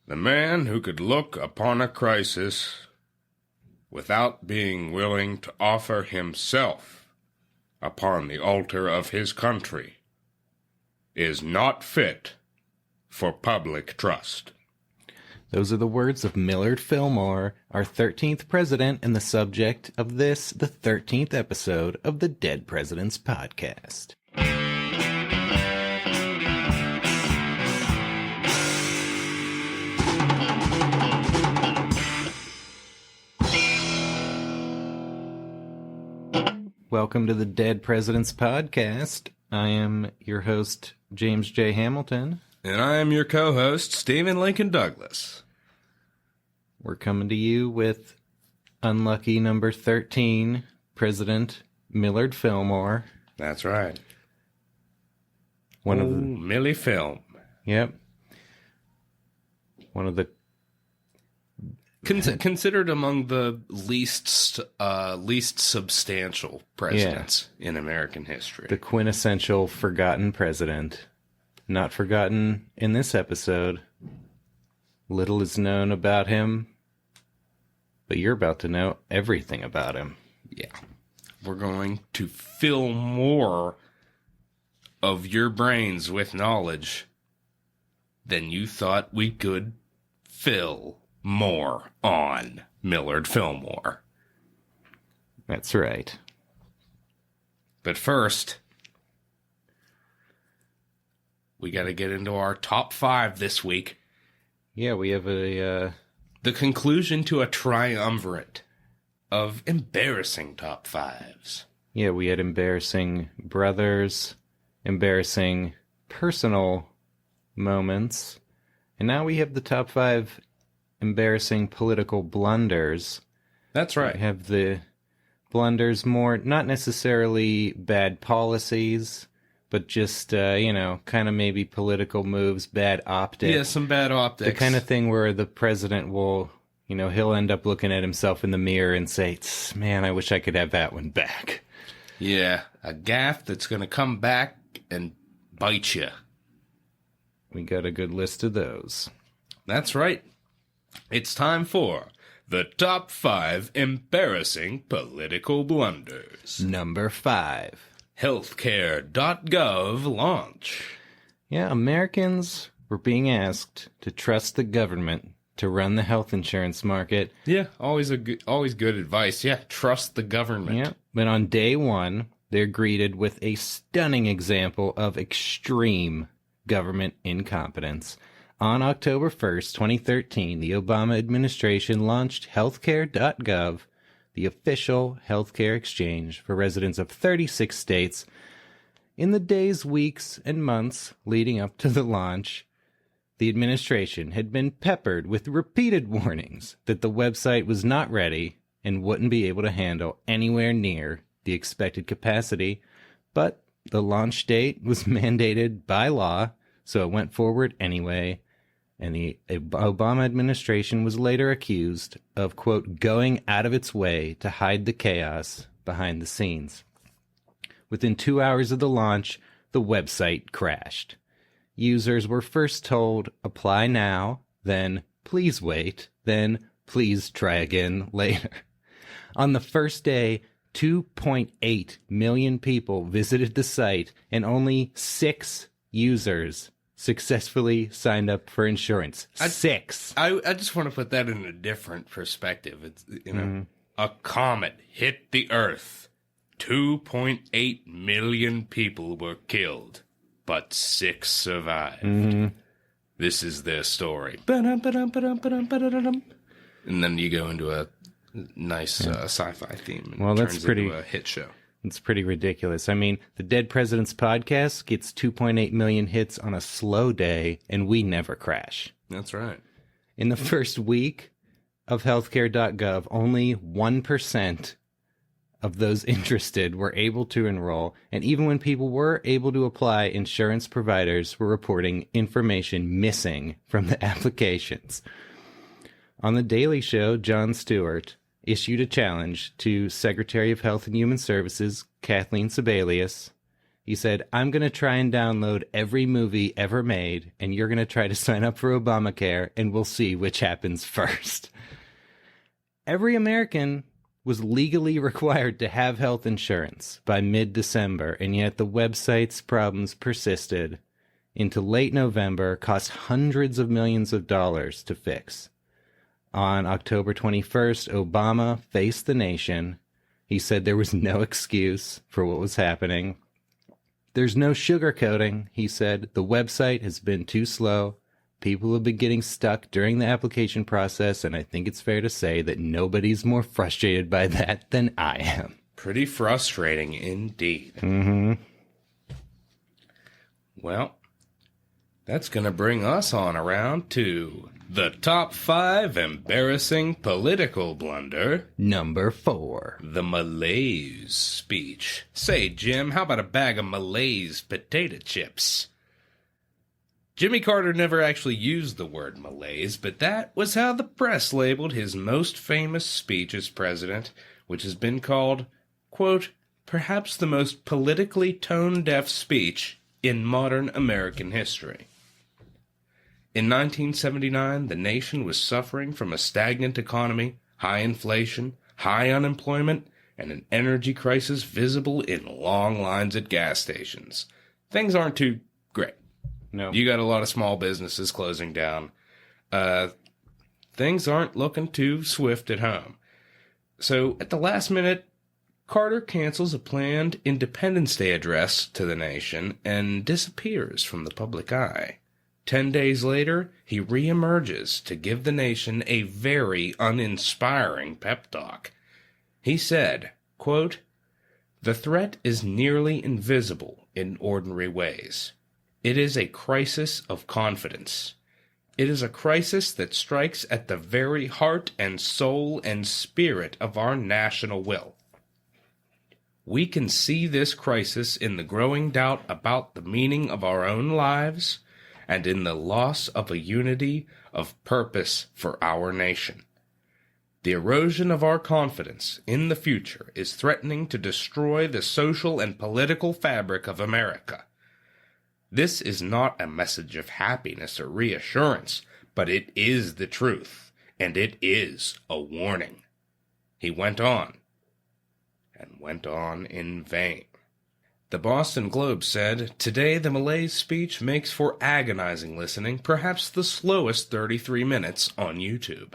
The man who could look upon a crisis without being willing to offer himself upon the altar of his country is not fit for public trust. Those are the words of Millard Fillmore, our 13th president and the subject of this, the 13th episode of the Dead Presidents Podcast. Welcome to the Dead Presidents Podcast. I am your host, James J. Hamilton. And I am your co-host, Stephen Lincoln Douglas. We're coming to you with unlucky number 13, President Millard Fillmore. That's right. Millie Film. Yep. One of the... Considered among the least substantial presidents in American history. The quintessential forgotten president. Not forgotten in this episode. Little is known about him, but you're about to know everything about him. Yeah. We're going to fill more of your brains with knowledge than you thought we could fill more on Millard Fillmore. That's right. But first, we got to get into our top 5 this week. Yeah, we have the conclusion to a triumvirate of embarrassing top 5s. Yeah, we had embarrassing brothers, embarrassing personal moments, and now we have the top 5 embarrassing political blunders. That's right. We have the blunders more, not necessarily bad policies, but just, kind of maybe political moves, bad optics. Yeah, some bad optics. The kind of thing where the president will, he'll end up looking at himself in the mirror and say, man, I wish I could have that one back. Yeah, a gaffe that's going to come back and bite you. We got a good list of those. That's right. It's time for the top 5 embarrassing political blunders. Number 5. Healthcare.gov launch. Yeah, Americans were being asked to trust the government to run the health insurance market. Yeah, always good advice. Yeah, trust the government. Yeah, but on day 1, they're greeted with a stunning example of extreme government incompetence. On October 1st, 2013, the Obama administration launched Healthcare.gov, the official healthcare exchange for residents of 36 states. In the days, weeks, and months leading up to the launch, the administration had been peppered with repeated warnings that the website was not ready and wouldn't be able to handle anywhere near the expected capacity, but the launch date was mandated by law, so it went forward anyway. And the Obama administration was later accused of, quote, going out of its way to hide the chaos behind the scenes. Within 2 hours of the launch, the website crashed. Users were first told, apply now, then please wait, then please try again later. On the first day, 2.8 million people visited the site, and only 6 users successfully signed up for insurance. 6. I just want to put that in a different perspective. It's a comet hit the Earth. 2.8 million people were killed, but 6 survived. This is their story. And then you go into a nice sci-fi theme. And that's pretty into a hit show. It's pretty ridiculous. I mean, the Dead Presidents Podcast gets 2.8 million hits on a slow day, and we never crash. That's right. In the first week of healthcare.gov, only 1% of those interested were able to enroll, and even when people were able to apply, insurance providers were reporting information missing from the applications. On The Daily Show, Jon Stewart issued a challenge to Secretary of Health and Human Services Kathleen Sebelius He said, I'm going to try and download every movie ever made, and you're going to try to sign up for Obamacare, and we'll see which happens first. Every American was legally required to have health insurance by mid-December, and yet the website's problems persisted into late November, cost hundreds of millions of dollars to fix. On October 21st, Obama faced the nation. He said there was no excuse for what was happening. There's no sugarcoating, he said. The website has been too slow. People have been getting stuck during the application process, and I think it's fair to say that nobody's more frustrated by that than I am. Pretty frustrating indeed. Mm-hmm. Well, that's going to bring us on around to the top 5 embarrassing political blunder. Number 4. The Malaise speech. Say, Jim, how about a bag of Malaise potato chips? Jimmy Carter never actually used the word Malaise, but that was how the press labeled his most famous speech as president, which has been called, quote, perhaps the most politically tone-deaf speech in modern American history. In 1979, the nation was suffering from a stagnant economy, high inflation, high unemployment, and an energy crisis visible in long lines at gas stations. Things aren't too great. No. You got a lot of small businesses closing down. Things aren't looking too swift at home. So, at the last minute, Carter cancels a planned Independence Day address to the nation and disappears from the public eye. 10 days later, he reemerges to give the nation a very uninspiring pep talk. He said, quote, the threat is nearly invisible in ordinary ways. It is a crisis of confidence. It is a crisis that strikes at the very heart and soul and spirit of our national will. We can see this crisis in the growing doubt about the meaning of our own lives and in the loss of a unity of purpose for our nation. The erosion of our confidence in the future is threatening to destroy the social and political fabric of America. This is not a message of happiness or reassurance, but it is the truth, and it is a warning. He went on, and went on in vain. The Boston Globe said, today the Malaise speech makes for agonizing listening, perhaps the slowest 33 minutes on YouTube.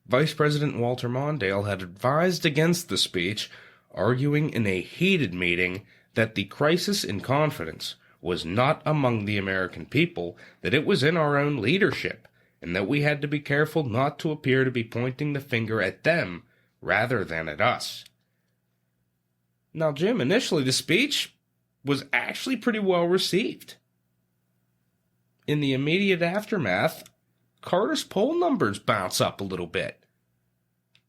Vice President Walter Mondale had advised against the speech, arguing in a heated meeting that the crisis in confidence was not among the American people, that it was in our own leadership, and that we had to be careful not to appear to be pointing the finger at them rather than at us. Now, Jim, initially the speech was actually pretty well received. In the immediate aftermath, Carter's poll numbers bounce up a little bit.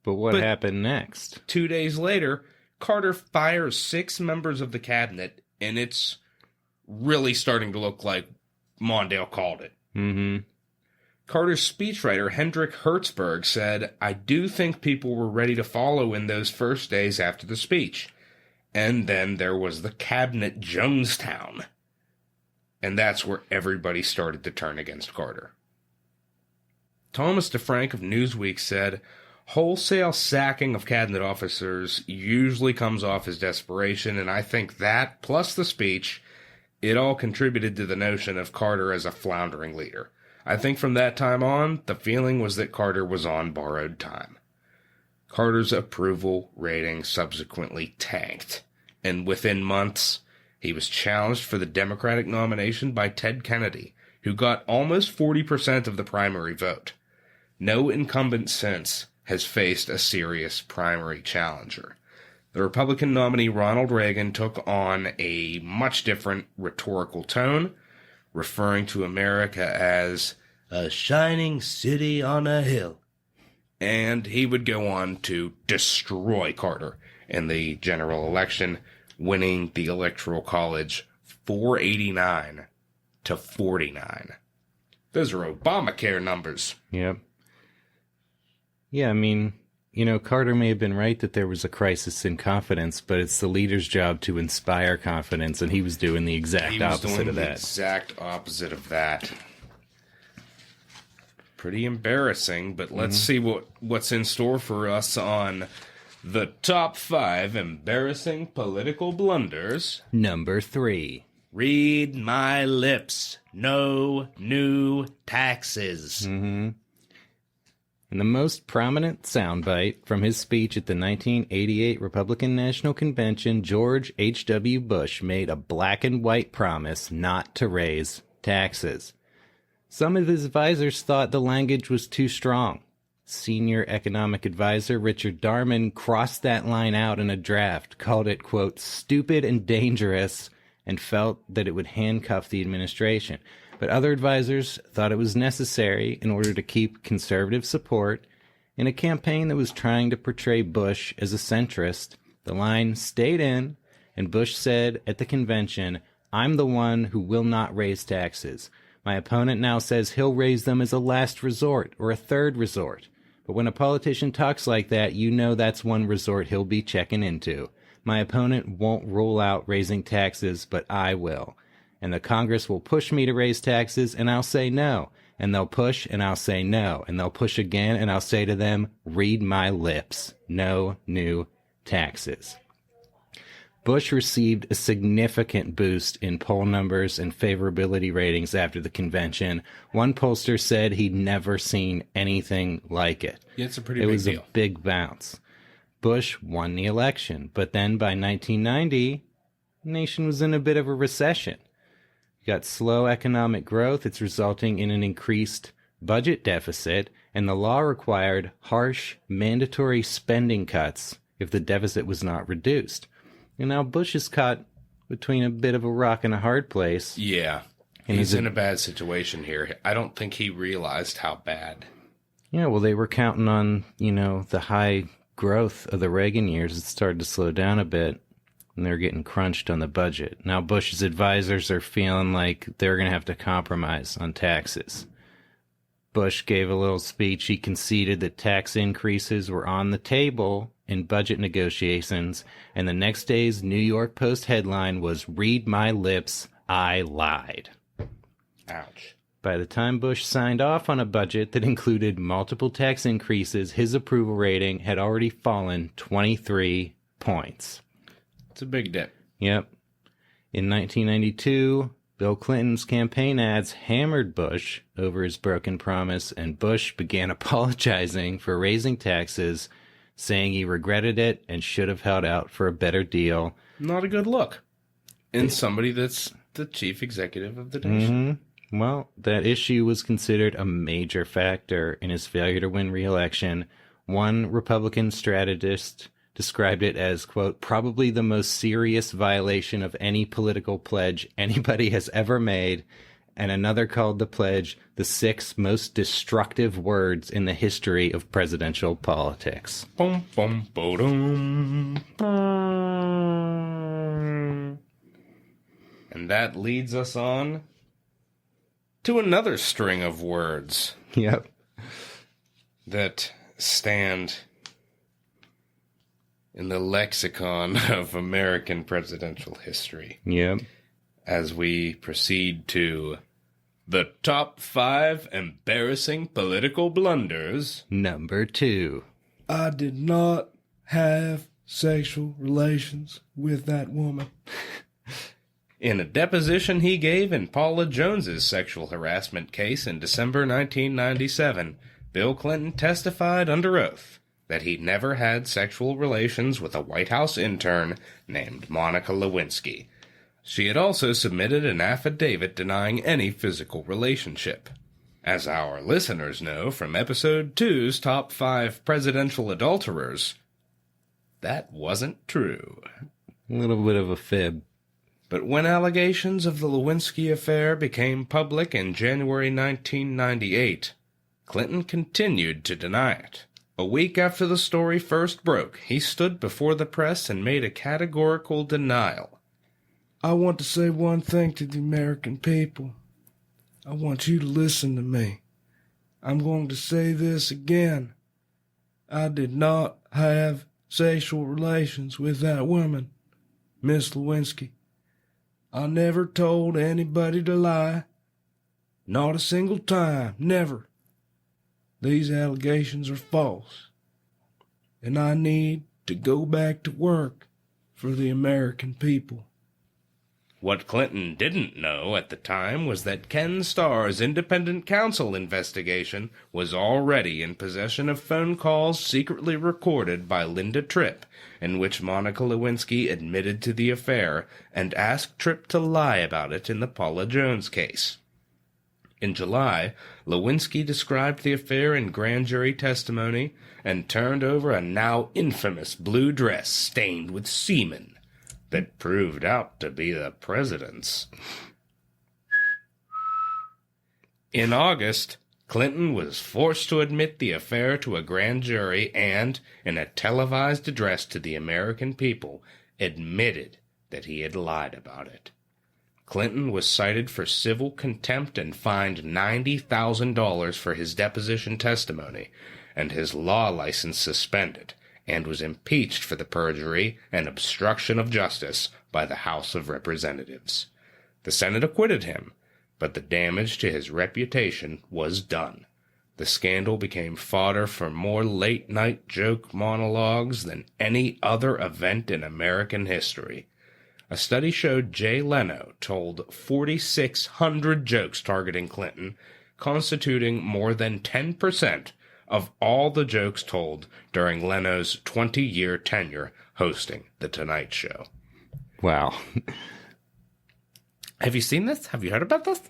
But what happened next? 2 days later, Carter fires 6 members of the cabinet, and it's really starting to look like Mondale called it. Mm-hmm. Carter's speechwriter, Hendrik Hertzberg, said, I do think people were ready to follow in those first days after the speech. And then there was the Cabinet Jonestown. And that's where everybody started to turn against Carter. Thomas DeFrank of Newsweek said, wholesale sacking of cabinet officers usually comes off as desperation, and I think that, plus the speech, it all contributed to the notion of Carter as a floundering leader. I think from that time on, the feeling was that Carter was on borrowed time. Carter's approval rating subsequently tanked, and within months, he was challenged for the Democratic nomination by Ted Kennedy, who got almost 40% of the primary vote. No incumbent since has faced a serious primary challenger. The Republican nominee Ronald Reagan took on a much different rhetorical tone, referring to America as a shining city on a hill. And he would go on to destroy Carter in the general election, winning the Electoral College 489 to 49. Those are Obamacare numbers. Yep. Yeah, I mean, Carter may have been right that there was a crisis in confidence, but it's the leader's job to inspire confidence, and he was doing the exact opposite of that. Exact opposite of that. Pretty embarrassing, but let's see what's in store for us on the top 5 embarrassing political blunders. Number 3. Read my lips. No new taxes. Mm-hmm. And the most prominent soundbite from his speech at the 1988 Republican National Convention, George H.W. Bush made a black and white promise not to raise taxes. Some of his advisors thought the language was too strong. Senior economic advisor Richard Darman crossed that line out in a draft, called it, quote, stupid and dangerous, and felt that it would handcuff the administration. But other advisors thought it was necessary in order to keep conservative support in a campaign that was trying to portray Bush as a centrist. The line stayed in, and Bush said at the convention, "I'm the one who will not raise taxes. My opponent now says he'll raise them as a last resort or a third resort. But when a politician talks like that, you know that's one resort he'll be checking into. My opponent won't rule out raising taxes, but I will. And the Congress will push me to raise taxes, and I'll say no. And they'll push, and I'll say no. And they'll push again, and I'll say to them, read my lips. No new taxes." Bush received a significant boost in poll numbers and favorability ratings after the convention. One pollster said he'd never seen anything like it. Yeah, it's a pretty big deal. It was a big bounce. Bush won the election, but then by 1990, the nation was in a bit of a recession. You got slow economic growth. It's resulting in an increased budget deficit, and the law required harsh, mandatory spending cuts if the deficit was not reduced. And now Bush is caught between a bit of a rock and a hard place. Yeah, he's in a bad situation here. I don't think he realized how bad. Yeah, well, they were counting on, the high growth of the Reagan years. It started to slow down a bit, and they're getting crunched on the budget. Now Bush's advisors are feeling like they're going to have to compromise on taxes. Bush gave a little speech. He conceded that tax increases were on the table in budget negotiations, and the next day's New York Post headline was, "Read my lips, I lied." Ouch. By the time Bush signed off on a budget that included multiple tax increases, his approval rating had already fallen 23 points. It's a big dip. Yep. In 1992, Bill Clinton's campaign ads hammered Bush over his broken promise, and Bush began apologizing for raising taxes, saying he regretted it and should have held out for a better deal. Not a good look in somebody that's the chief executive of the nation. Mm-hmm. Well, that issue was considered a major factor in his failure to win re-election. One Republican strategist described it as, quote, probably the most serious violation of any political pledge anybody has ever made. And another called the pledge the 6 most destructive words in the history of presidential politics. Boom, boom, boom. And that leads us on to another string of words. Yep. That stand in the lexicon of American presidential history. Yep. As we proceed to the top 5 embarrassing political blunders. Number 2. I did not have sexual relations with that woman. In a deposition he gave in Paula Jones's sexual harassment case in December 1997, Bill Clinton testified under oath that he never had sexual relations with a White House intern named Monica Lewinsky. She had also submitted an affidavit denying any physical relationship. As our listeners know from Episode 2's Top 5 Presidential Adulterers, that wasn't true. A little bit of a fib. But when allegations of the Lewinsky affair became public in January 1998, Clinton continued to deny it. A week after the story first broke, he stood before the press and made a categorical denial. I want to say one thing to the American people. I want you to listen to me. I'm going to say this again. I did not have sexual relations with that woman, Miss Lewinsky. I never told anybody to lie. Not a single time, never. These allegations are false, and I need to go back to work for the American people. What Clinton didn't know at the time was that Ken Starr's independent counsel investigation was already in possession of phone calls secretly recorded by Linda Tripp, in which Monica Lewinsky admitted to the affair and asked Tripp to lie about it in the Paula Jones case. In July, Lewinsky described the affair in grand jury testimony and turned over a now infamous blue dress stained with semen that proved out to be the president's. In August, Clinton was forced to admit the affair to a grand jury and, in a televised address to the American people, admitted that he had lied about it. Clinton was cited for civil contempt and fined $90,000 for his deposition testimony, and his law license suspended, and was impeached for the perjury and obstruction of justice by the House of Representatives. The Senate acquitted him, but the damage to his reputation was done. The scandal became fodder for more late-night joke monologues than any other event in American history. A study showed Jay Leno told 4,600 jokes targeting Clinton, constituting more than 10% of all the jokes told during Leno's 20-year tenure hosting The Tonight Show. Wow. Have you seen this? Have you heard about this?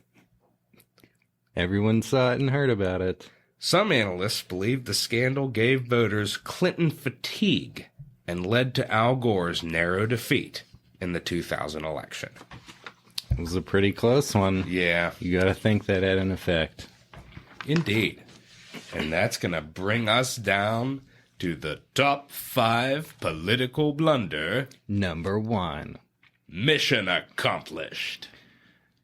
Everyone saw it and heard about it. Some analysts believe the scandal gave voters Clinton fatigue and led to Al Gore's narrow defeat in the 2000 election. It was a pretty close one. Yeah. You gotta think that had an effect. Indeed. And that's going to bring us down to the top 5 political blunder. Number 1. Mission accomplished.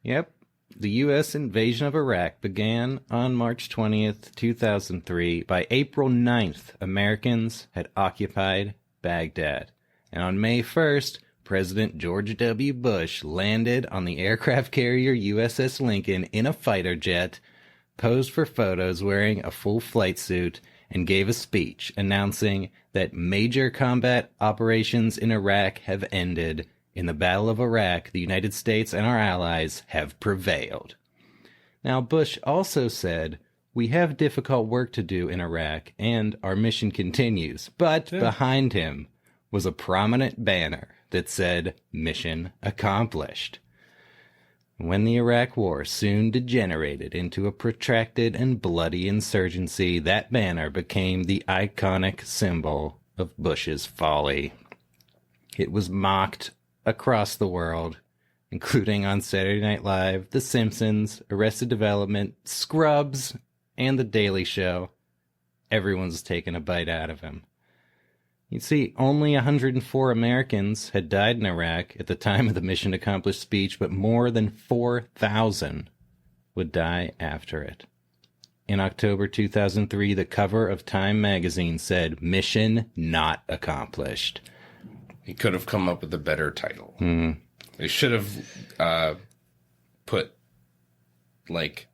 Yep. The U.S. invasion of Iraq began on March 20th, 2003. By April 9th, Americans had occupied Baghdad. And on May 1st, President George W. Bush landed on the aircraft carrier USS Lincoln in a fighter jet, posed for photos wearing a full flight suit, and gave a speech announcing that major combat operations in Iraq have ended. In the Battle of Iraq, the United States and our allies have prevailed. Now, Bush also said, "We have difficult work to do in Iraq, and our mission continues." But behind him was a prominent banner that said, "Mission accomplished." When the Iraq War soon degenerated into a protracted and bloody insurgency, that banner became the iconic symbol of Bush's folly. It was mocked across the world, including on Saturday Night Live, The Simpsons, Arrested Development, Scrubs, and The Daily Show. Everyone's taken a bite out of him. You see, only 104 Americans had died in Iraq at the time of the mission accomplished speech, but more than 4,000 would die after it. In October 2003, the cover of Time magazine said, "Mission not accomplished." He could have come up with a better title. They should have put, like,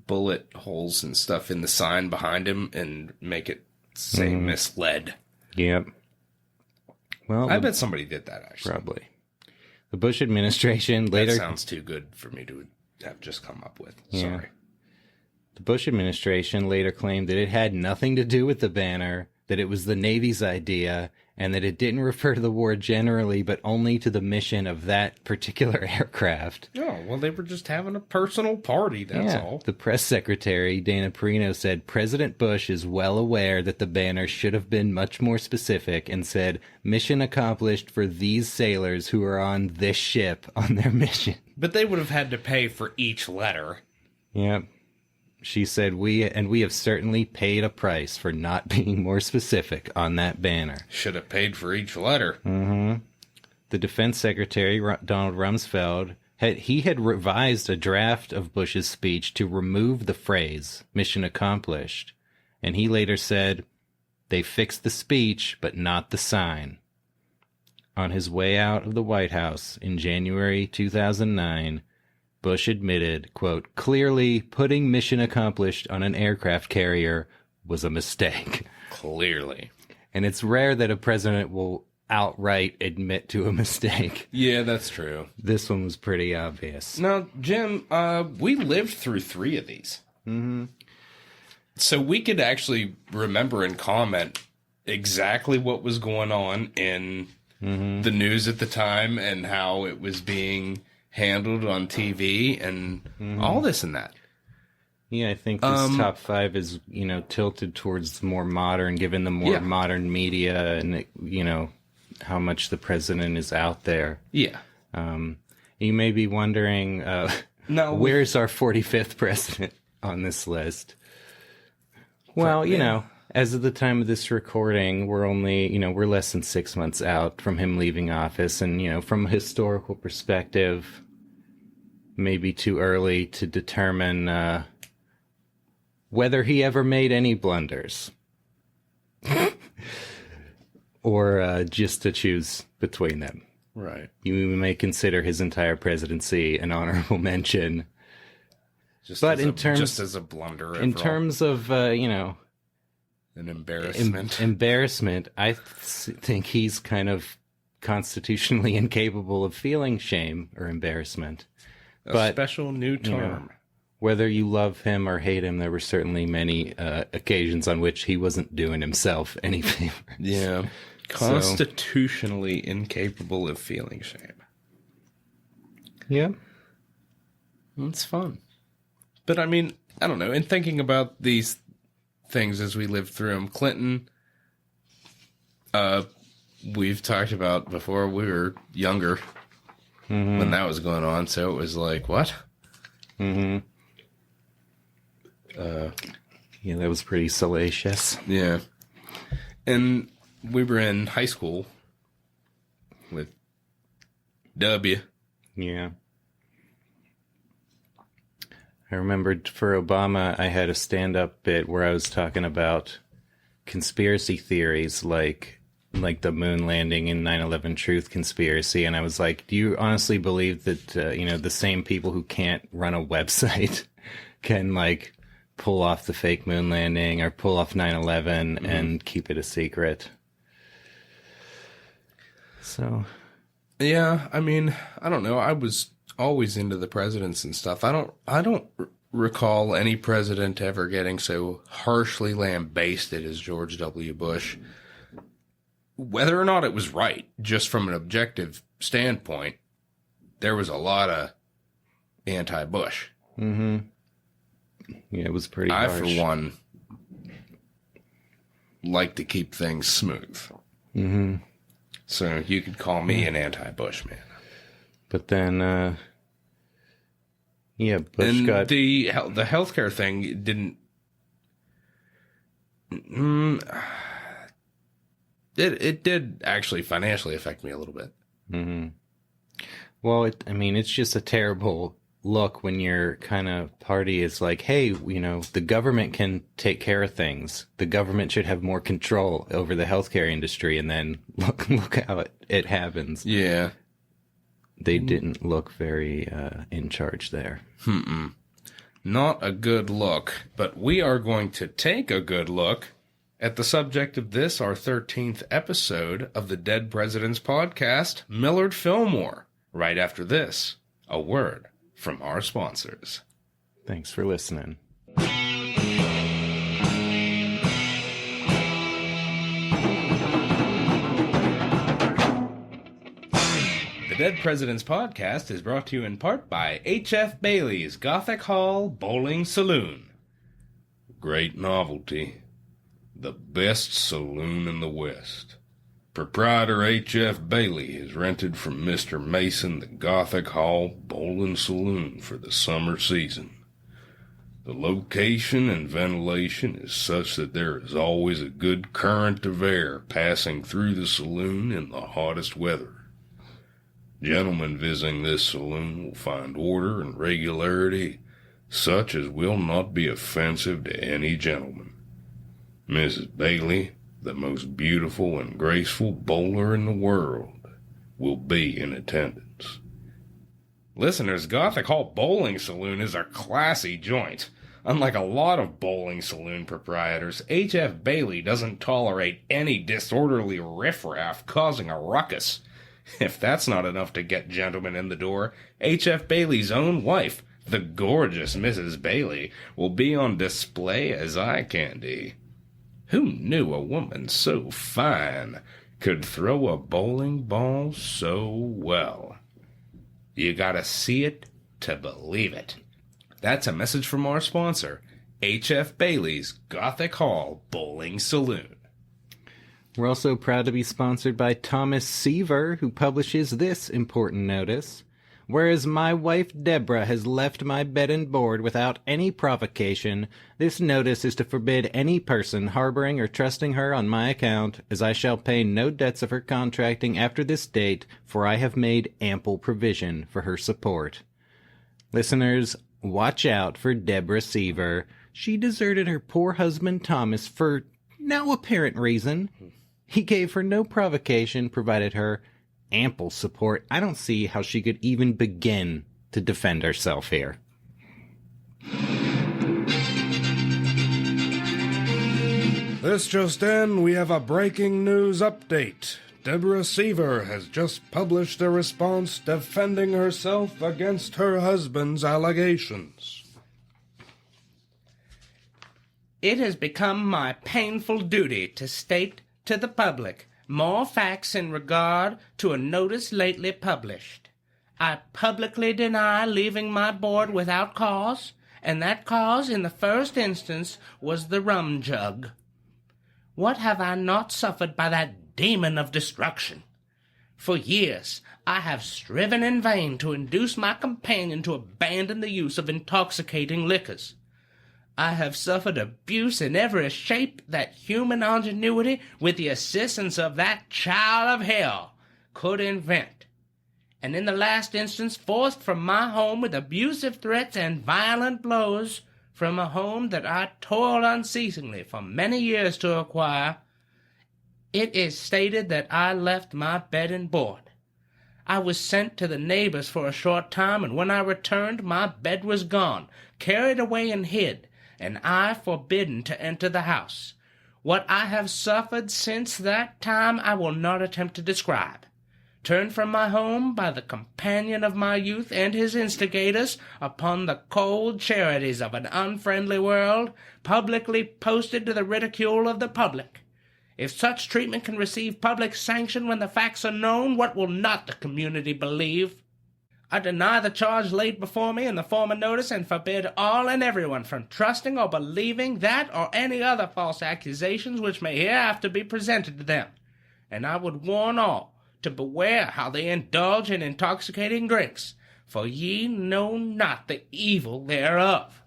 bullet holes and stuff in the sign behind him and make it say misled. Yep. Well, I bet somebody did that, actually. Probably. The Bush administration later... That sounds too good for me to have just come up with. Yeah. Sorry. The Bush administration later claimed that it had nothing to do with the banner, that it was the Navy's idea, and that it didn't refer to the war generally, but only to the mission of that particular aircraft. Oh, well, they were just having a personal party, that's all. The press secretary, Dana Perino, said President Bush is well aware that the banner should have been much more specific, and said, "Mission accomplished for these sailors who are on this ship on their mission." But they would have had to pay for each letter. Yep. She said, we have certainly paid a price for not being more specific on that banner. Should have paid for each letter. The defense secretary, Donald Rumsfeld, had revised a draft of Bush's speech to remove the phrase, "mission accomplished." And he later said, They fixed the speech, but not the sign. On his way out of the White House in January 2009, Bush admitted, quote, clearly putting mission accomplished on an aircraft carrier was a mistake. Clearly. And it's rare that a president will outright admit to a mistake. Yeah, that's true. This one was pretty obvious. Now, Jim, we lived through 3 of these. Mm-hmm. So we could actually remember and comment exactly what was going on in the news at the time and how it was being handled on TV and all this and that. Yeah, I think this top 5 is, tilted towards more modern, given the more modern media and, how much the president is out there. Yeah. You may be wondering, where's our 45th president on this list? Well, as of the time of this recording, we're only, we're less than 6 months out from him leaving office. And, from a historical perspective, maybe too early to determine whether he ever made any blunders. Or just to choose between them. Right. You may consider his entire presidency an honorable mention. Just as a blunder. In terms of, an embarrassment. Embarrassment, I think he's kind of constitutionally incapable of feeling shame or embarrassment. A special new term. Whether you love him or hate him, there were certainly many occasions on which he wasn't doing himself any favors. Yeah. Constitutionally incapable of feeling shame. Yeah. It's fun. But I mean, I don't know. In thinking about these things as we lived through them, Clinton, we've talked about before we were younger when that was going on. So it was like, what? Mm-hmm. Yeah, that was pretty salacious. Yeah. And we were in high school with W. Yeah. I remembered for Obama, I had a stand-up bit where I was talking about conspiracy theories like the moon landing and 9/11 truth conspiracy. And I was like, do you honestly believe that, the same people who can't run a website can, pull off the fake moon landing or pull off 9/11 and keep it a secret? So, yeah, I mean, I don't know. I was always into the presidents and stuff. I don't recall any president ever getting so harshly lambasted as George W. Bush. Whether or not it was right, just from an objective standpoint, there was a lot of anti-Bush. Mm-hmm. Yeah, it was pretty harsh. I, for one, like to keep things smooth. Mm-hmm. So you could call me an anti-Bush man. But then, Bush and got... the healthcare thing didn't... It did actually financially affect me a little bit. Mm-hmm. Well, it's just a terrible look when your kind of party is like, hey, the government can take care of things. The government should have more control over the healthcare industry, and then look how it happens. Yeah. They didn't look very in charge there. Not a good look, but we are going to take a good look at the subject of this, our 13th episode of the Dead Presidents Podcast, Millard Fillmore, right after this, a word from our sponsors. Thanks for listening. The Dead Presidents Podcast is brought to you in part by H.F. Bailey's Gothic Hall Bowling Saloon. Great novelty. The best saloon in the West. Proprietor H.F. Bailey has rented from Mr. Mason the Gothic Hall Bowling Saloon for the summer season. The location and ventilation is such that there is always a good current of air passing through the saloon in the hottest weather. Gentlemen visiting this saloon will find order and regularity such as will not be offensive to any gentleman. Mrs. Bailey the most beautiful and graceful bowler in the world, will be in attendance. Listeners, Gothic Hall Bowling Saloon is a classy joint. Unlike a lot of bowling saloon proprietors, H.F. Bailey doesn't tolerate any disorderly riffraff causing a ruckus. If that's not enough to get gentlemen in the door, H.F. Bailey's own wife, the gorgeous Mrs. Bailey, will be on display as eye candy. Who knew a woman so fine could throw a bowling ball so well? You gotta see it to believe it. That's a message from our sponsor, H.F. Bailey's Gothic Hall Bowling Saloon. We're also proud to be sponsored by Thomas Seaver, who publishes this important notice. Whereas my wife Deborah has left my bed and board without any provocation, this notice is to forbid any person harboring or trusting her on my account, as I shall pay no debts of her contracting after this date, for I have made ample provision for her support. Listeners, watch out for Deborah Seaver. She deserted her poor husband Thomas for no apparent reason. He gave her no provocation, provided her ample support. I don't see how she could even begin to defend herself here. This just in, we have a breaking news update. Deborah Seaver has just published a response defending herself against her husband's allegations. It has become my painful duty to state to the public more facts in regard to a notice lately published. I publicly deny leaving my board without cause, and that cause in the first instance was the rum jug. What have I not suffered by that demon of destruction? For years I have striven in vain to induce my companion to abandon the use of intoxicating liquors. I have suffered abuse in every shape that human ingenuity, with the assistance of that child of hell, could invent, and in the last instance forced from my home with abusive threats and violent blows, from a home that I toiled unceasingly for many years to acquire. It is stated that I left my bed and board. I was sent to the neighbors for a short time, and when I returned, my bed was gone, carried away and hid, and I forbidden to enter the house. What I have suffered since that time I will not attempt to describe. Turned from my home by the companion of my youth and his instigators upon the cold charities of an unfriendly world, publicly posted to the ridicule of the public. If such treatment can receive public sanction when the facts are known, what will not the community believe? I deny the charge laid before me in the former notice, and forbid all and everyone from trusting or believing that or any other false accusations which may hereafter be presented to them. And I would warn all to beware how they indulge in intoxicating drinks, for ye know not the evil thereof.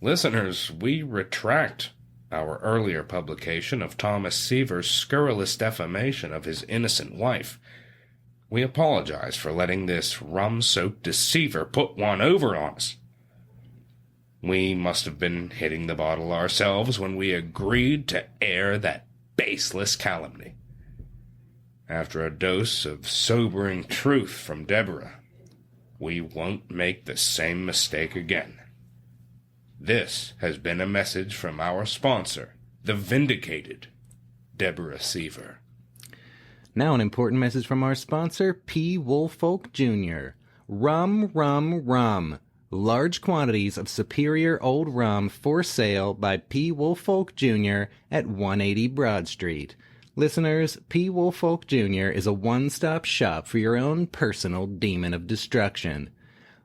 Listeners, we retract our earlier publication of Thomas Seaver's scurrilous defamation of his innocent wife. We apologize for letting this rum-soaked deceiver put one over on us. We must have been hitting the bottle ourselves when we agreed to air that baseless calumny. After a dose of sobering truth from Deborah, we won't make the same mistake again. This has been a message from our sponsor, the vindicated Deborah Seaver. Now an important message from our sponsor, P. Woolfolk Jr. Rum, rum, rum. Large quantities of superior old rum for sale by P. Woolfolk Jr. at 180 Broad Street. Listeners, P. Woolfolk Jr. is a one-stop shop for your own personal demon of destruction.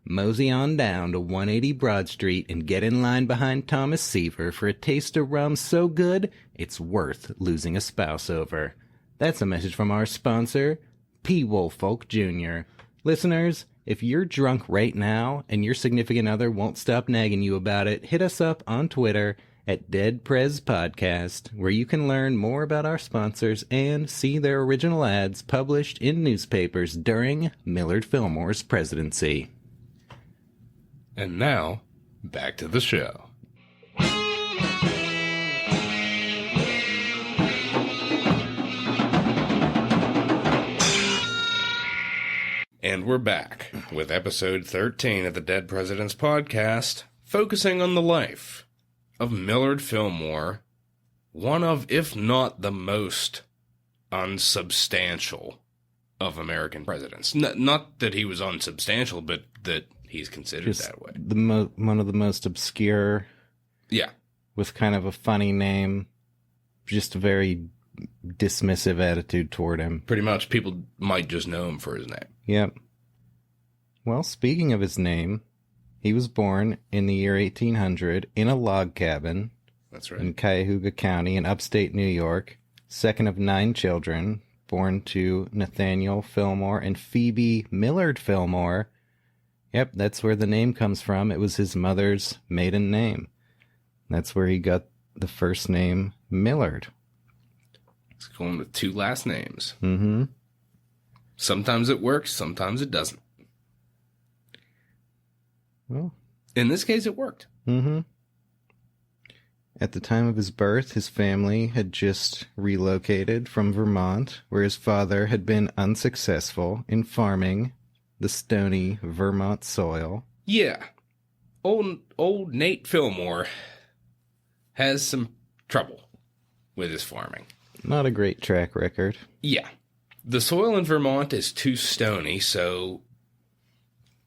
Mosey on down to 180 Broad Street and get in line behind Thomas Seaver for a taste of rum so good, it's worth losing a spouse over. That's a message from our sponsor, P. Woolfolk Jr. Listeners, if you're drunk right now and your significant other won't stop nagging you about it, hit us up on Twitter at DeadPresPodcast, where you can learn more about our sponsors and see their original ads published in newspapers during Millard Fillmore's presidency. And now, back to the show. And we're back with episode 13 of the Dead Presidents Podcast, focusing on the life of Millard Fillmore, one of, if not the most unsubstantial of American presidents. Not that he was unsubstantial, but that he's considered Just that way. One of the most obscure. Yeah. With kind of a funny name. Just a very dismissive attitude toward him. Pretty much, people might just know him for his name. Yep. Well, speaking of his name, he was born in the year 1800 in a log cabin. That's right. In Cuyahoga County in upstate New York. Second of 9 children, born to Nathaniel Fillmore and Phoebe Millard Fillmore. Yep, that's where the name comes from. It was his mother's maiden name. That's where he got the first name, Millard. It's going with 2 last names. Mm-hmm. Sometimes it works, sometimes it doesn't. Well, in this case, it worked. Mm-hmm. At the time of his birth, his family had just relocated from Vermont, where his father had been unsuccessful in farming the stony Vermont soil. Yeah. Old Nate Fillmore has some trouble with his farming. Not a great track record. Yeah. The soil in Vermont is too stony, so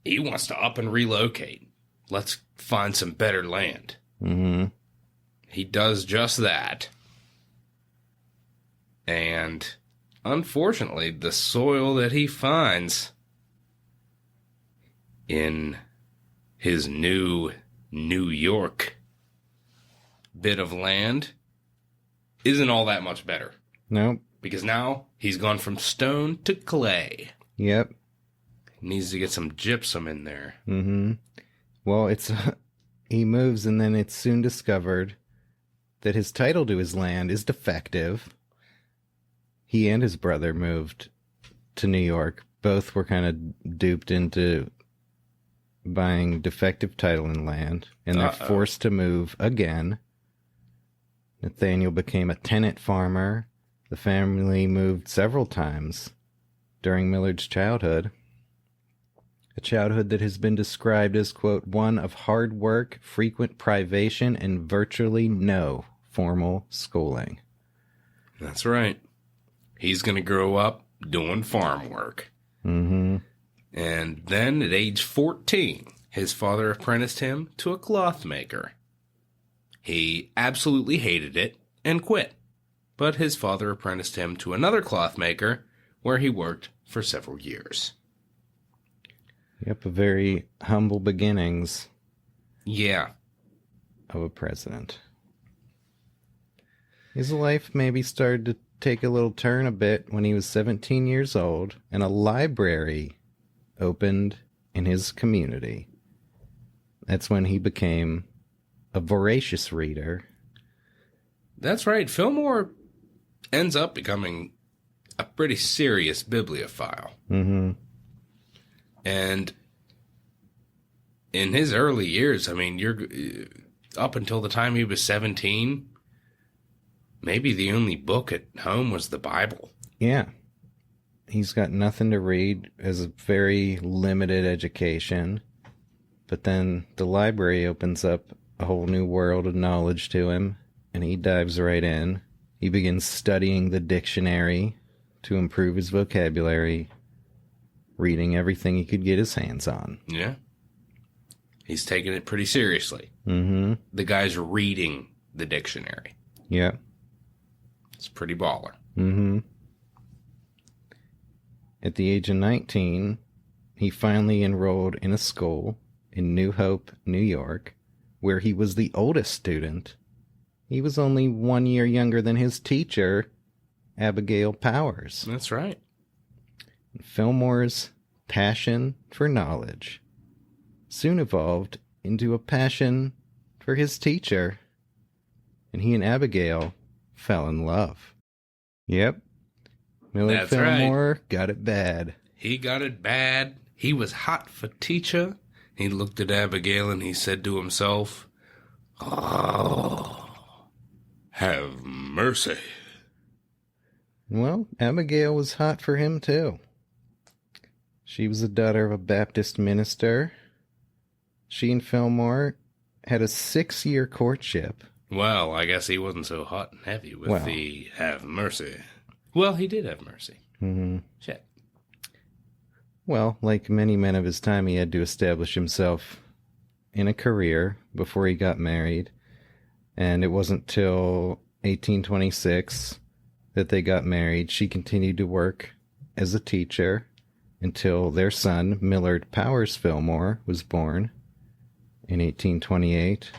he wants to up and relocate. Let's find some better land. Mm-hmm. He does just that. And unfortunately, the soil that he finds in his new New York bit of land isn't all that much better. Nope. Because now he's gone from stone to clay. Yep. Needs to get some gypsum in there. Mm-hmm. Well, he moves, and then it's soon discovered that his title to his land is defective. He and his brother moved to New York. Both were kind of duped into buying defective title in land, and they're forced to move again. Nathaniel became a tenant farmer. The family moved several times during Millard's childhood. A childhood that has been described as, quote, one of hard work, frequent privation, and virtually no formal schooling. That's right. He's going to grow up doing farm work. Mm-hmm. And then at age 14, his father apprenticed him to a cloth maker. He absolutely hated it and quit. But his father apprenticed him to another cloth maker where he worked for several years. Yep, a very humble beginnings. Yeah. Of a president. His life maybe started to take a little turn a bit when he was 17 years old, and a library opened in his community. That's when he became a voracious reader. That's right. Fillmore ends up becoming a pretty serious bibliophile. Mm-hmm. And in his early years, I mean, you're up until the time he was 17, maybe the only book at home was the Bible. Yeah. He's got nothing to read, has a very limited education. But then the library opens up a whole new world of knowledge to him, and he dives right in. He begins studying the dictionary to improve his vocabulary, reading everything he could get his hands on. Yeah. He's taking it pretty seriously. Mm-hmm. The guy's reading the dictionary. Yeah. It's pretty baller. Mm-hmm. At the age of 19, he finally enrolled in a school in New Hope, New York, where he was the oldest student. He was only 1 year younger than his teacher, Abigail Powers. That's right. Fillmore's passion for knowledge soon evolved into a passion for his teacher, and he and Abigail fell in love. Yep. Millard Fillmore got it bad. He got it bad. He was hot for teacher. He looked at Abigail and he said to himself, "Oh, have mercy." Well, Abigail was hot for him, too. She was the daughter of a Baptist minister. She and Fillmore had a 6-year courtship. Well, I guess he wasn't so hot and heavy with the have mercy. Well, he did have mercy. Mm-hmm. Shit. Well, like many men of his time, he had to establish himself in a career before he got married. And it wasn't till 1826 that they got married. She continued to work as a teacher until their son, Millard Powers Fillmore, was born in 1828.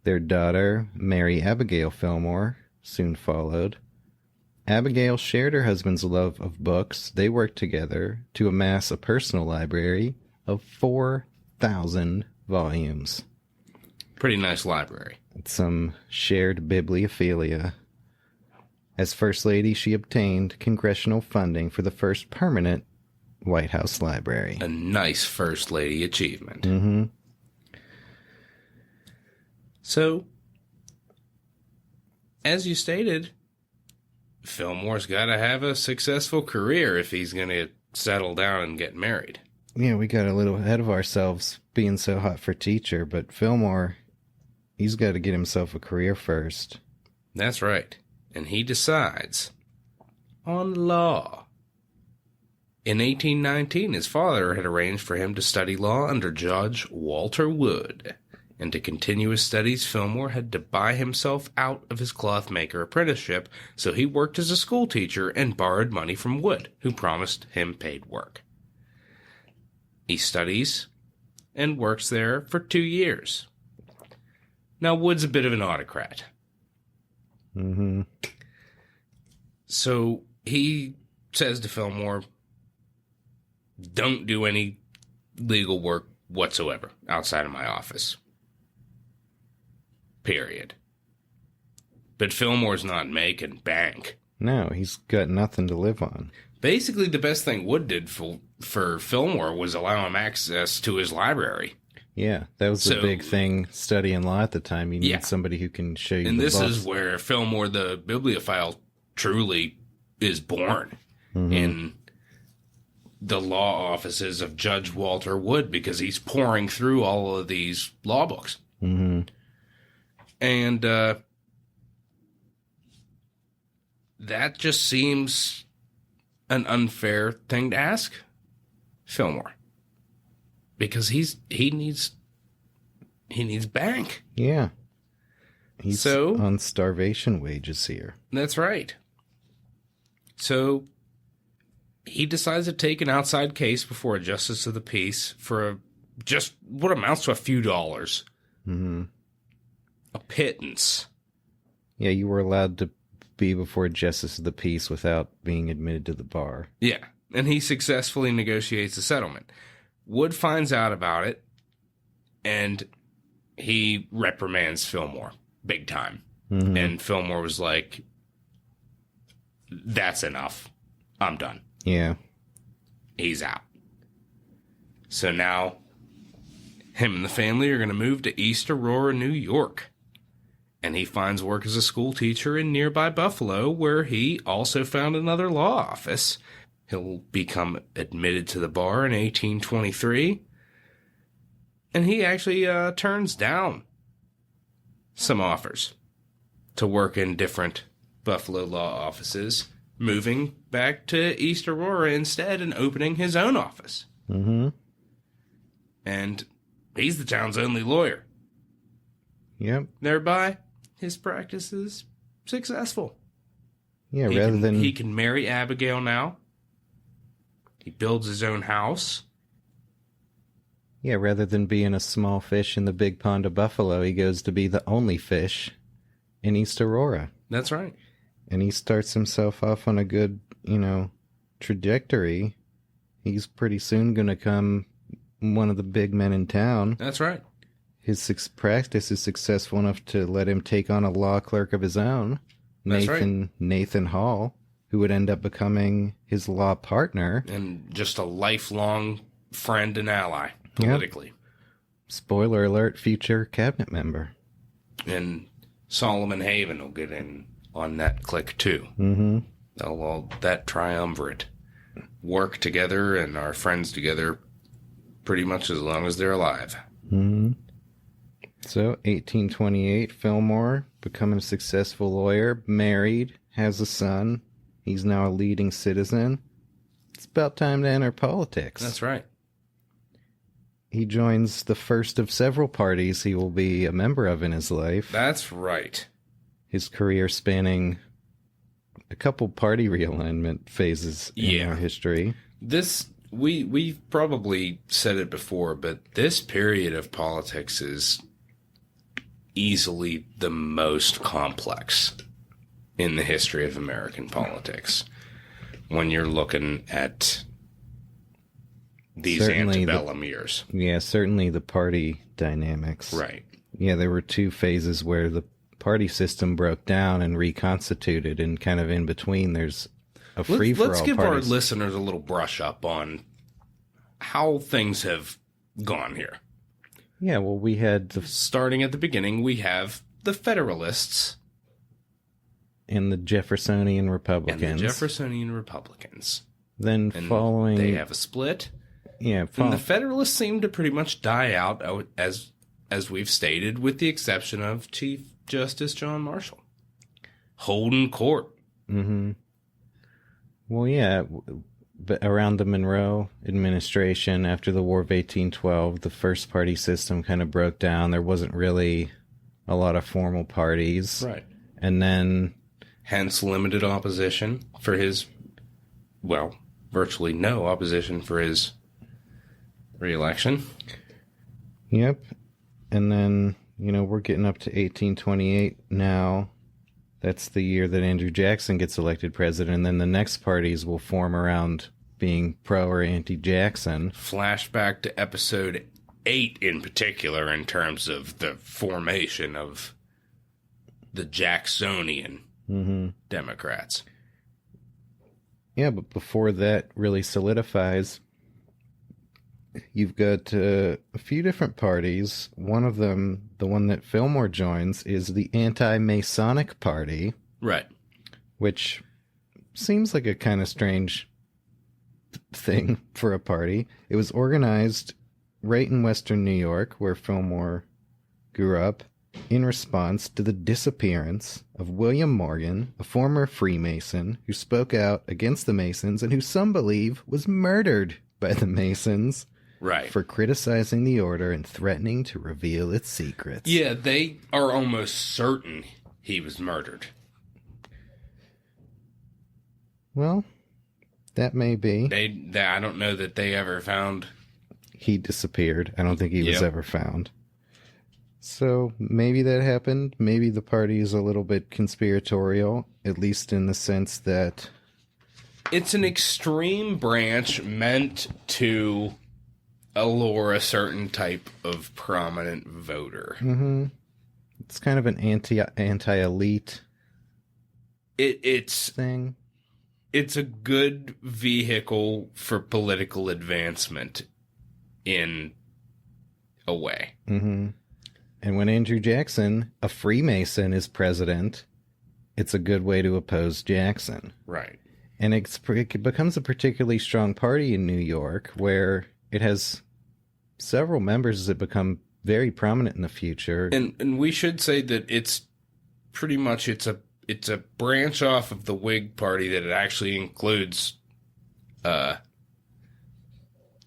Their daughter, Mary Abigail Fillmore, soon followed. Abigail shared her husband's love of books. They worked together to amass a personal library of 4,000 volumes. Pretty nice library. Some shared bibliophilia. As First Lady, she obtained congressional funding for the first permanent White House library. A nice First Lady achievement. Mm-hmm. So, as you stated, Fillmore's got to have a successful career if he's going to settle down and get married. Yeah, we got a little ahead of ourselves being so hot for teacher, but Fillmore, he's got to get himself a career first. That's right. And he decides on law. In 1819, his father had arranged for him to study law under Judge Walter Wood. And to continue his studies, Fillmore had to buy himself out of his clothmaker apprenticeship, so he worked as a school teacher and borrowed money from Wood, who promised him paid work. He studies and works there for 2 years. Now, Wood's a bit of an autocrat. Mm-hmm. So he says to Fillmore, don't do any legal work whatsoever outside of my office. Period. But Fillmore's not making bank. No, he's got nothing to live on. Basically, the best thing Wood did for Fillmore was allow him access to his library. Yeah, that was the big thing studying law at the time. You need somebody who can show you and the this books. is where Fillmore, the bibliophile, truly is born in the law offices of Judge Walter Wood, because he's pouring through all of these law books. Mm-hmm. And that just seems an unfair thing to ask Fillmore, because he needs bank. Yeah. He's on starvation wages here. That's right. So he decides to take an outside case before a justice of the peace for just what amounts to a few dollars. Mm-hmm. A pittance. Yeah, you were allowed to be before justice of the peace without being admitted to the bar. Yeah, and he successfully negotiates a settlement. Wood finds out about it, and he reprimands Fillmore big time. Mm-hmm. And Fillmore was like, that's enough. I'm done. Yeah. He's out. So now, him and the family are going to move to East Aurora, New York. And he finds work as a school teacher in nearby Buffalo, where he also found another law office. He'll become admitted to the bar in 1823. And he actually turns down some offers to work in different Buffalo law offices, moving back to East Aurora instead and opening his own office. Mm-hmm. And he's the town's only lawyer. Yep. Thereby, his practice is successful. Yeah, He can marry Abigail now. He builds his own house. Yeah, rather than being a small fish in the big pond of Buffalo, he goes to be the only fish in East Aurora. That's right. And he starts himself off on a good, trajectory. He's pretty soon going to come one of the big men in town. That's right. His practice is successful enough to let him take on a law clerk of his own, Nathan Hall, who would end up becoming his law partner. And just a lifelong friend and ally, politically. Yep. Spoiler alert, future cabinet member. And Solomon Haven will get in on that clique, too. Mm-hmm. That triumvirate. work together and are friends together pretty much as long as they're alive. Mm-hmm. So, 1828, Fillmore, becoming a successful lawyer, married, has a son. He's now a leading citizen. It's about time to enter politics. That's right. He joins the first of several parties he will be a member of in his life. That's right. His career spanning a couple party realignment phases in our history. We've probably said it before, but this period of politics is easily the most complex in the history of American politics. When you're looking at these antebellum years. Yeah, certainly the party dynamics. Right. Yeah, there were two phases where the party system broke down and reconstituted, and kind of in between there's a free-for-all. Let's give our listeners a little brush up on how things have gone here. Yeah, well, we had starting at the beginning, we have the Federalists and the Jeffersonian Republicans. Then and following, they have a split. Yeah, and the Federalists seem to pretty much die out, as we've stated, with the exception of Chief Justice John Marshall holding court. Mm-hmm. Well, yeah, but around the Monroe administration, after the War of 1812, the first party system kind of broke down. There wasn't really a lot of formal parties. Right. And then... hence limited opposition for his... well, virtually no opposition for his re-election. Yep. And then, we're getting up to 1828 now. That's the year that Andrew Jackson gets elected president, and then the next parties will form around being pro or anti-Jackson. Flashback to episode 8 in particular in terms of the formation of the Jacksonian Democrats. Yeah, but before that really solidifies, you've got a few different parties. One of them, the one that Fillmore joins, is the Anti-Masonic Party. Right. Which seems like a kind of strange thing for a party. It was organized right in Western New York, where Fillmore grew up, in response to the disappearance of William Morgan, a former Freemason who spoke out against the Masons and who some believe was murdered by the Masons. Right. For criticizing the order and threatening to reveal its secrets. Yeah, they are almost certain he was murdered. Well, that may be. I don't know that they ever found... He disappeared. I don't think he was ever found. So maybe that happened. Maybe the party is a little bit conspiratorial, at least in the sense that... it's an extreme branch meant to allure a certain type of prominent voter. Mm-hmm. It's kind of an anti-elite it's thing. It's a good vehicle for political advancement in a way. Mm-hmm. And when Andrew Jackson, a Freemason, is president, it's a good way to oppose Jackson. Right. And it becomes a particularly strong party in New York, where it has several members that become very prominent in the future. And we should say that it's pretty much it's a branch off of the Whig Party that it actually includes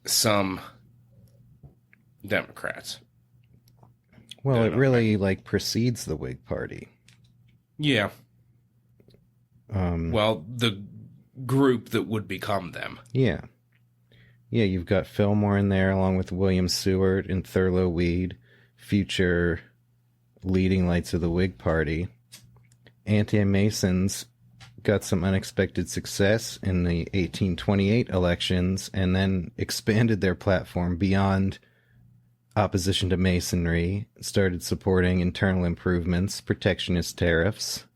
some Democrats. Well, it really precedes the Whig Party. Yeah. Well, the group that would become them. Yeah. Yeah, you've got Fillmore in there, along with William Seward and Thurlow Weed, future leading lights of the Whig Party. Anti-Masons got some unexpected success in the 1828 elections, and then expanded their platform beyond opposition to Masonry, started supporting internal improvements, protectionist tariffs,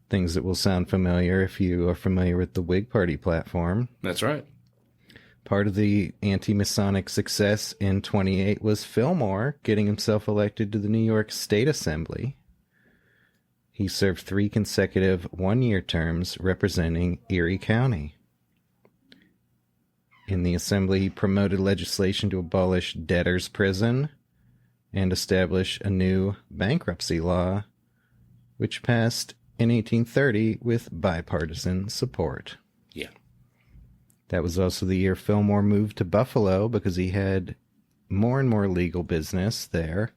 things that will sound familiar if you are familiar with the Whig Party platform. That's right. Part of the anti-Masonic success in 28 was Fillmore getting himself elected to the New York State Assembly. He served 3 consecutive one-year terms representing Erie County. In the Assembly, he promoted legislation to abolish debtor's prison and establish a new bankruptcy law, which passed in 1830 with bipartisan support. Yeah. That was also the year Fillmore moved to Buffalo because he had more and more legal business there,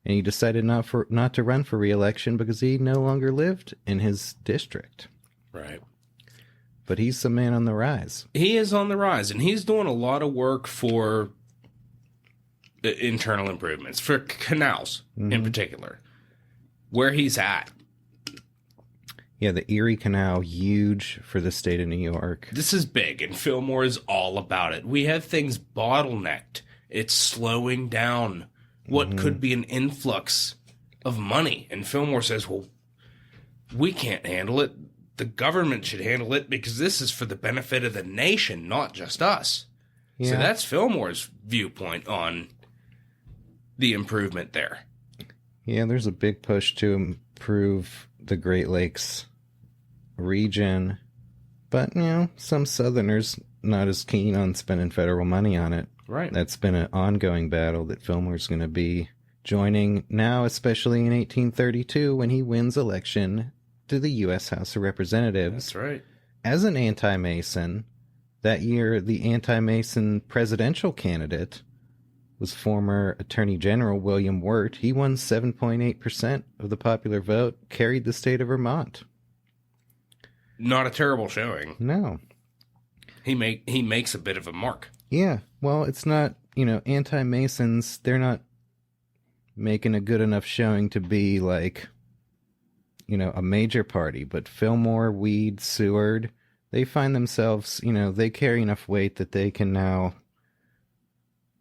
and he decided not to run for re-election because he no longer lived in his district. Right. But he's the man on the rise. He is on the rise, and he's doing a lot of work for internal improvements, for canals in particular, where he's at. Yeah, the Erie Canal, huge for the state of New York. This is big, and Fillmore is all about it. We have things bottlenecked. It's slowing down what could be an influx of money. And Fillmore says, well, we can't handle it. The government should handle it because this is for the benefit of the nation, not just us. Yeah. So that's Fillmore's viewpoint on the improvement there. Yeah, there's a big push to improve the Great Lakes region. But, some Southerners not as keen on spending federal money on it. Right. That's been an ongoing battle that Fillmore's going to be joining now, especially in 1832 when he wins election to the U.S. House of Representatives. That's right. As an anti-Mason, that year the anti-Mason presidential candidate was former Attorney General William Wirt. He won 7.8% of the popular vote, carried the state of Vermont. Not a terrible showing. No. He makes a bit of a mark. Yeah, well, it's not, anti-Masons, they're not making a good enough showing to be like, a major party. But Fillmore, Weed, Seward, they find themselves, they carry enough weight that they can now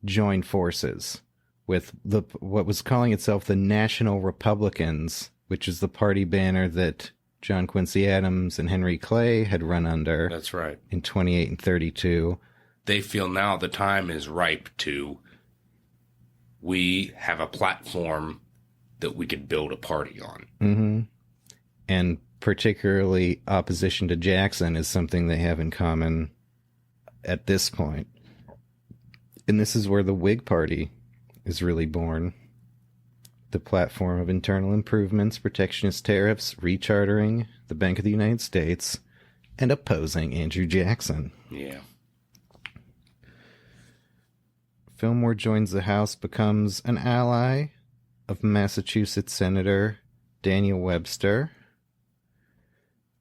join forces with what was calling itself the National Republicans, which is the party banner that John Quincy Adams and Henry Clay had run under. That's right. In 28 and 32. They feel now the time is ripe we have a platform that we could build a party on. Mm-hmm. And particularly opposition to Jackson is something they have in common at this point. And this is where the Whig Party is really born. The platform of internal improvements, protectionist tariffs, rechartering the Bank of the United States, and opposing Andrew Jackson. Yeah. Fillmore joins the House, becomes an ally of Massachusetts Senator Daniel Webster,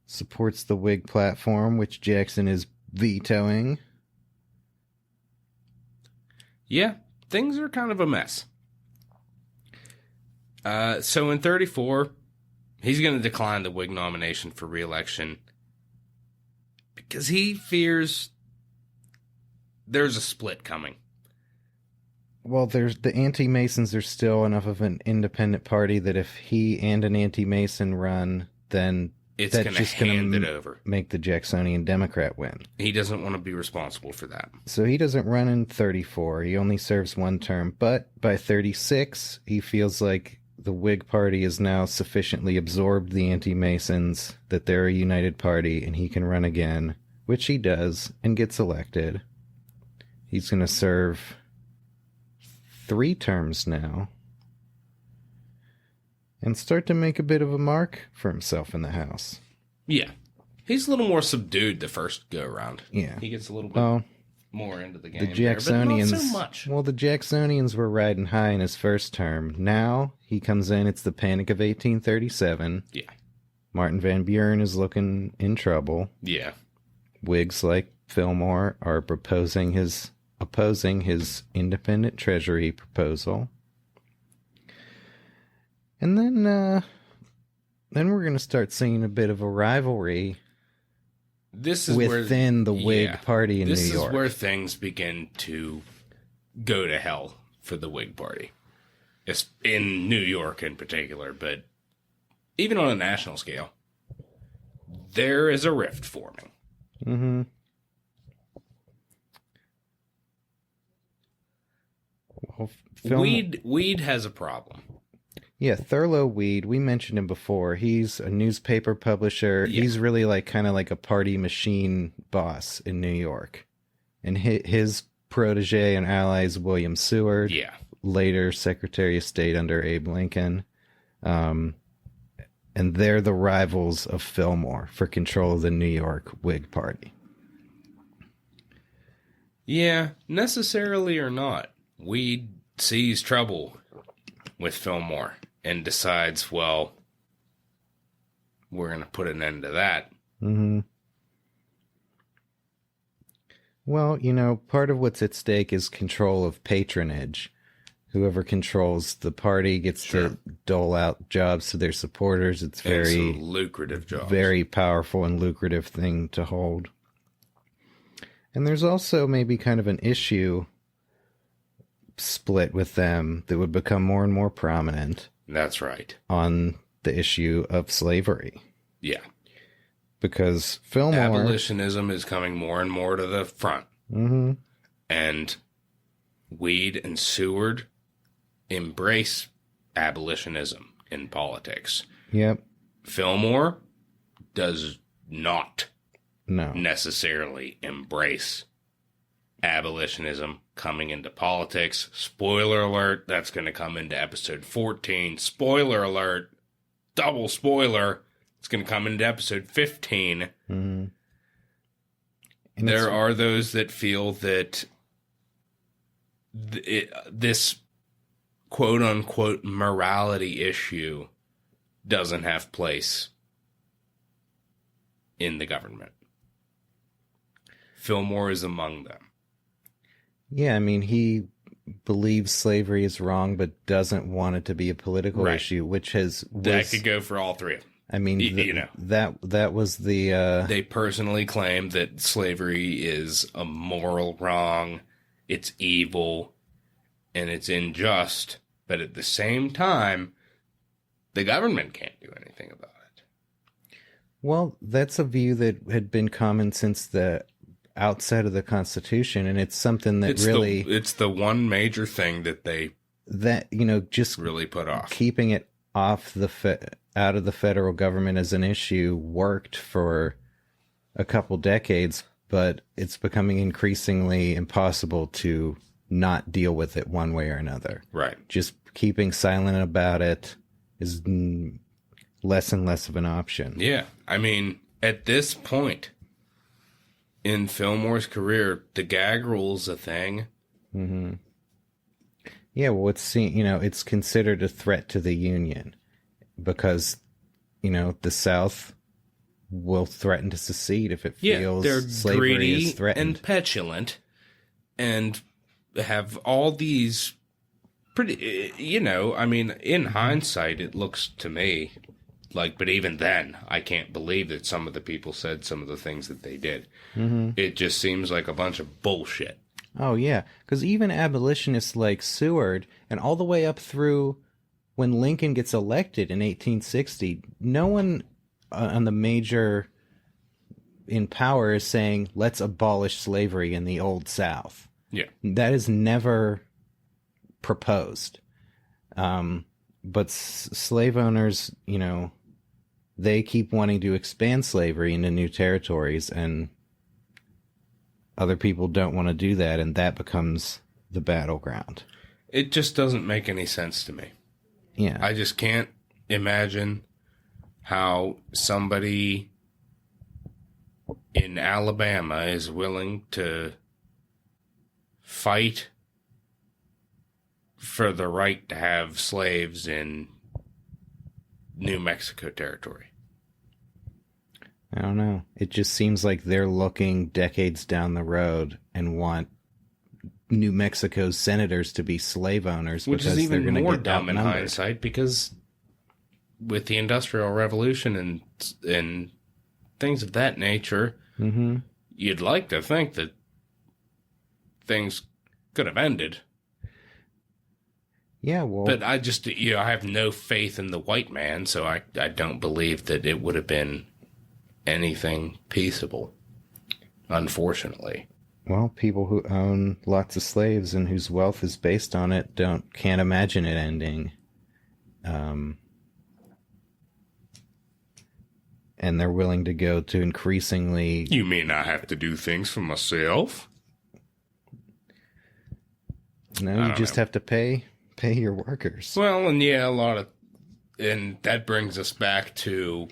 supports the Whig platform, which Jackson is vetoing. Yeah, things are kind of a mess. So in 34, he's going to decline the Whig nomination for re-election because he fears there's a split coming. Well, there's the anti-Masons are still enough of an independent party that if he and an anti-Mason run, then It's that's going to just going hand it to over. make the Jacksonian Democrat win. He doesn't want to be responsible for that. So he doesn't run in 34. He only serves one term. But by 36, he feels like the Whig Party has now sufficiently absorbed the anti-Masons that they're a united party and he can run again, which he does and gets elected. He's going to serve 3 terms now and start to make a bit of a mark for himself in the House. Yeah. He's a little more subdued the first go-around. Yeah. He gets a little bit more into the game. The Jacksonians, there, but not so much. Well, the Jacksonians were riding high in his first term. Now he comes in, it's the Panic of 1837. Yeah. Martin Van Buren is looking in trouble. Yeah. Whigs like Fillmore are opposing his independent treasury proposal. And then we're going to start seeing a bit of a rivalry within the Whig Party in New York. This is where things begin to go to hell for the Whig Party. It's in New York in particular, but even on a national scale, there is a rift forming. Mm-hmm. Well, Weed has a problem. Yeah, Thurlow Weed, we mentioned him before. He's a newspaper publisher. Yeah. He's really kind of like a party machine boss in New York. and his protege and ally is William Seward. Yeah. Later Secretary of State under Abe Lincoln. And they're the rivals of Fillmore for control of the New York Whig Party. Yeah, necessarily or not, Weed sees trouble with Fillmore and decides, well, we're going to put an end to that. Mm-hmm. Well, you know, part of what's at stake is control of patronage. Whoever controls the party gets to dole out jobs to their supporters. It's very lucrative jobs. Very powerful and lucrative thing to hold. And there's also maybe kind of an issue split with them that would become more and more prominent. That's right. On the issue of slavery. Yeah. Because Fillmore... Abolitionism is coming more and more to the front. Mm-hmm. And Weed and Seward embrace abolitionism in politics. Yep. Fillmore does not no. necessarily embrace abolitionism coming into politics. Spoiler alert, that's going to come into episode 14. Spoiler alert, double spoiler, it's going to come into episode 15. Mm-hmm. There are those that feel that this quote-unquote morality issue doesn't have place in the government. Fillmore is among them. Yeah, I mean, he believes slavery is wrong, but doesn't want it to be a political issue, which that could go for all three of them. I mean, that was the... They personally claim that slavery is a moral wrong, it's evil, and it's unjust, but at the same time, the government can't do anything about it. Well, that's a view that had been common since the outset of the Constitution, and it's something that it's the one major thing that just really put off. Keeping it off out of the federal government as an issue worked for a couple decades, but it's becoming increasingly impossible to not deal with it one way or another. Right. Just keeping silent about it is less and less of an option. Yeah. I mean, at this point in Fillmore's career, the gag rule's a thing. Mm-hmm. Yeah, well, it's considered a threat to the Union because, the South will threaten to secede if it feels slavery greedy is threatened. And petulant and have all these pretty, in hindsight, it looks to me like, but even then, I can't believe that some of the people said some of the things that they did. Mm-hmm. It just seems like a bunch of bullshit. Oh, yeah, because even abolitionists like Seward, and all the way up through when Lincoln gets elected in 1860, no one on the major in power is saying, let's abolish slavery in the Old South. Yeah. That is never proposed. But slave owners, they keep wanting to expand slavery into new territories, and other people don't want to do that, and that becomes the battleground. It just doesn't make any sense to me. Yeah. I just can't imagine how somebody in Alabama is willing to fight for the right to have slaves in New Mexico territory. I don't know. It just seems like they're looking decades down the road and want New Mexico's senators to be slave owners, which because is even they're more get dumb in outnumbered. hindsight, because with the Industrial Revolution and things of that nature, mm-hmm. you'd like to think that things could have ended. Yeah, well... But I just, I have no faith in the white man, so I don't believe that it would have been anything peaceable, unfortunately. Well, people who own lots of slaves and whose wealth is based on it can't imagine it ending. And they're willing to go to increasingly... You mean I have to do things for myself? No, you just have to pay your workers. Well, and yeah, and that brings us back to,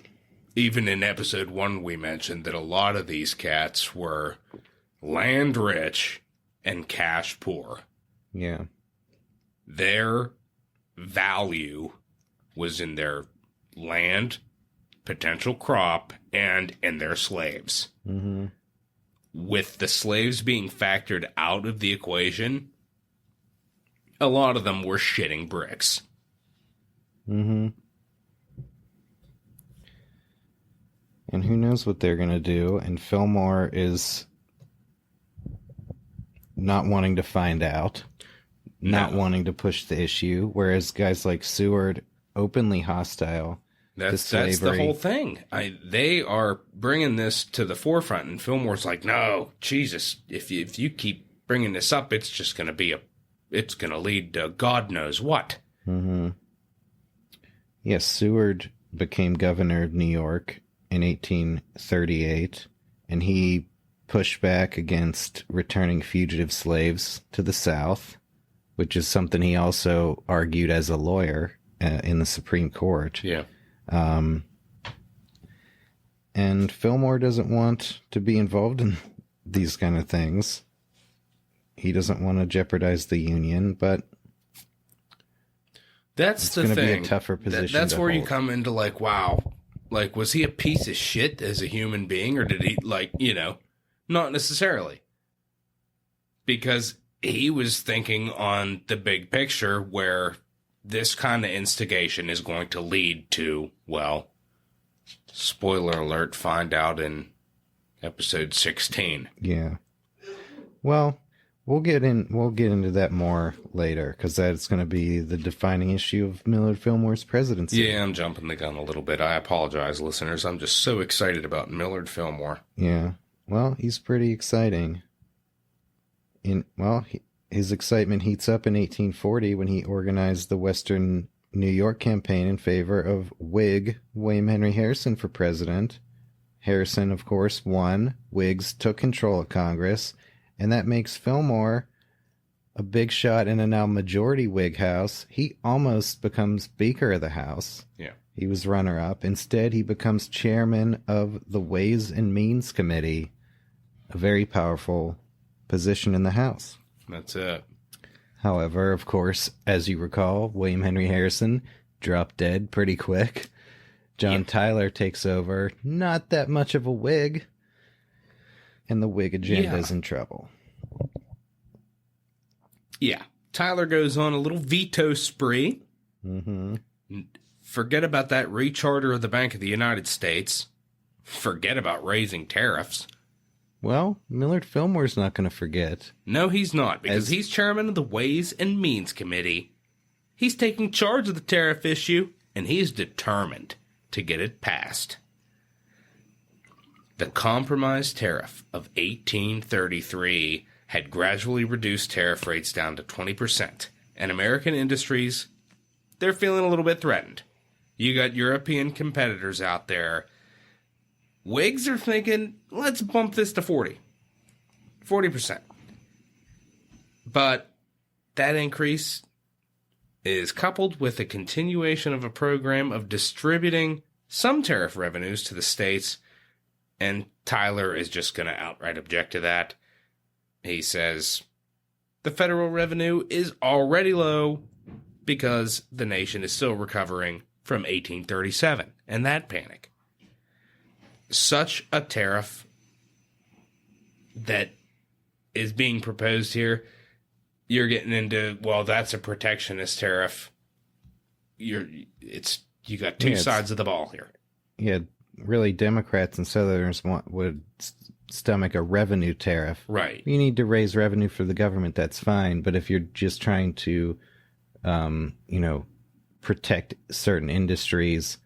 even in episode 1 we mentioned that a lot of these cats were land rich and cash poor. Yeah. Their value was in their land, potential crop, and in their slaves. Mm-hmm. With the slaves being factored out of the equation, a lot of them were shitting bricks. Mm-hmm. And who knows what they're going to do. And Fillmore is not wanting to find out, not wanting to push the issue, whereas guys like Seward, openly hostile to slavery. That's the whole thing. They are bringing this to the forefront, and Fillmore's like, no, Jesus, if you keep bringing this up, it's just going to it's going to lead to God knows what. Mm-hmm. Yes, Seward became governor of New York in 1838, and he pushed back against returning fugitive slaves to the South, which is something he also argued as a lawyer in the Supreme Court. Yeah. And Fillmore doesn't want to be involved in these kind of things. He doesn't want to jeopardize the Union, but that's the thing. It's going to be a tougher position. That's where hold. you come into like, wow, like, was he a piece of shit as a human being, or did he, like, not necessarily? Because he was thinking on the big picture where this kind of instigation is going to lead to, well, spoiler alert, find out in episode 16. Yeah. Well, we'll get into that more later, because that's going to be the defining issue of Millard Fillmore's presidency. Yeah, I'm jumping the gun a little bit. I apologize, listeners. I'm just so excited about Millard Fillmore. Yeah. Well, he's pretty exciting. His excitement heats up in 1840 when he organized the Western New York campaign in favor of Whig William Henry Harrison for president. Harrison, of course, won. Whigs took control of Congress, and that makes Fillmore a big shot in a now majority Whig House. He almost becomes Speaker of the House. Yeah. He was runner-up. Instead, he becomes chairman of the Ways and Means Committee, a very powerful position in the House. That's it. However, of course, as you recall, William Henry Harrison dropped dead pretty quick. John Tyler takes over, not that much of a Whig, and the Whig agenda is in trouble. Yeah. Tyler goes on a little veto spree. Mm-hmm. Forget about that recharter of the Bank of the United States. Forget about raising tariffs. Well, Millard Fillmore's not going to forget. No, he's not, because he's chairman of the Ways and Means Committee. He's taking charge of the tariff issue, and he's determined to get it passed. The compromise tariff of 1833 had gradually reduced tariff rates down to 20%, and American industries, they're feeling a little bit threatened. You got European competitors out there. Whigs are thinking, let's bump this to 40%. But that increase is coupled with a continuation of a program of distributing some tariff revenues to the states, and Tyler is just going to outright object to that. He says the federal revenue is already low because the nation is still recovering from 1837 and that panic. Such a tariff that is being proposed here, you're getting into, well, that's a protectionist tariff. You got two sides of the ball here. Yeah, really, Democrats and Southerners would stomach a revenue tariff. Right. You need to raise revenue for the government, that's fine. But if you're just trying to, protect certain industries,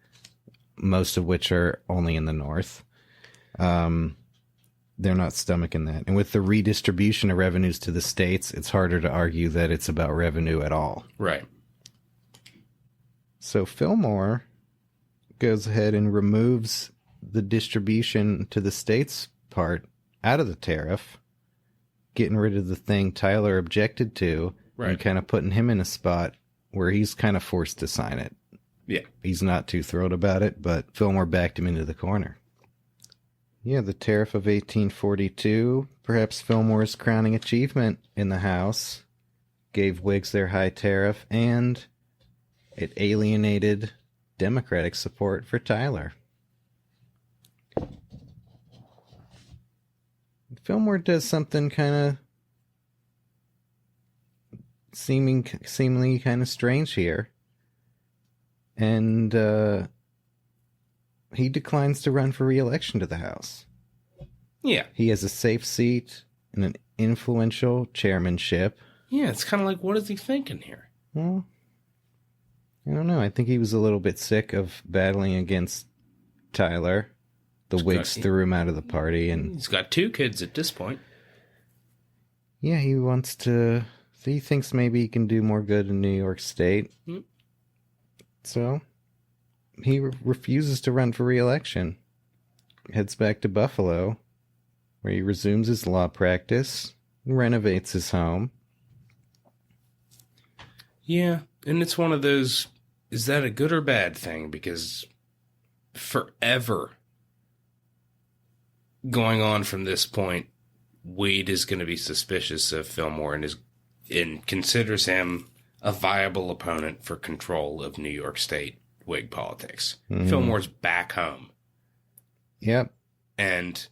most of which are only in the North, they're not stomaching that. And with the redistribution of revenues to the states, it's harder to argue that it's about revenue at all. Right. So Fillmore goes ahead and removes the distribution to the states part out of the tariff, getting rid of the thing Tyler objected to, Right. and kind of putting him in a spot where he's kind of forced to sign it. Yeah. He's not too thrilled about it, but Fillmore backed him into the corner. Yeah, the Tariff of 1842, perhaps Fillmore's crowning achievement in the House, gave Whigs their high tariff, and it alienated Democratic support for Tyler. Fillmore does something kind of seemingly kind of strange here. And he declines to run for re-election to the House. Yeah. He has a safe seat and an influential chairmanship. Yeah, it's kind of like, what is he thinking here? Well, I don't know. I think he was a little bit sick of battling against Tyler. The Whigs threw him out of the party, and he's got 2 kids at this point. Yeah, he wants to... He thinks maybe he can do more good in New York State. So, he refuses to run for re-election. Heads back to Buffalo, where he resumes his law practice, renovates his home. Yeah, and it's one of those, is that a good or bad thing? Because forever going on from this point, Weed is going to be suspicious of Fillmore and considers him a viable opponent for control of New York State Whig politics. Fillmore's back home. Yep. And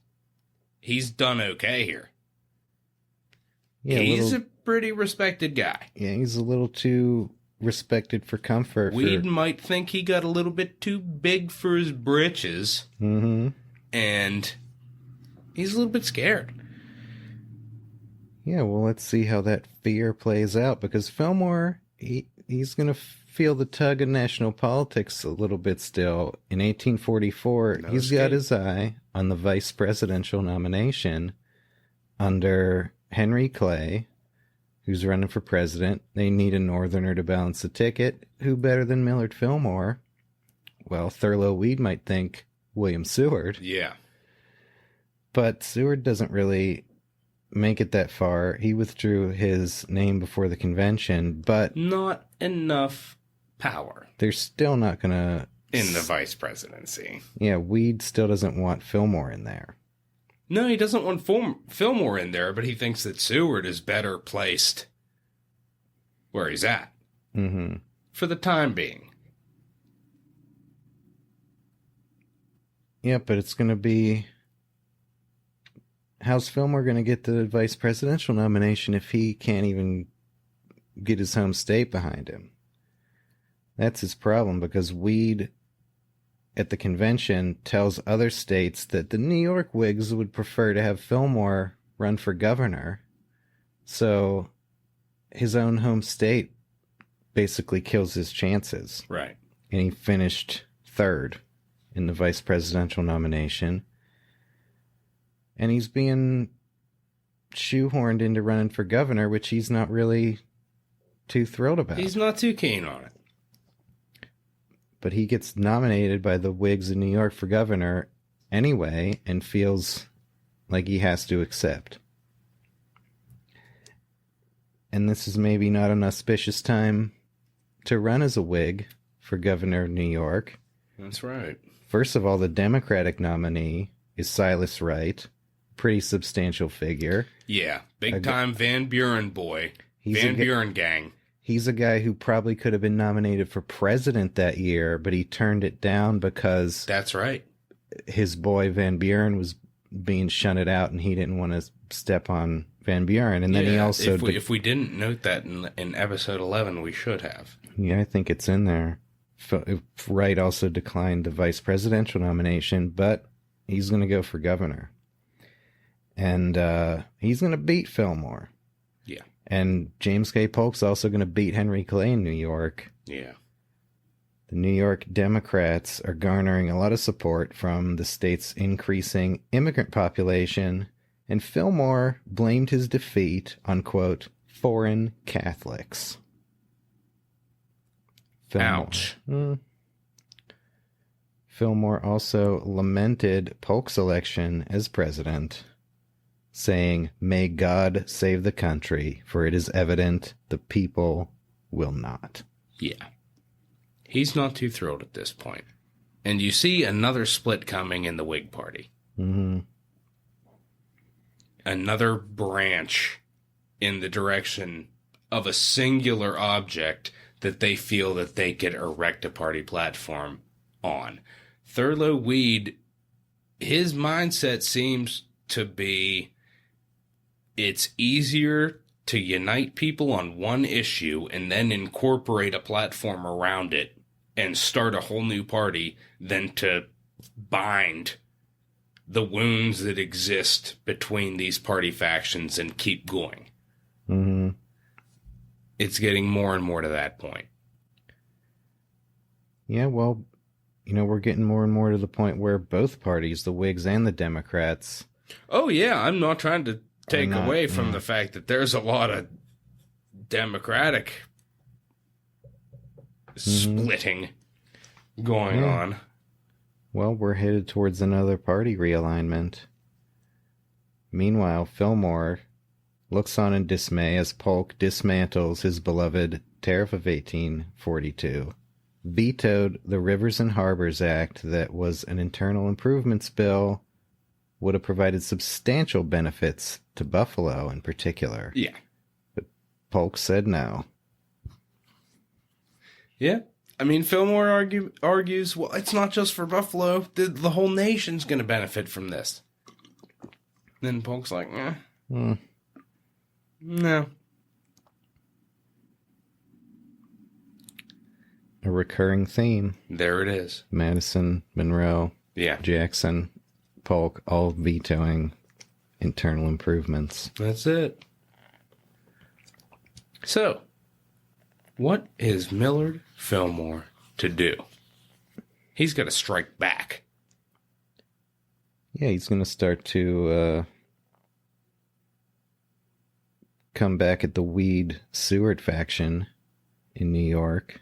he's done okay here. Yeah, he's a pretty respected guy. Yeah, he's a little too respected for comfort. Weed might think he got a little bit too big for his britches. Mm-hmm. And he's a little bit scared. Yeah, well, let's see how that fear plays out, because Fillmore, he's going to feel the tug of national politics a little bit still. In 1844, he's got his eye on the vice presidential nomination under Henry Clay, who's running for president. They need a Northerner to balance the ticket. Who better than Millard Fillmore? Well, Thurlow Weed might think William Seward. Yeah. But Seward doesn't really make it that far. He withdrew his name before the convention, but not enough power. They're still not going to... In the vice presidency. Yeah, Weed still doesn't want Fillmore in there. No, he doesn't want Fillmore in there, but he thinks that Seward is better placed where he's at. Mm-hmm. For the time being. Yeah, but it's going to be... How's Fillmore going to get the vice presidential nomination if he can't even get his home state behind him? That's his problem, because Weed at the convention tells other states that the New York Whigs would prefer to have Fillmore run for governor. So his own home state basically kills his chances. Right. And he finished third in the vice presidential nomination. And he's being shoehorned into running for governor, which he's not really too thrilled about. He's not too keen on it. But he gets nominated by the Whigs in New York for governor anyway, and feels like he has to accept. And this is maybe not an auspicious time to run as a Whig for governor of New York. That's right. First of all, the Democratic nominee is Silas Wright. Pretty substantial figure. Yeah, big time Van Buren boy. Van Buren gang. He's a guy who probably could have been nominated for president that year, but he turned it down because... That's right. His boy Van Buren was being shunted out, and he didn't want to step on Van Buren. And then he also... If we didn't note that in episode 11, we should have. Yeah, I think it's in there. Wright also declined the vice presidential nomination, but he's going to go for governor. And he's going to beat Fillmore. Yeah. And James K. Polk's also going to beat Henry Clay in New York. Yeah. The New York Democrats are garnering a lot of support from the state's increasing immigrant population, and Fillmore blamed his defeat on, quote, foreign Catholics. Ouch. Fillmore also lamented Polk's election as president. saying, "May God save the country, for it is evident the people will not." Yeah. He's not too thrilled at this point. And you see another split coming in the Whig Party. Mm-hmm. Another branch in the direction of a singular object that they feel that they could erect a party platform on. Thurlow Weed, his mindset seems to be, it's easier to unite people on one issue and then incorporate a platform around it and start a whole new party than to bind the wounds that exist between these party factions and keep going. Mm-hmm. It's getting more and more to that point. Yeah, well, we're getting more and more to the point where both parties, the Whigs and the Democrats... Oh, yeah, I'm not trying to take away from the fact that there's a lot of Democratic splitting going on. Well, we're headed towards another party realignment. Meanwhile, Fillmore looks on in dismay as Polk dismantles his beloved Tariff of 1842, vetoed the Rivers and Harbors Act that was an internal improvements bill, would have provided substantial benefits to Buffalo in particular. Yeah. But Polk said no. Yeah. I mean, Fillmore argues, well, it's not just for Buffalo. The whole nation's going to benefit from this. Then Polk's like, no. A recurring theme. There it is. Madison, Monroe, Yeah. Jackson, Polk, all vetoing internal improvements. That's it. So, what is Millard Fillmore to do? He's got to strike back. Yeah, he's going to start to come back at the Weed-Seward faction in New York.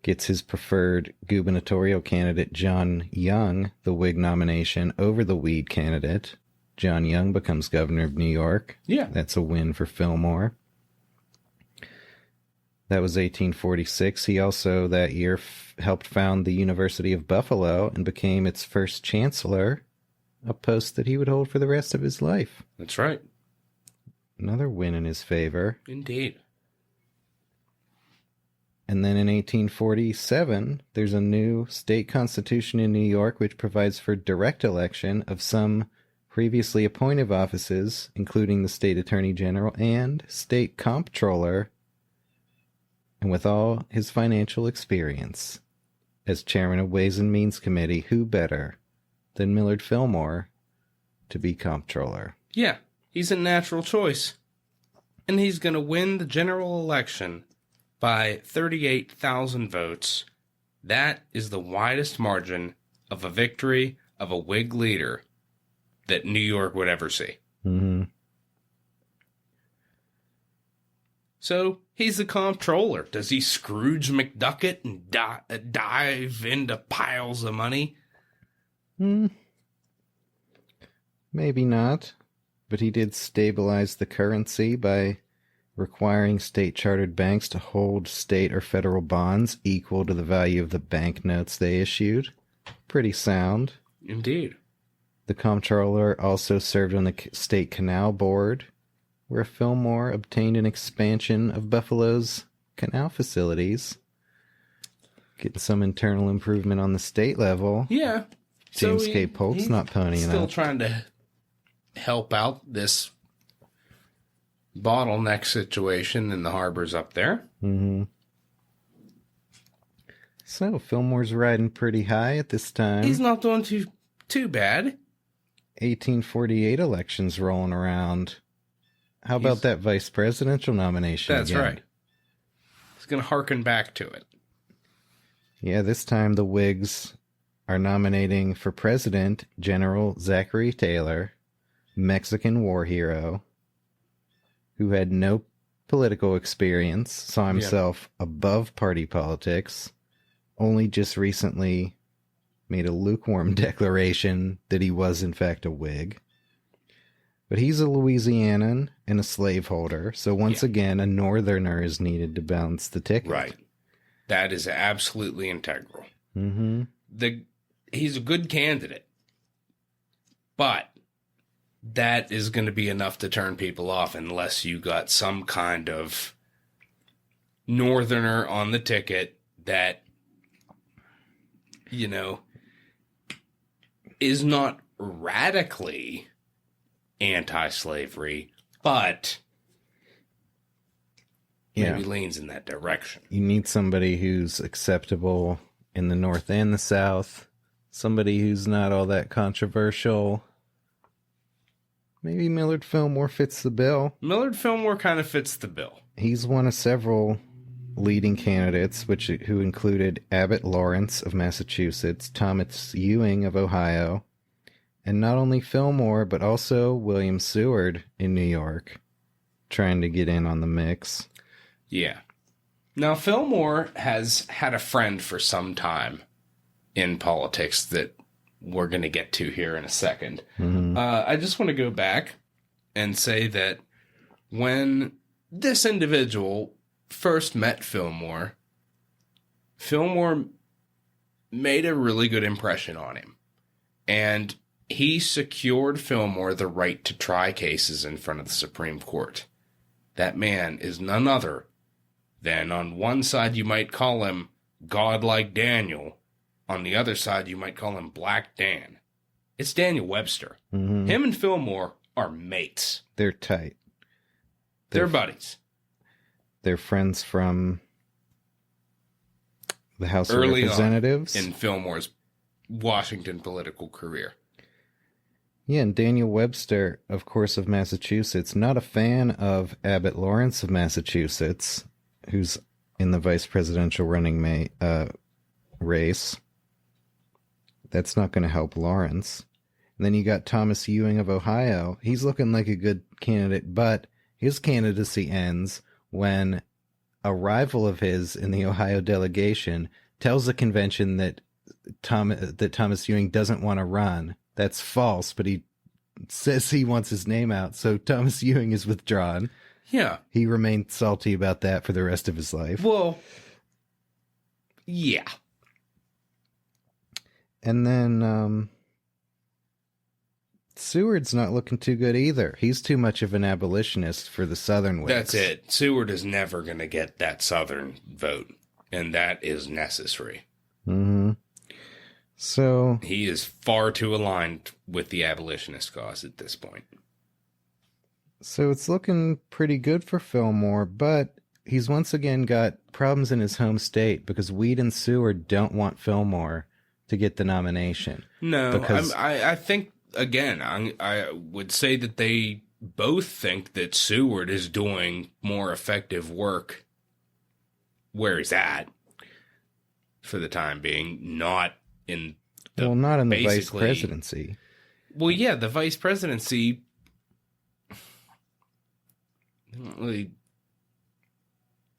Gets his preferred gubernatorial candidate, John Young, the Whig nomination over the Weed candidate. John Young becomes governor of New York. Yeah. That's a win for Fillmore. That was 1846. He also, that year, helped found the University of Buffalo and became its first chancellor, a post that he would hold for the rest of his life. That's right. Another win in his favor. Indeed. And then in 1847, there's a new state constitution in New York which provides for direct election of some previously appointed offices, including the state attorney general and state comptroller. And with all his financial experience as chairman of Ways and Means Committee, who better than Millard Fillmore to be comptroller? Yeah, he's a natural choice. And he's going to win the general election by 38,000 votes. That is the widest margin of a victory of a Whig leader that New York would ever see. Mm-hmm. So, he's the comptroller. Does he Scrooge McDuck it and dive into piles of money? Maybe not. But he did stabilize the currency by requiring state-chartered banks to hold state or federal bonds equal to the value of the banknotes they issued. Pretty sound. Indeed. The comptroller also served on the state canal board, where Fillmore obtained an expansion of Buffalo's canal facilities. Getting some internal improvement on the state level. Yeah. James K. Polk's not ponying up. Still trying to help out this bottleneck situation in the harbors up there. Mm-hmm. So, Fillmore's riding pretty high at this time. He's not doing too bad. 1848 elections rolling around. How about that vice presidential nomination? That's again? right. He's going to hearken back to it. Yeah, this time the Whigs are nominating for president General Zachary Taylor, Mexican war hero, who had no political experience, saw himself above party politics, only just recently made a lukewarm declaration that he was in fact a Whig. But he's a Louisianan and a slaveholder, so once again, a Northerner is needed to balance the ticket. Right. That is absolutely integral. Mm-hmm. He's a good candidate, but that is going to be enough to turn people off unless you got some kind of Northerner on the ticket that, is not radically anti-slavery, but maybe leans in that direction. You need somebody who's acceptable in the North and the South, somebody who's not all that controversial. Maybe Millard Fillmore fits the bill. Millard Fillmore kind of fits the bill. He's one of several leading candidates, who included Abbott Lawrence of Massachusetts, Thomas Ewing of Ohio, and not only Fillmore, but also William Seward in New York, trying to get in on the mix. Yeah. Now, Fillmore has had a friend for some time in politics that we're going to get to here in a second. Mm-hmm. I just want to go back and say that when this individual first met Fillmore, Fillmore made a really good impression on him. And he secured Fillmore the right to try cases in front of the Supreme Court. That man is none other than, on one side you might call him godlike Daniel, on the other side you might call him Black Dan. It's Daniel Webster. Mm-hmm. Him and Fillmore are mates. They're tight. They're buddies. They're friends from the House Early of Representatives. On in Fillmore's Washington political career. Yeah, and Daniel Webster, of course, of Massachusetts, not a fan of Abbott Lawrence of Massachusetts, who's in the vice presidential running race. That's not going to help Lawrence. And then you got Thomas Ewing of Ohio. He's looking like a good candidate, but his candidacy ends when a rival of his in the Ohio delegation tells the convention that Thomas Ewing doesn't want to run. That's false, but he says he wants his name out, so Thomas Ewing is withdrawn. Yeah. He remained salty about that for the rest of his life. Well, yeah. And then Seward's not looking too good either. He's too much of an abolitionist for the Southern Whigs. That's it. Seward is never going to get that Southern vote, and that is necessary. Mm-hmm. So he is far too aligned with the abolitionist cause at this point. So it's looking pretty good for Fillmore, but he's once again got problems in his home state because Weed and Seward don't want Fillmore to get the nomination. No, because I think, again, I would say that they both think that Seward is doing more effective work where he's at for the time being, not in the... Well, not in the vice presidency. Well, yeah, the vice presidency... I don't really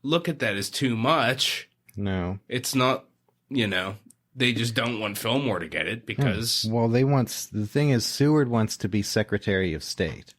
look at that as too much. No. It's not, they just don't want Fillmore to get it because... Well, the thing is, Seward wants to be Secretary of State.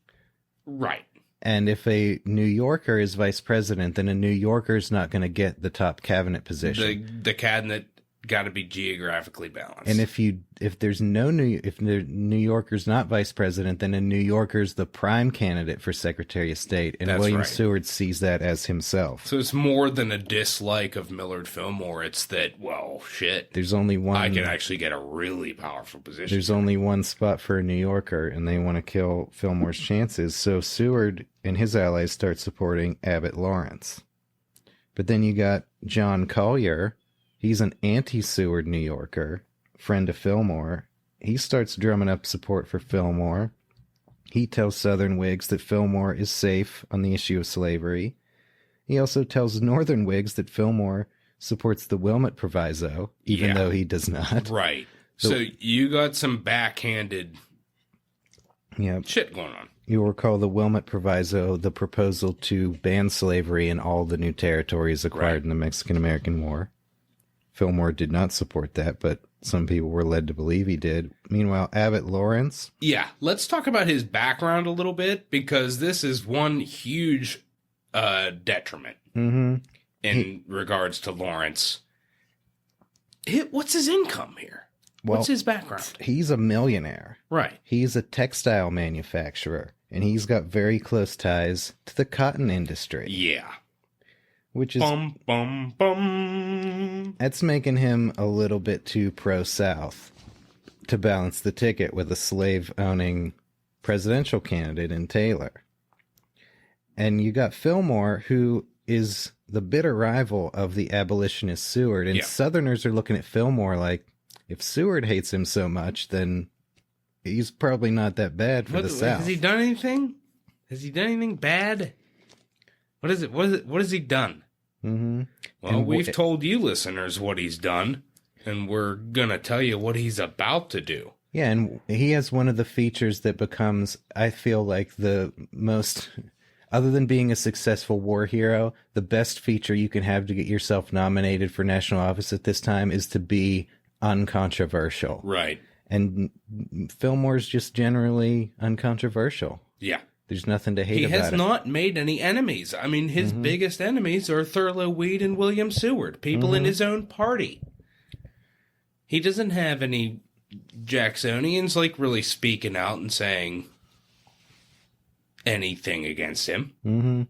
Right. And if a New Yorker is vice president, then a New Yorker's not going to get the top cabinet position. The cabinet got to be geographically balanced. And if there's no New Yorker's not vice president, then a New Yorker's the prime candidate for Secretary of State, and William Seward sees that as himself. So it's more than a dislike of Millard Fillmore. It's that, well, shit. There's only one. I can actually get a really powerful position. There's only one spot for a New Yorker, and they want to kill Fillmore's chances. So Seward and his allies start supporting Abbott Lawrence. But then you got John Collier. He's an anti-Seward New Yorker, friend of Fillmore. He starts drumming up support for Fillmore. He tells Southern Whigs that Fillmore is safe on the issue of slavery. He also tells Northern Whigs that Fillmore supports the Wilmot Proviso, even though he does not. Right. So you got some backhanded shit going on. You'll recall the Wilmot Proviso, the proposal to ban slavery in all the new territories acquired in the Mexican-American War. Fillmore did not support that, but some people were led to believe he did. Meanwhile, Abbott Lawrence. Yeah, let's talk about his background a little bit, because this is one huge detriment in regards to Lawrence. What's his income here? What's his background? He's a millionaire. Right. He's a textile manufacturer, and he's got very close ties to the cotton industry. Yeah. Which is... Bum, bum, bum. That's making him a little bit too pro-South to balance the ticket with a slave-owning presidential candidate in Taylor. And you got Fillmore, who is the bitter rival of the abolitionist Seward, and Southerners are looking at Fillmore like, if Seward hates him so much, then he's probably not that bad for the South. Has he done anything? Has he done anything bad? What is it? What has he done? Mm-hmm. Well, and we've told you listeners what he's done, and we're gonna tell you what he's about to do. Yeah, and he has one of the features that becomes, I feel like, the most, other than being a successful war hero, the best feature you can have to get yourself nominated for national office at this time is to be uncontroversial. Right. And Fillmore's just generally uncontroversial. Yeah. There's nothing to hate about it. He has not made any enemies. I mean, his biggest enemies are Thurlow Weed and William Seward, people in his own party. He doesn't have any Jacksonians, like, really speaking out and saying anything against him. Mm-hmm.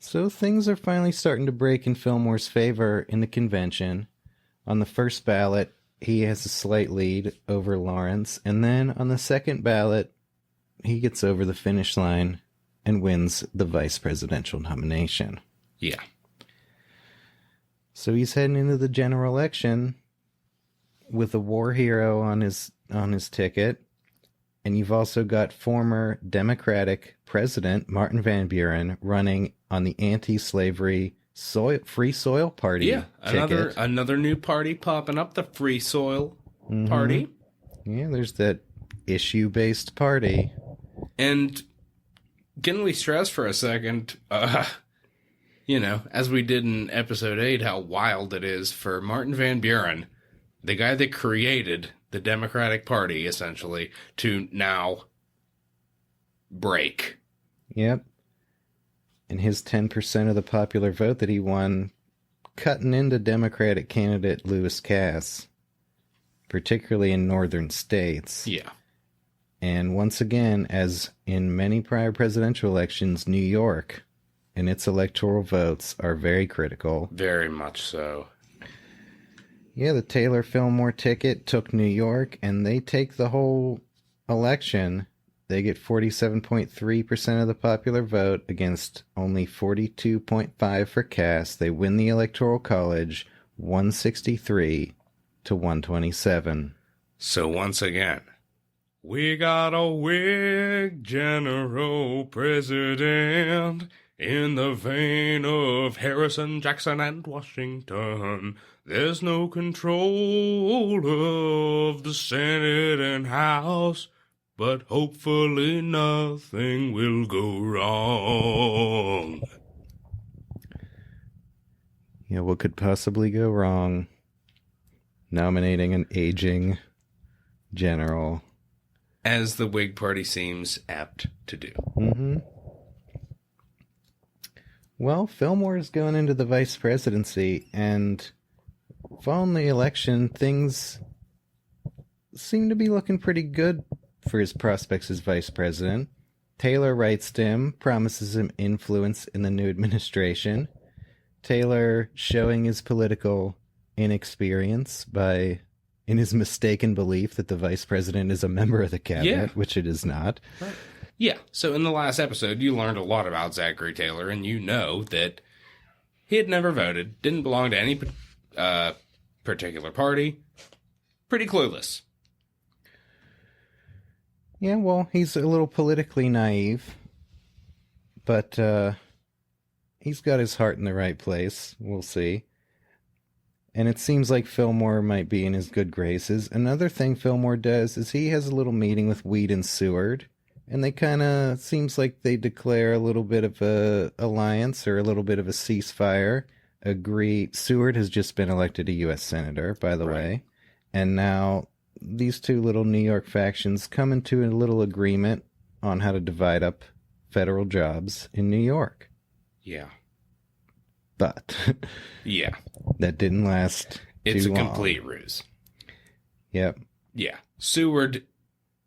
So things are finally starting to break in Fillmore's favor in the convention. On the first ballot, he has a slight lead over Lawrence, and then on the second ballot, he gets over the finish line and wins the vice presidential nomination. Yeah. So he's heading into the general election with a war hero on his ticket, and you've also got former Democratic President Martin Van Buren running on the anti-slavery Free Soil Party. Yeah, ticket. another new party popping up, the Free Soil Party. Yeah, there's that issue-based party. And can we stress for a second, as we did in episode 8, how wild it is for Martin Van Buren, the guy that created the Democratic Party, essentially, to now break. Yep. And his 10% of the popular vote that he won, cutting into Democratic candidate Lewis Cass, particularly in northern states. Yeah. And once again, as in many prior presidential elections, New York and its electoral votes are very critical. Very much so. Yeah, the Taylor Fillmore ticket took New York, and they take the whole election. They get 47.3% of the popular vote against only 42.5% for Cass. They win the Electoral College 163 to 127. So once again, we got a Whig general president in the vein of Harrison, Jackson, and Washington. There's no control of the Senate and House, but hopefully nothing will go wrong. Yeah, what could possibly go wrong? Nominating an aging general. As the Whig Party seems apt to do. Mm-hmm. Well, Fillmore is going into the vice presidency, and following the election, things seem to be looking pretty good for his prospects as vice president. Taylor writes to him, promises him influence in the new administration. Taylor showing his political inexperience in his mistaken belief that the vice president is a member of the cabinet, which it is not. Right. Yeah, so in the last episode, you learned a lot about Zachary Taylor, and you know that he had never voted, didn't belong to any particular party, pretty clueless. Yeah, well, he's a little politically naive, but he's got his heart in the right place. We'll see. And it seems like Fillmore might be in his good graces. Another thing Fillmore does is he has a little meeting with Weed and Seward, and they kind of, seems like they declare a little bit of a alliance or a little bit of a ceasefire agree. Seward has just been elected a U.S. Senator, by the way. And now these two little New York factions come into a little agreement on how to divide up federal jobs in New York. Yeah. But yeah, that didn't last it's too a long. complete ruse. Yep. Yeah. Seward,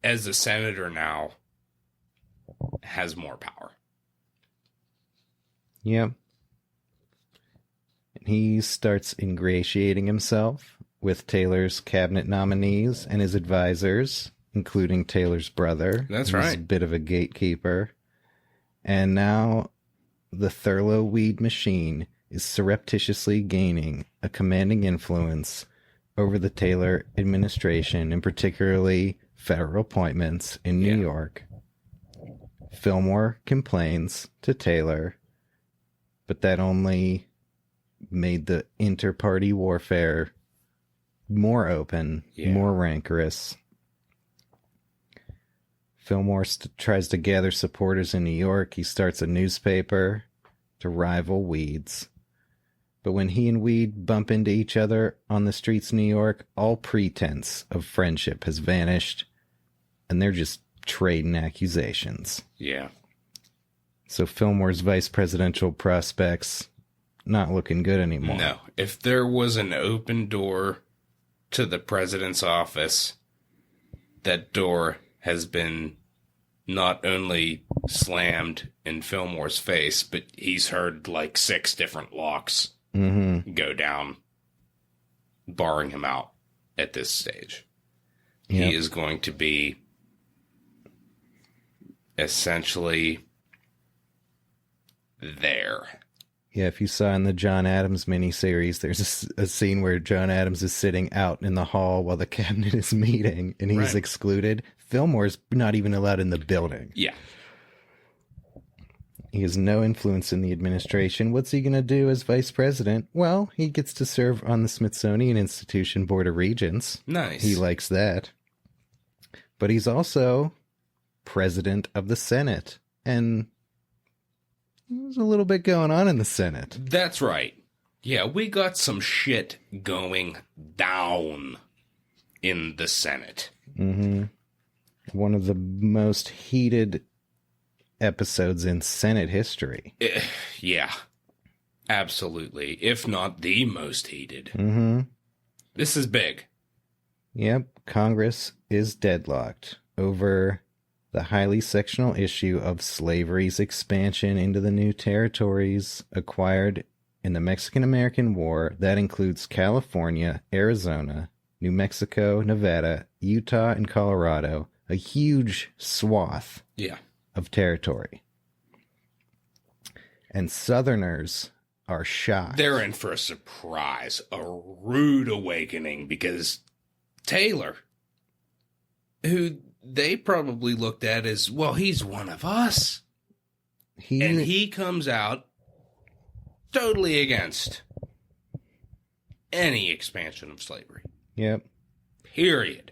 as a senator now, has more power. Yep. And he starts ingratiating himself with Taylor's cabinet nominees and his advisors, including Taylor's brother. That's who's right. a bit of a gatekeeper. And now the Thurlow Weed machine is surreptitiously gaining a commanding influence over the Taylor administration, and particularly federal appointments in New York. Fillmore complains to Taylor, but that only made the inter-party warfare more open, more rancorous. Fillmore tries to gather supporters in New York. He starts a newspaper to rival Weed's. But when he and Weed bump into each other on the streets of New York, all pretense of friendship has vanished, and they're just trading accusations. Yeah. So Fillmore's vice presidential prospects not looking good anymore. No. If there was an open door to the president's office, that door has been not only slammed in Fillmore's face, but he's heard like 6 different locks go down, barring him out at this stage. Yep. He is going to be essentially there. Yeah, if you saw in the John Adams miniseries, there's a scene where John Adams is sitting out in the hall while the cabinet is meeting, and he's excluded. Fillmore's not even allowed in the building. Yeah. He has no influence in the administration. What's he going to do as vice president? Well, he gets to serve on the Smithsonian Institution Board of Regents. Nice. He likes that. But he's also president of the Senate. And there's a little bit going on in the Senate. That's right. Yeah, we got some shit going down in the Senate. Mm-hmm. One of the most heated episodes in Senate history. Yeah, absolutely. If not the most heated. Mm-hmm. This is big. Yep, Congress is deadlocked over the highly sectional issue of slavery's expansion into the new territories acquired in the Mexican-American War. That includes California, Arizona, New Mexico, Nevada, Utah, and Colorado. A huge swath of territory. And Southerners are shocked. They're in for a surprise, a rude awakening, because Taylor, who they probably looked at as, well, he's one of us. And he comes out totally against any expansion of slavery. Yep. Period.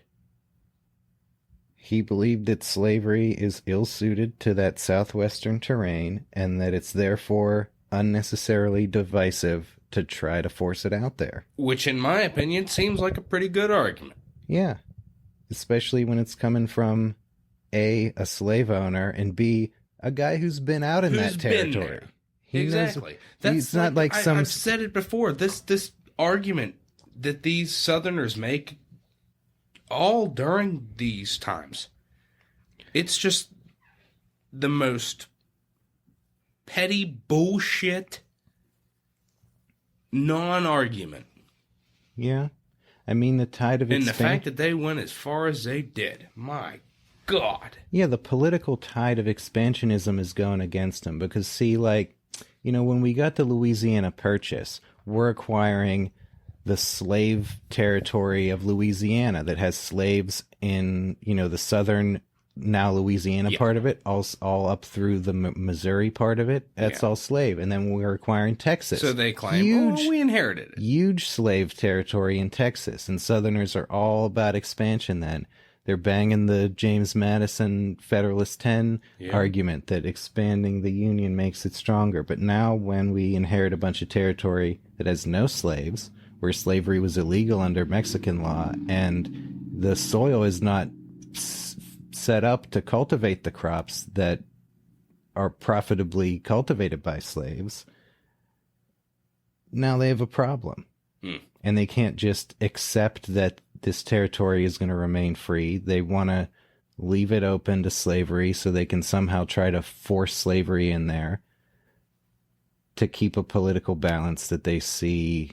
He believed that slavery is ill-suited to that southwestern terrain and that it's therefore unnecessarily divisive to try to force it out there. Which, in my opinion, seems like a pretty good argument. Yeah. Especially when it's coming from A, a slave owner, and B, a guy who's been out in that territory. Exactly. It's not like some... I've said it before. This argument that these Southerners make all during these times, it's just the most petty bullshit non-argument. Yeah. I mean, the tide of And the fact that they went as far as they did, my God. Yeah, the political tide of expansionism is going against them because, see, like, you know, when we got the Louisiana Purchase, we're acquiring the slave territory of Louisiana that has slaves in, you know, the southern, now Louisiana part of it, all up through the Missouri part of it. That's all slave. And then we're acquiring Texas. So they claim, we inherited it. Huge slave territory in Texas. And Southerners are all about expansion then. They're banging the James Madison Federalist 10 Yeah. argument that expanding the Union makes it stronger. But now when we inherit a bunch of territory that has no slaves, where slavery was illegal under Mexican law, and the soil is not set up to cultivate the crops that are profitably cultivated by slaves, now they have a problem. And they can't just accept that this territory is going to remain free. They want to leave it open to slavery so they can somehow try to force slavery in there to keep a political balance that they see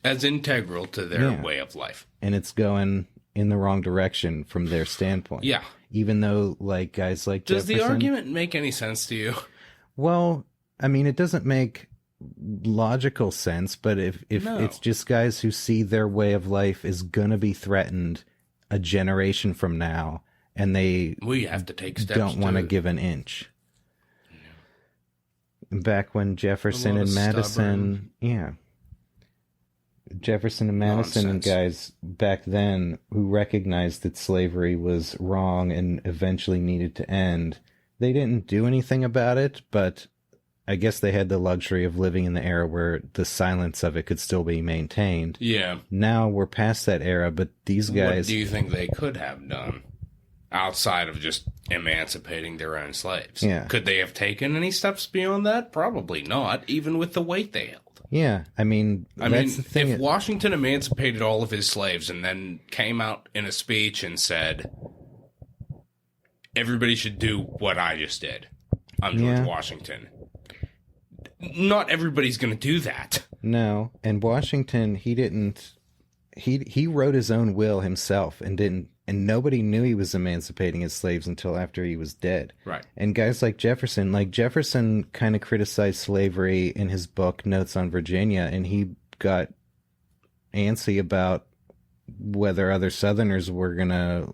as integral to their way of life. And it's going in the wrong direction from their standpoint. Yeah. Even though, like, guys like Does Jefferson... the argument make any sense to you? Well, I mean, it doesn't make logical sense, but if No. it's just guys who see their way of life is going to be threatened a generation from now, and they We have to take steps don't want to give an inch. Back when Jefferson A lot and of Madison... Yeah. Jefferson and Madison and guys back then who recognized that slavery was wrong and eventually needed to end, they didn't do anything about it, but I guess they had the luxury of living in the era where the silence of it could still be maintained. Yeah. Now we're past that era, but these guys... What do you think they could have done outside of just emancipating their own slaves? Yeah. Could they have taken any steps beyond that? Probably not, even with the weight they held. Yeah, I mean, that's the thing. If Washington emancipated all of his slaves and then came out in a speech and said, everybody should do what I just did, I'm George Washington. Not everybody's going to do that. No, and Washington, he wrote his own will himself and nobody knew he was emancipating his slaves until after he was dead. Right. And guys like Jefferson kind of criticized slavery in his book, Notes on Virginia, and he got antsy about whether other Southerners were going to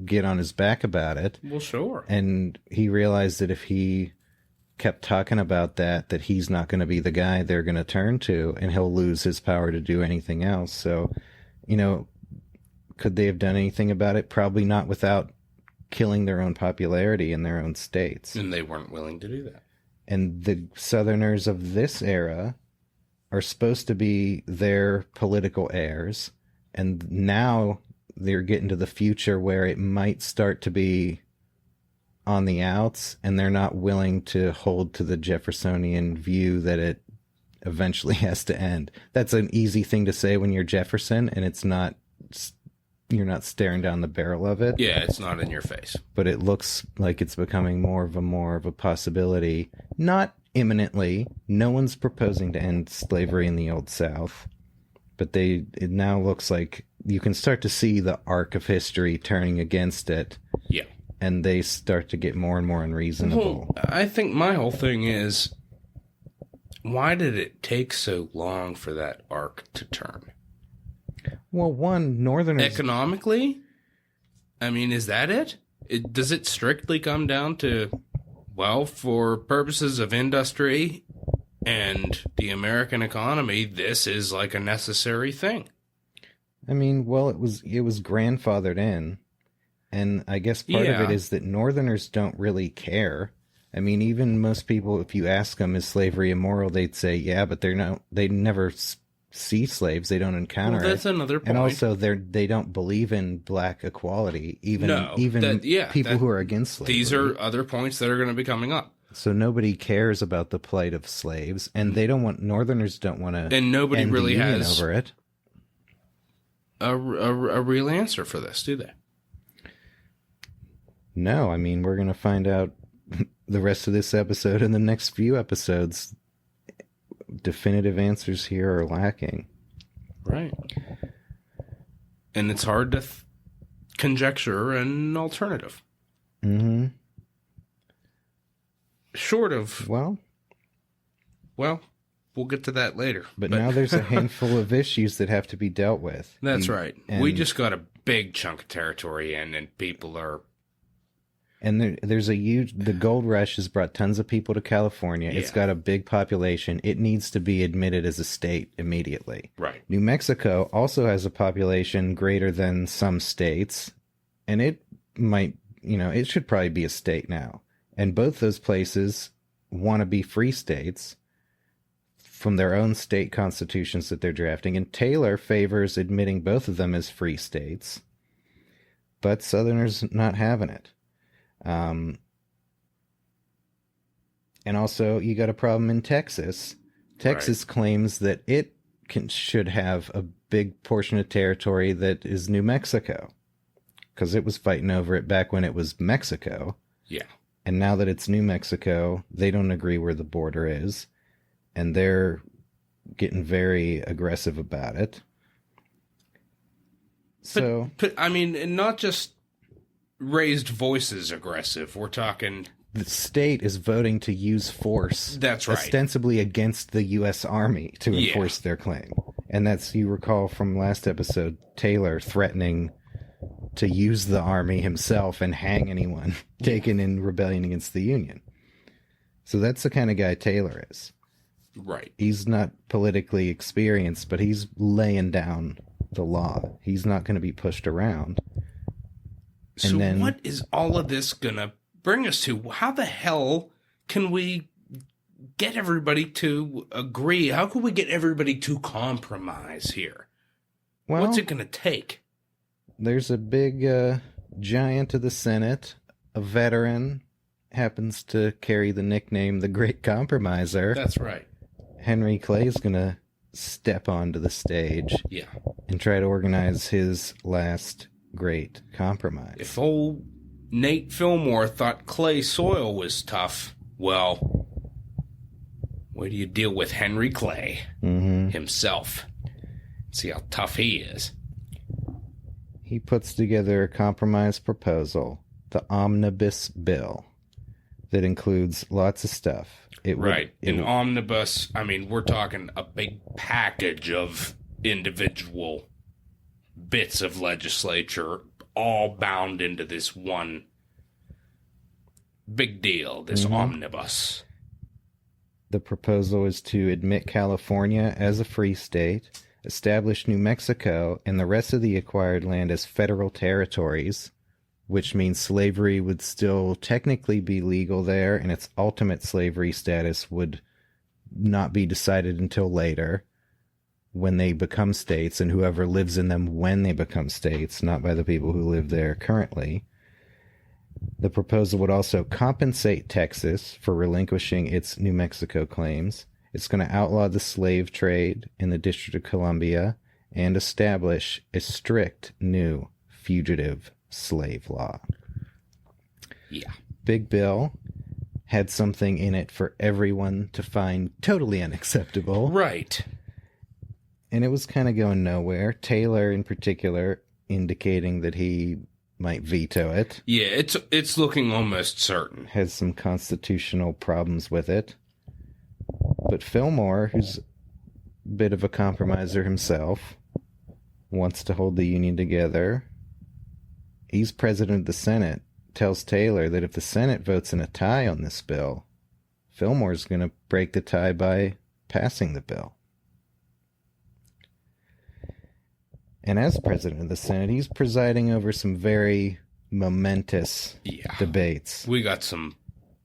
get on his back about it. Well, sure. And he realized that if he kept talking about that he's not going to be the guy they're going to turn to, and he'll lose his power to do anything else. So, could they have done anything about it? Probably not, without killing their own popularity in their own states. And they weren't willing to do that. And the Southerners of this era are supposed to be their political heirs. And now they're getting to the future where it might start to be on the outs, and they're not willing to hold to the Jeffersonian view that it eventually has to end. That's an easy thing to say when you're Jefferson, and it's not... You're not staring down the barrel of it. Yeah, it's not in your face. But it looks like it's becoming more of a possibility. Not imminently. No one's proposing to end slavery in the Old South. But it now looks like you can start to see the arc of history turning against it. Yeah. And they start to get more and more unreasonable. Well, I think my whole thing is, why did it take so long for that arc to turn? Well, Northerners... Economically? I mean, is that it? Does it strictly come down to, well, for purposes of industry and the American economy, this is like a necessary thing? I mean, well, it was grandfathered in. And I guess part of it is that Northerners don't really care. I mean, even most people, if you ask them, is slavery immoral, they'd say, yeah, but they never see slaves. They don't encounter it. That's another point. And also, they don't believe in black equality, even people who are against slavery. These are other points that are going to be coming up. So nobody cares about the plight of slaves, and Northerners don't want to. And nobody really has over it. A real answer for this, do they? No, I mean, we're going to find out the rest of this episode and the next few episodes. Definitive answers here are lacking. Right. And it's hard to conjecture an alternative. Mm-hmm. Short of... Well, we'll get to that later. But now there's a handful of issues that have to be dealt with. That's right. We just got a big chunk of territory in, and people are... And there's the gold rush has brought tons of people to California. Yeah. It's got a big population. It needs to be admitted as a state immediately. Right. New Mexico also has a population greater than some states. And it might, it should probably be a state now. And both those places want to be free states from their own state constitutions that they're drafting. And Taylor favors admitting both of them as free states, but Southerners not having it. And also, you got a problem in Texas. Texas claims that it should have a big portion of territory that is New Mexico, because it was fighting over it back when it was Mexico. Yeah. And now that it's New Mexico, they don't agree where the border is, and they're getting very aggressive about it. But I mean, not just raised voices aggressive. We're talking... The state is voting to use force. That's right. Ostensibly against the U.S. Army to enforce their claim. And that's, you recall from last episode, Taylor threatening to use the army himself and hang anyone taken in rebellion against the Union. So that's the kind of guy Taylor is. Right. He's not politically experienced, but he's laying down the law. He's not going to be pushed around. So what is all of this going to bring us to? How the hell can we get everybody to agree? How can we get everybody to compromise here? Well, what's it going to take? There's a big giant of the Senate, a veteran, happens to carry the nickname the Great Compromiser. That's right. Henry Clay's going to step onto the stage and try to organize his last great compromise. If old Nate Fillmore thought clay soil was tough, well, where do you deal with Henry Clay himself? See how tough he is. He puts together a compromise proposal, the Omnibus Bill, that includes lots of stuff. An omnibus, I mean, we're talking a big package of individual bits of legislature all bound into this one big deal, this omnibus. The proposal is to admit California as a free state, establish New Mexico and the rest of the acquired land as federal territories, which means slavery would still technically be legal there, and its ultimate slavery status would not be decided until later when they become states, and whoever lives in them when they become states, not by the people who live there currently. The proposal would also compensate Texas for relinquishing its New Mexico claims. It's going to outlaw the slave trade in the District of Columbia and establish a strict new fugitive slave law. Yeah. Big Bill had something in it for everyone to find totally unacceptable. Right. And it was kind of going nowhere. Taylor, in particular, indicating that he might veto it. Yeah, it's looking almost certain. Has some constitutional problems with it. But Fillmore, who's a bit of a compromiser himself, wants to hold the Union together. He's president of the Senate, tells Taylor that if the Senate votes in a tie on this bill, Fillmore's going to break the tie by passing the bill. And as president of the Senate, he's presiding over some very momentous debates. We got some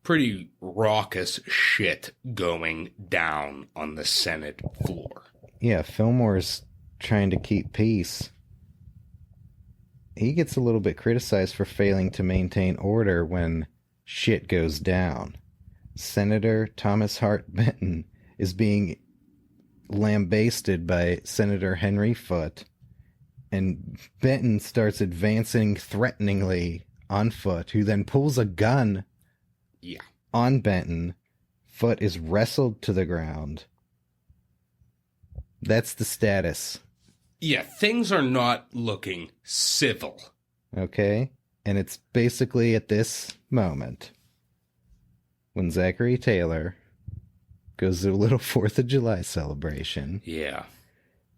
pretty raucous shit going down on the Senate floor. Yeah, Fillmore's trying to keep peace. He gets a little bit criticized for failing to maintain order when shit goes down. Senator Thomas Hart Benton is being lambasted by Senator Henry Foote, and Benton starts advancing threateningly on Foote, who then pulls a gun on Benton. Foote is wrestled to the ground. That's the status. Yeah, things are not looking civil. Okay? And it's basically at this moment when Zachary Taylor goes to a little 4th of July celebration. Yeah.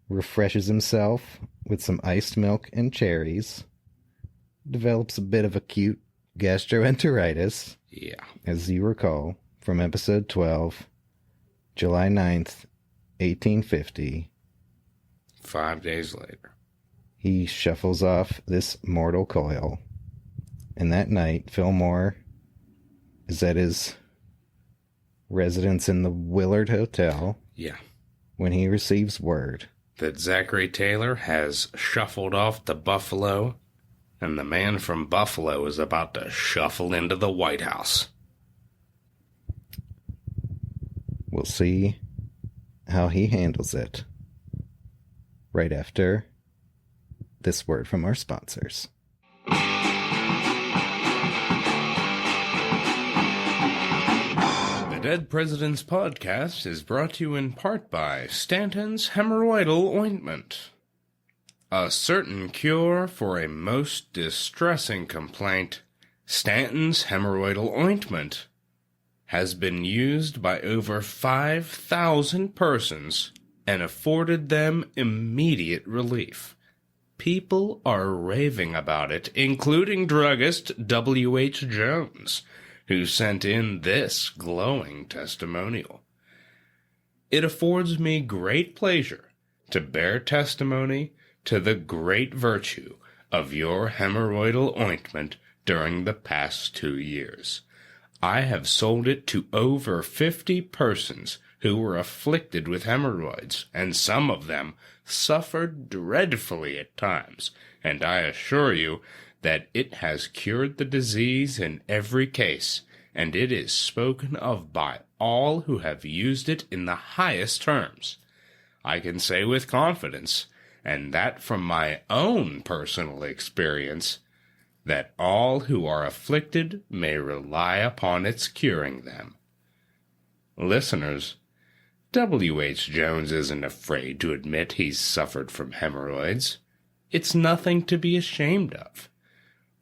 Refreshes himself with some iced milk and cherries. Develops a bit of acute gastroenteritis. Yeah. As you recall from episode 12, July 9th, 1850. 5 days later. He shuffles off this mortal coil And that night, Fillmore is at his residence in the Willard Hotel. Yeah. When he receives word that Zachary Taylor has shuffled off to Buffalo, and the man from Buffalo is about to shuffle into the White House. We'll see how he handles it right after this word from our sponsors. The Dead President's Podcast is brought to you in part by Stanton's Hemorrhoidal Ointment. A certain cure for a most distressing complaint, Stanton's Hemorrhoidal Ointment has been used by over 5,000 persons and afforded them immediate relief. People are raving about it, including druggist W.H. Jones, who sent in this glowing testimonial. It affords me great pleasure to bear testimony to the great virtue of your hemorrhoidal ointment during the past 2 years. I have sold it to over 50 persons who were afflicted with hemorrhoids, and some of them suffered dreadfully at times, and I assure you that it has cured the disease in every case, and it is spoken of by all who have used it in the highest terms. I can say with confidence, and that from my own personal experience, that all who are afflicted may rely upon its curing them. Listeners, W.H. Jones isn't afraid to admit he's suffered from hemorrhoids. It's nothing to be ashamed of.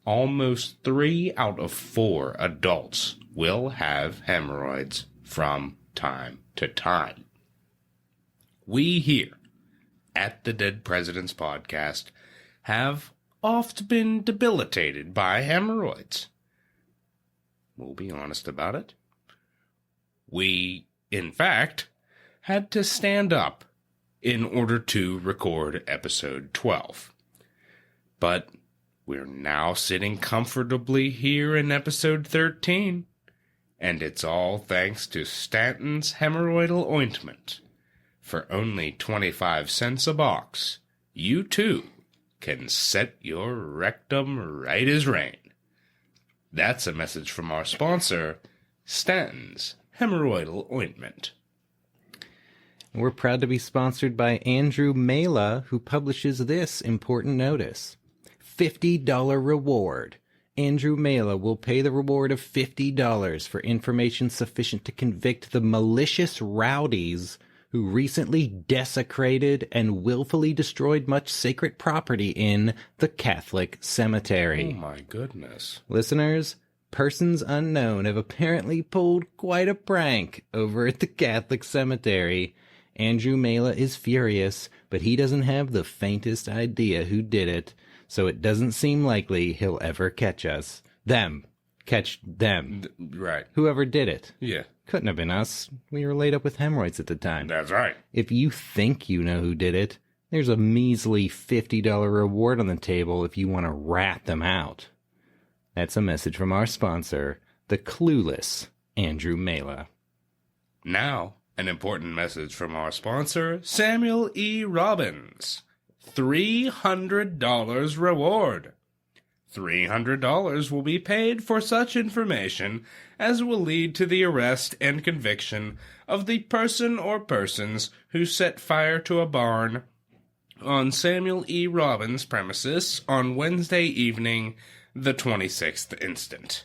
Almost 3 out of 4 adults will have hemorrhoids from time to time. We here at the Dead President's Podcast have oft been debilitated by hemorrhoids. We'll be honest about it. We, in fact, had to stand up in order to record episode 12. But we're now sitting comfortably here in episode 13, and it's all thanks to Stanton's Hemorrhoidal Ointment. For only 25 cents a box, you too can set your rectum right as rain. That's a message from our sponsor, Stanton's Hemorrhoidal Ointment. We're proud to be sponsored by Andrew Mela, who publishes this important notice. $50 reward. Andrew Mela will pay the reward of $50 for information sufficient to convict the malicious rowdies who recently desecrated and willfully destroyed much sacred property in the Catholic cemetery. Oh my goodness. Listeners, persons unknown have apparently pulled quite a prank over at the Catholic cemetery. Andrew Mela is furious, but he doesn't have the faintest idea who did it, so it doesn't seem likely he'll ever catch us. Catch them. Right. Whoever did it. Yeah. Couldn't have been us. We were laid up with hemorrhoids at the time. That's right. If you think you know who did it, there's a measly $50 reward on the table if you want to rat them out. That's a message from our sponsor, the clueless Andrew Mela. Now, an important message from our sponsor, Samuel E. Robbins. $300 reward. $300 will be paid for such information as will lead to the arrest and conviction of the person or persons who set fire to a barn on Samuel E. Robbins' premises on Wednesday evening, the 26th instant.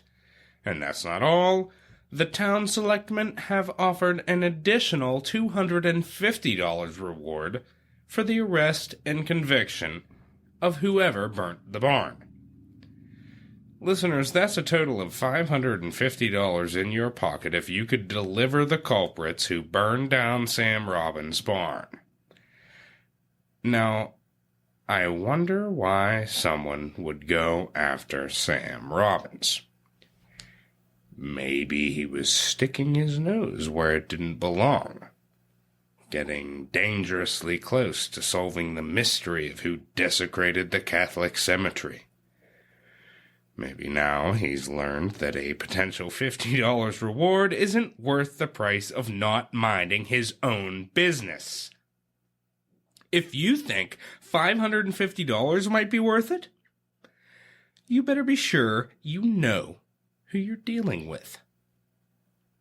And that's not all. The town selectmen have offered an additional $250 reward for the arrest and conviction of whoever burnt the barn. Listeners, that's a total of $550 in your pocket if you could deliver the culprits who burned down Sam Robbins' barn. Now, I wonder why someone would go after Sam Robbins. Maybe he was sticking his nose where it didn't belong, getting dangerously close to solving the mystery of who desecrated the Catholic cemetery. Maybe now he's learned that a potential $50 reward isn't worth the price of not minding his own business. If you think $550 might be worth it, you better be sure you know who you're dealing with.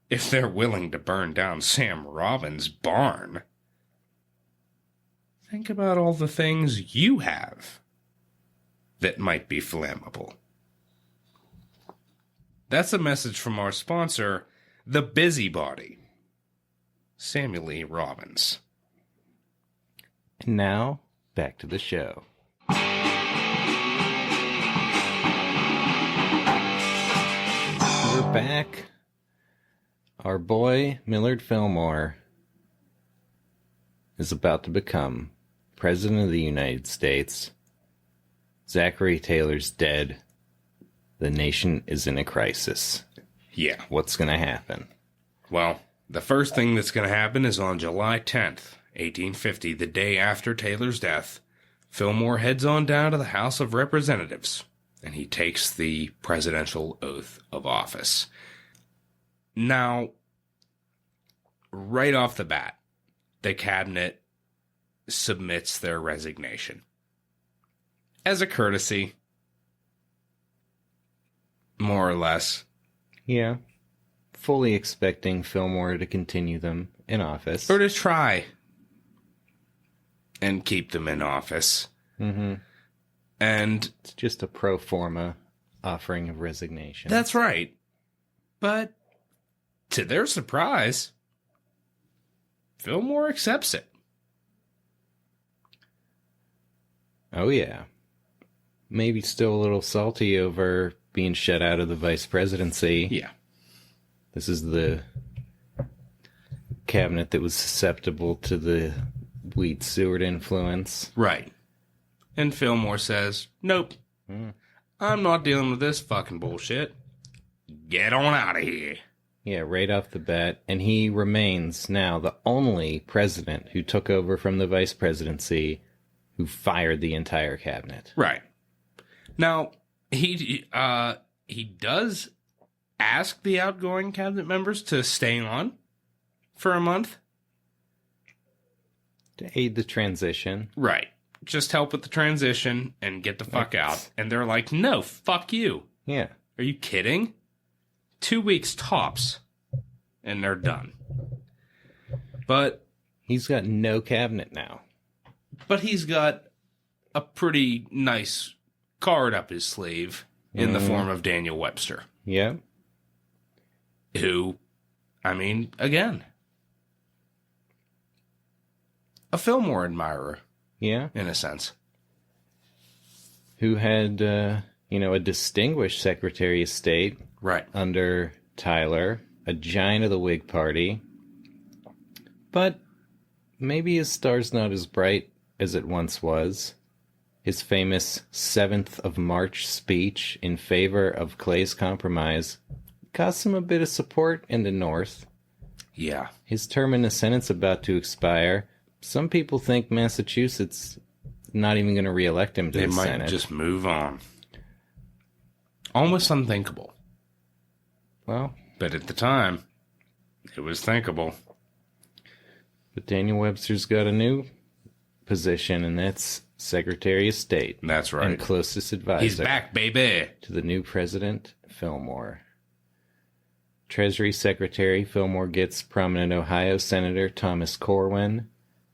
If they're willing to burn down Sam Robbins' barn, think about all the things you have that might be flammable. That's a message from our sponsor, The Busybody, Samuel E. Robbins. And now, back to the show. We're back. Our boy, Millard Fillmore, is about to become President of the United States. Zachary Taylor's dead. The nation is in a crisis. Yeah. What's going to happen? Well, the first thing that's going to happen is on July 10th, 1850, the day after Taylor's death, Fillmore heads on down to the House of Representatives, and he takes the presidential oath of office. Now, right off the bat, the cabinet submits their resignation. As a courtesy, more or less. Yeah. Fully expecting Fillmore to continue them in office. Or to try and keep them in office. Mm-hmm. And it's just a pro forma offering of resignation. That's right. But to their surprise, Fillmore accepts it. Oh, yeah. Maybe still a little salty over being shut out of the vice presidency. Yeah. This is the cabinet that was susceptible to the Wheat Seward influence. Right. And Fillmore says, nope. I'm not dealing with this fucking bullshit. Get on out of here. Yeah, right off the bat. And he remains now the only president who took over from the vice presidency who fired the entire cabinet. Right. Now, he does ask the outgoing cabinet members to stay on for a month. To aid the transition. Right. Just help with the transition and get the fuck out. And they're like, no, fuck you. Yeah. Are you kidding? 2 weeks tops. And they're done. But he's got no cabinet now. But he's got a pretty nice card up his sleeve in the form of Daniel Webster. Yeah. Who, I mean, again, a Fillmore admirer. Yeah. In a sense. Who had, a distinguished Secretary of State. Right. Under Tyler, a giant of the Whig Party. But maybe his star's not as bright as it once was. His famous 7th of March speech in favor of Clay's Compromise cost him a bit of support in the North. Yeah. His term in the Senate's about to expire. Some people think Massachusetts not even going to re-elect him to the Senate. They might just move on. Almost unthinkable. Well. But at the time, it was thinkable. But Daniel Webster's got a new position, and that's Secretary of State. That's right. And closest advisor. He's back, baby. To the new president, Fillmore. Treasury Secretary Fillmore gets prominent Ohio Senator Thomas Corwin,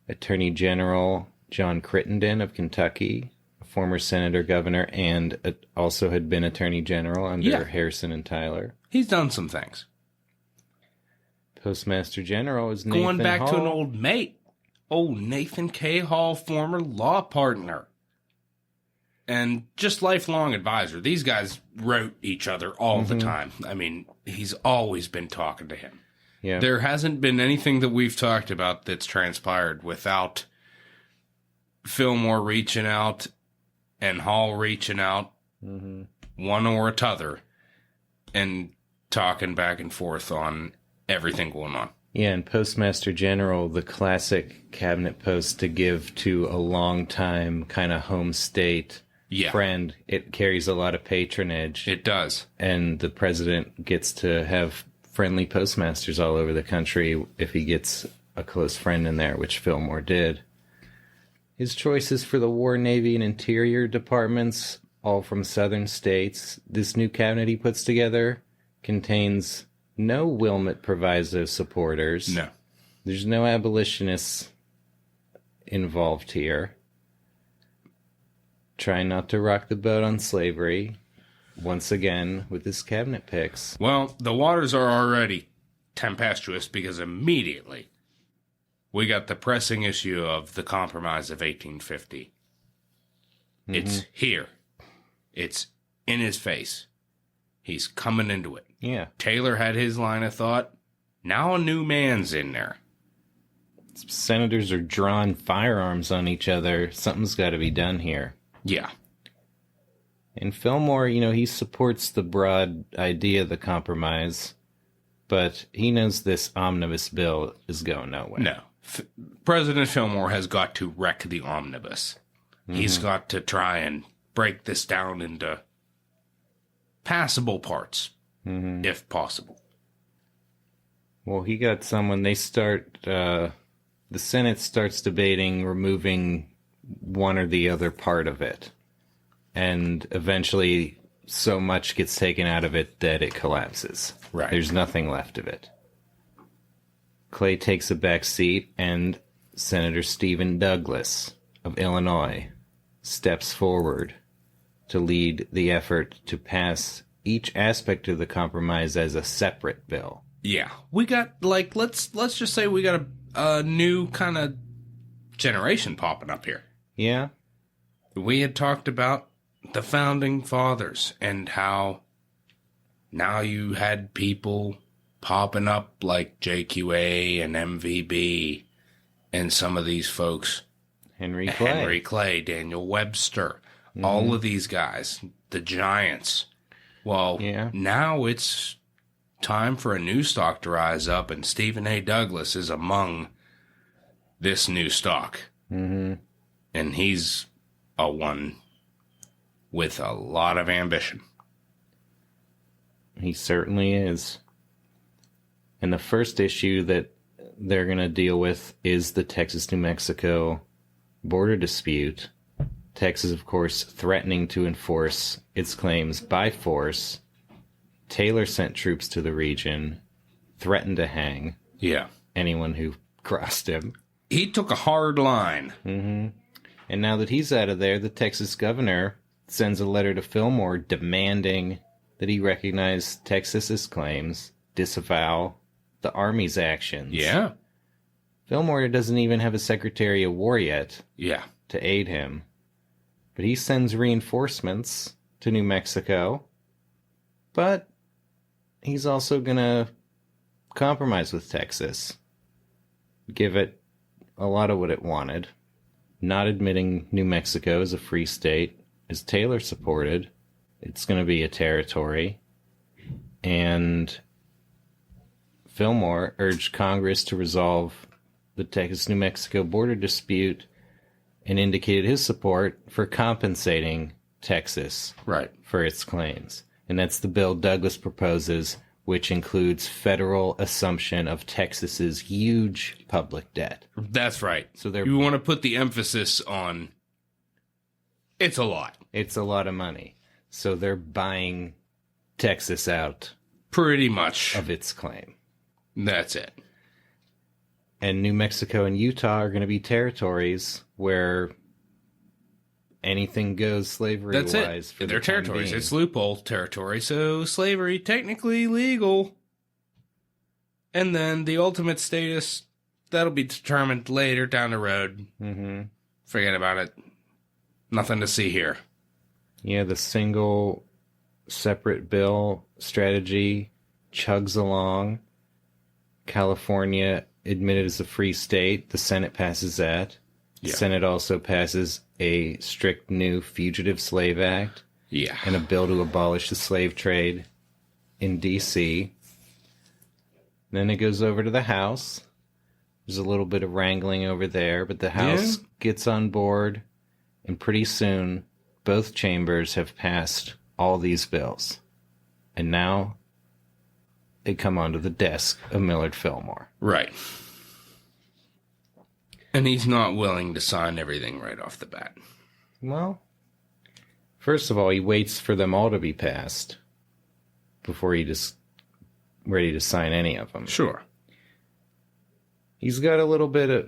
Attorney General John Crittenden of Kentucky, a former senator, governor, and also had been Attorney General under Harrison and Tyler. He's done some things. Postmaster General is Nathan Going back Hall. to an old mate. Old Nathan K. Hall, former law partner. And just lifelong advisor. These guys wrote each other all the time. I mean, he's always been talking to him. Yeah. There hasn't been anything that we've talked about that's transpired without Fillmore reaching out and Hall reaching out, one or t'other, and talking back and forth on everything going on. Yeah, and Postmaster General, the classic cabinet post to give to a long-time kind of home state friend, it carries a lot of patronage. It does. And the president gets to have friendly postmasters all over the country if he gets a close friend in there, which Fillmore did. His choices for the War, Navy, and Interior departments, all from southern states. This new cabinet he puts together contains no Wilmot Proviso supporters. No. There's no abolitionists involved here. Trying not to rock the boat on slavery, once again, with his cabinet picks. Well, the waters are already tempestuous because immediately we got the pressing issue of the Compromise of 1850. Mm-hmm. It's here. It's in his face. He's coming into it. Yeah. Taylor had his line of thought. Now a new man's in there. Senators are drawing firearms on each other. Something's got to be done here. Yeah. And Fillmore, he supports the broad idea of the compromise, but he knows this omnibus bill is going nowhere. No. President Fillmore has got to wreck the omnibus. Mm-hmm. He's got to try and break this down into passable parts, if possible. Well, he got someone, the Senate starts debating removing one or the other part of it. And eventually, so much gets taken out of it that it collapses. Right. There's nothing left of it. Clay takes a back seat, and Senator Stephen Douglas of Illinois steps forward to lead the effort to pass each aspect of the compromise as a separate bill. Yeah. We got, let's just say we got a new kind of generation popping up here. Yeah? We had talked about the Founding Fathers and how now you had people popping up like JQA and MVB and some of these folks. Henry Clay, Daniel Webster, all of these guys, the giants. Well, now it's time for a new stock to rise up, and Stephen A. Douglas is among this new stock. Mm-hmm. And he's a one with a lot of ambition. He certainly is. And the first issue that they're going to deal with is the Texas-New Mexico border dispute. Texas, of course, threatening to enforce its claims by force. Taylor sent troops to the region, threatened to hang anyone who crossed him. He took a hard line. Mm-hmm. And now that he's out of there, the Texas governor sends a letter to Fillmore demanding that he recognize Texas's claims, disavow the Army's actions. Yeah. Fillmore doesn't even have a Secretary of War yet. Yeah. To aid him. But he sends reinforcements to New Mexico. But he's also going to compromise with Texas. Give it a lot of what it wanted. Not admitting New Mexico as a free state, as Taylor supported. It's going to be a territory. And Fillmore urged Congress to resolve the Texas-New Mexico border dispute and indicated his support for compensating Texas for its claims. And that's the bill Douglas proposes, which includes federal assumption of Texas's huge public debt. That's right. So you want to put the emphasis on it's a lot. It's a lot of money. So they're buying Texas out pretty much of its claim. That's it. And New Mexico and Utah are going to be territories where anything goes slavery-wise. That's it. They're territories. Being. It's loophole territory, so slavery technically legal. And then the ultimate status, that'll be determined later down the road. Mm-hmm. Forget about it. Nothing to see here. Yeah, the single separate bill strategy chugs along. California admitted as a free state. The Senate passes that. The Senate also passes a strict new Fugitive Slave Act. Yeah. And a bill to abolish the slave trade in D.C. Then it goes over to the House. There's a little bit of wrangling over there, but the House gets on board, and pretty soon both chambers have passed all these bills. And now they come onto the desk of Millard Fillmore. Right. And he's not willing to sign everything right off the bat. Well, first of all, he waits for them all to be passed before he just ready to sign any of them. Sure. He's got a little bit of,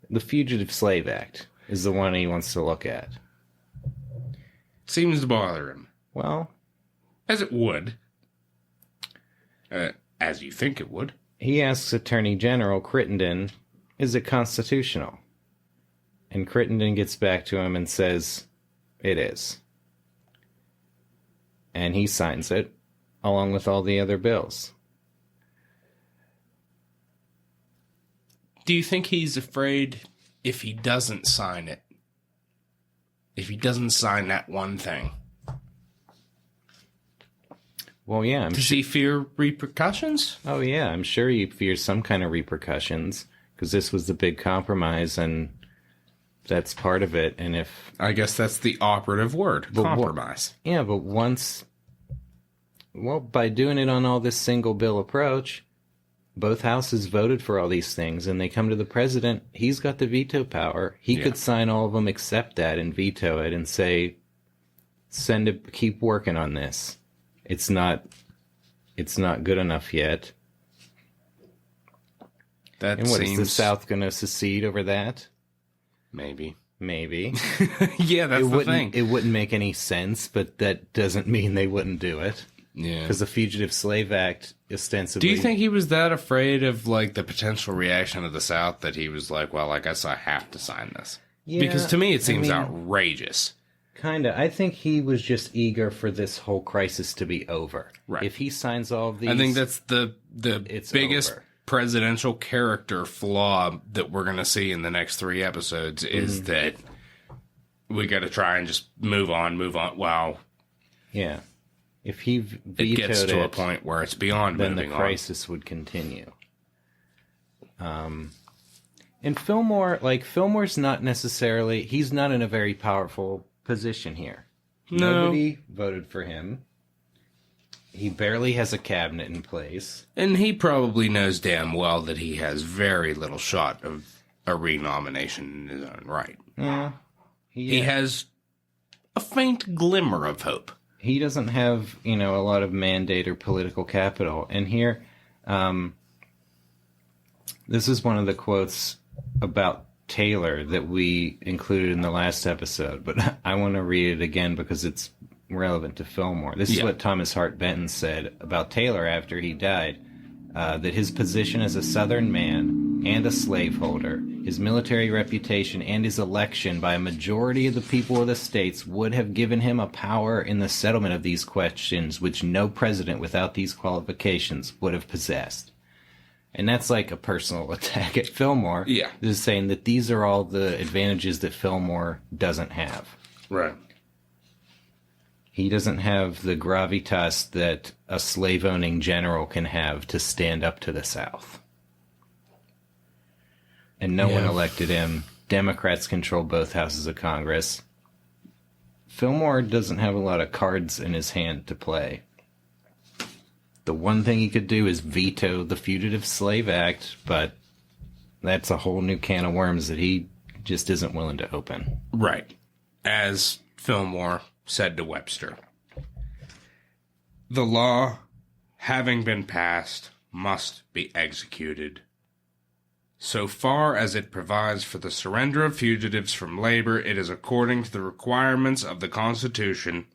the Fugitive Slave Act is the one he wants to look at. Seems to bother him. Well, as it would. As you think it would. He asks Attorney General Crittenden, is it constitutional? And Crittenden gets back to him and says, it is. And he signs it, along with all the other bills. Do you think he's afraid if he doesn't sign it? If he doesn't sign that one thing? Well, yeah. Does he fear repercussions? Oh, yeah. I'm sure he fears some kind of repercussions, because this was the big compromise, and that's part of it. And if... I guess that's the operative word, compromise. Yeah, but by doing it on all this single bill approach, both houses voted for all these things, and they come to the president, he's got the veto power. He could sign all of them except that and veto it and say, keep working on this. It's not good enough yet. And what, is the South going to secede over that? Maybe. Yeah, that's the thing. It wouldn't make any sense, but that doesn't mean they wouldn't do it. Yeah. Because the Fugitive Slave Act ostensibly... Do you think he was that afraid of, like, the potential reaction of the South that he was like, well, I guess I have to sign this? Yeah, because to me it seems outrageous. Kinda. I think he was just eager for this whole crisis to be over. Right. If he signs all of these... I think that's the biggest presidential character flaw that we're going to see in the next 3 episodes is that we got to try and just move on. Wow. Yeah. If he vetoed it gets to a point where it's beyond moving on, then the crisis would continue. And Fillmore's not necessarily... He's not in a very powerful position here. No. Nobody voted for him. He barely has a cabinet in place. And he probably knows damn well that he has very little shot of a renomination in his own right. Yeah. He has a faint glimmer of hope. He doesn't have, a lot of mandate or political capital. And here, this is one of the quotes about Taylor that we included in the last episode, but I want to read it again because it's relevant to Fillmore. This is what Thomas Hart Benton said about Taylor after he died, that his position as a Southern man and a slaveholder, his military reputation, and his election by a majority of the people of the states would have given him a power in the settlement of these questions which no president without these qualifications would have possessed. And that's like a personal attack at Fillmore. Yeah. Just saying that these are all the advantages that Fillmore doesn't have. Right. He doesn't have the gravitas that a slave-owning general can have to stand up to the South. And no one elected him. Democrats control both houses of Congress. Fillmore doesn't have a lot of cards in his hand to play. The one thing he could do is veto the Fugitive Slave Act, but that's a whole new can of worms that he just isn't willing to open. Right. As Fillmore said to Webster, the law, having been passed, must be executed. So far as it provides for the surrender of fugitives from labor, it is according to the requirements of the Constitution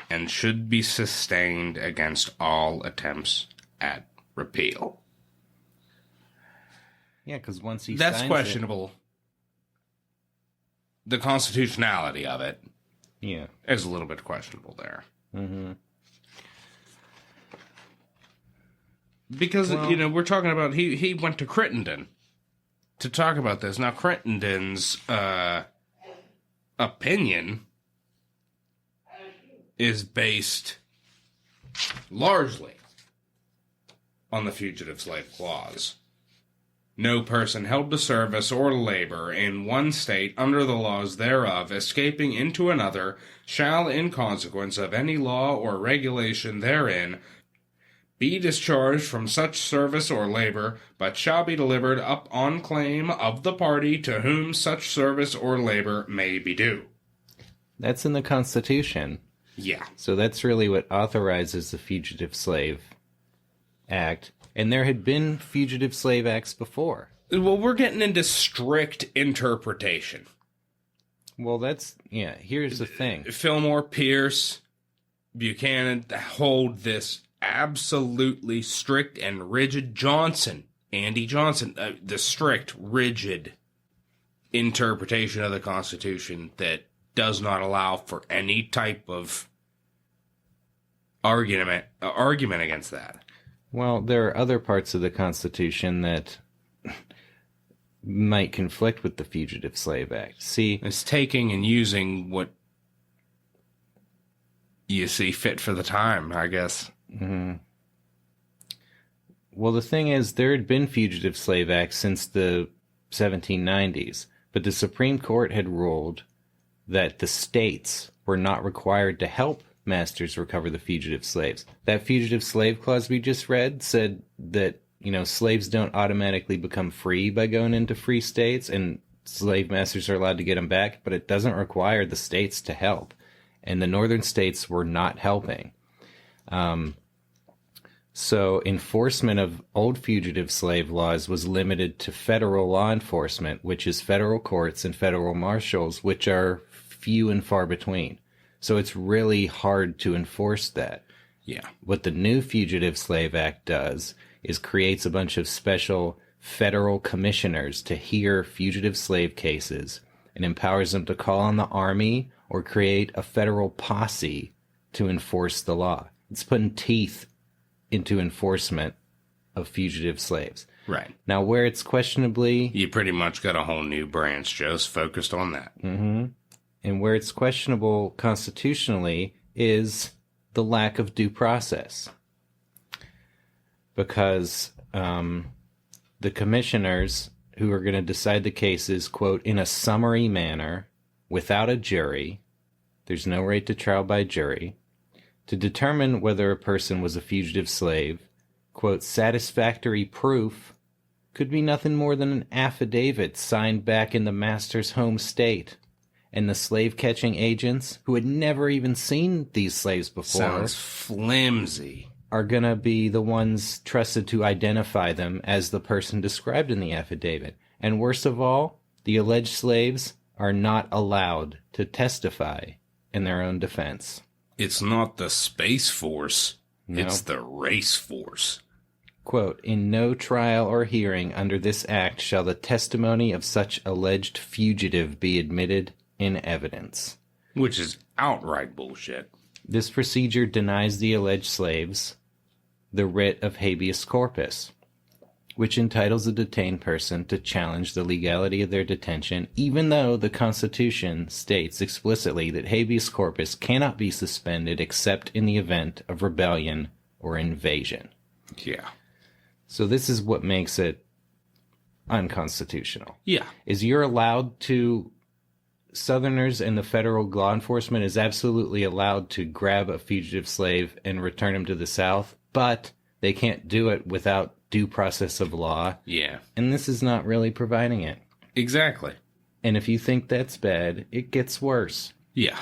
and should be sustained against all attempts at repeal. Yeah, because once he That's signs questionable. The constitutionality of it is a little bit questionable there. Mm-hmm. Because, we're talking about, he went to Crittenden to talk about this. Now, Crittenden's opinion is based largely on the Fugitive Slave Clause. No person held to service or labor in one state under the laws thereof, escaping into another, shall, in consequence of any law or regulation therein, be discharged from such service or labor, but shall be delivered up on claim of the party to whom such service or labor may be due. That's in the Constitution. Yeah. So that's really what authorizes the Fugitive Slave Act. And there had been Fugitive Slave Acts before. Well, we're getting into strict interpretation. Well, here's the thing. Fillmore, Pierce, Buchanan hold this absolutely strict and rigid Andy Johnson, the strict, rigid interpretation of the Constitution that does not allow for any type of argument against that. Well, there are other parts of the Constitution that might conflict with the Fugitive Slave Act. See, it's taking and using what you see fit for the time, I guess. Mm-hmm. Well, the thing is, there had been Fugitive Slave Acts since the 1790s, but the Supreme Court had ruled that the states were not required to help masters recover the fugitive slaves. That Fugitive Slave Clause we just read said that, slaves don't automatically become free by going into free states, and slave masters are allowed to get them back, but it doesn't require the states to help. And the northern states were not helping. So enforcement of old fugitive slave laws was limited to federal law enforcement, which is federal courts and federal marshals, which are few and far between. So it's really hard to enforce that. Yeah. What the new Fugitive Slave Act does is creates a bunch of special federal commissioners to hear fugitive slave cases and empowers them to call on the army or create a federal posse to enforce the law. It's putting teeth into enforcement of fugitive slaves. Right. Now, where it's questionably... You pretty much got a whole new branch just focused on that. Mm-hmm. And where it's questionable constitutionally is the lack of due process. Because the commissioners who are going to decide the cases, quote, in a summary manner, without a jury, there's no right to trial by jury, to determine whether a person was a fugitive slave, quote, satisfactory proof could be nothing more than an affidavit signed back in the master's home state. And the slave-catching agents, who had never even seen these slaves before, sounds flimsy, are going to be the ones trusted to identify them as the person described in the affidavit. And worst of all, the alleged slaves are not allowed to testify in their own defense. It's not the Space Force. No. It's the Race Force. Quote, in no trial or hearing under this act shall the testimony of such alleged fugitive be admitted in evidence. Which is outright bullshit. This procedure denies the alleged slaves the writ of habeas corpus, which entitles a detained person to challenge the legality of their detention, even though the Constitution states explicitly that habeas corpus cannot be suspended except in the event of rebellion or invasion. Yeah. So this is what makes it unconstitutional. Yeah. Is you're allowed to... Southerners and the federal law enforcement is absolutely allowed to grab a fugitive slave and return him to the South, but they can't do it without due process of law. Yeah. And this is not really providing it. Exactly. And if you think that's bad, it gets worse. Yeah.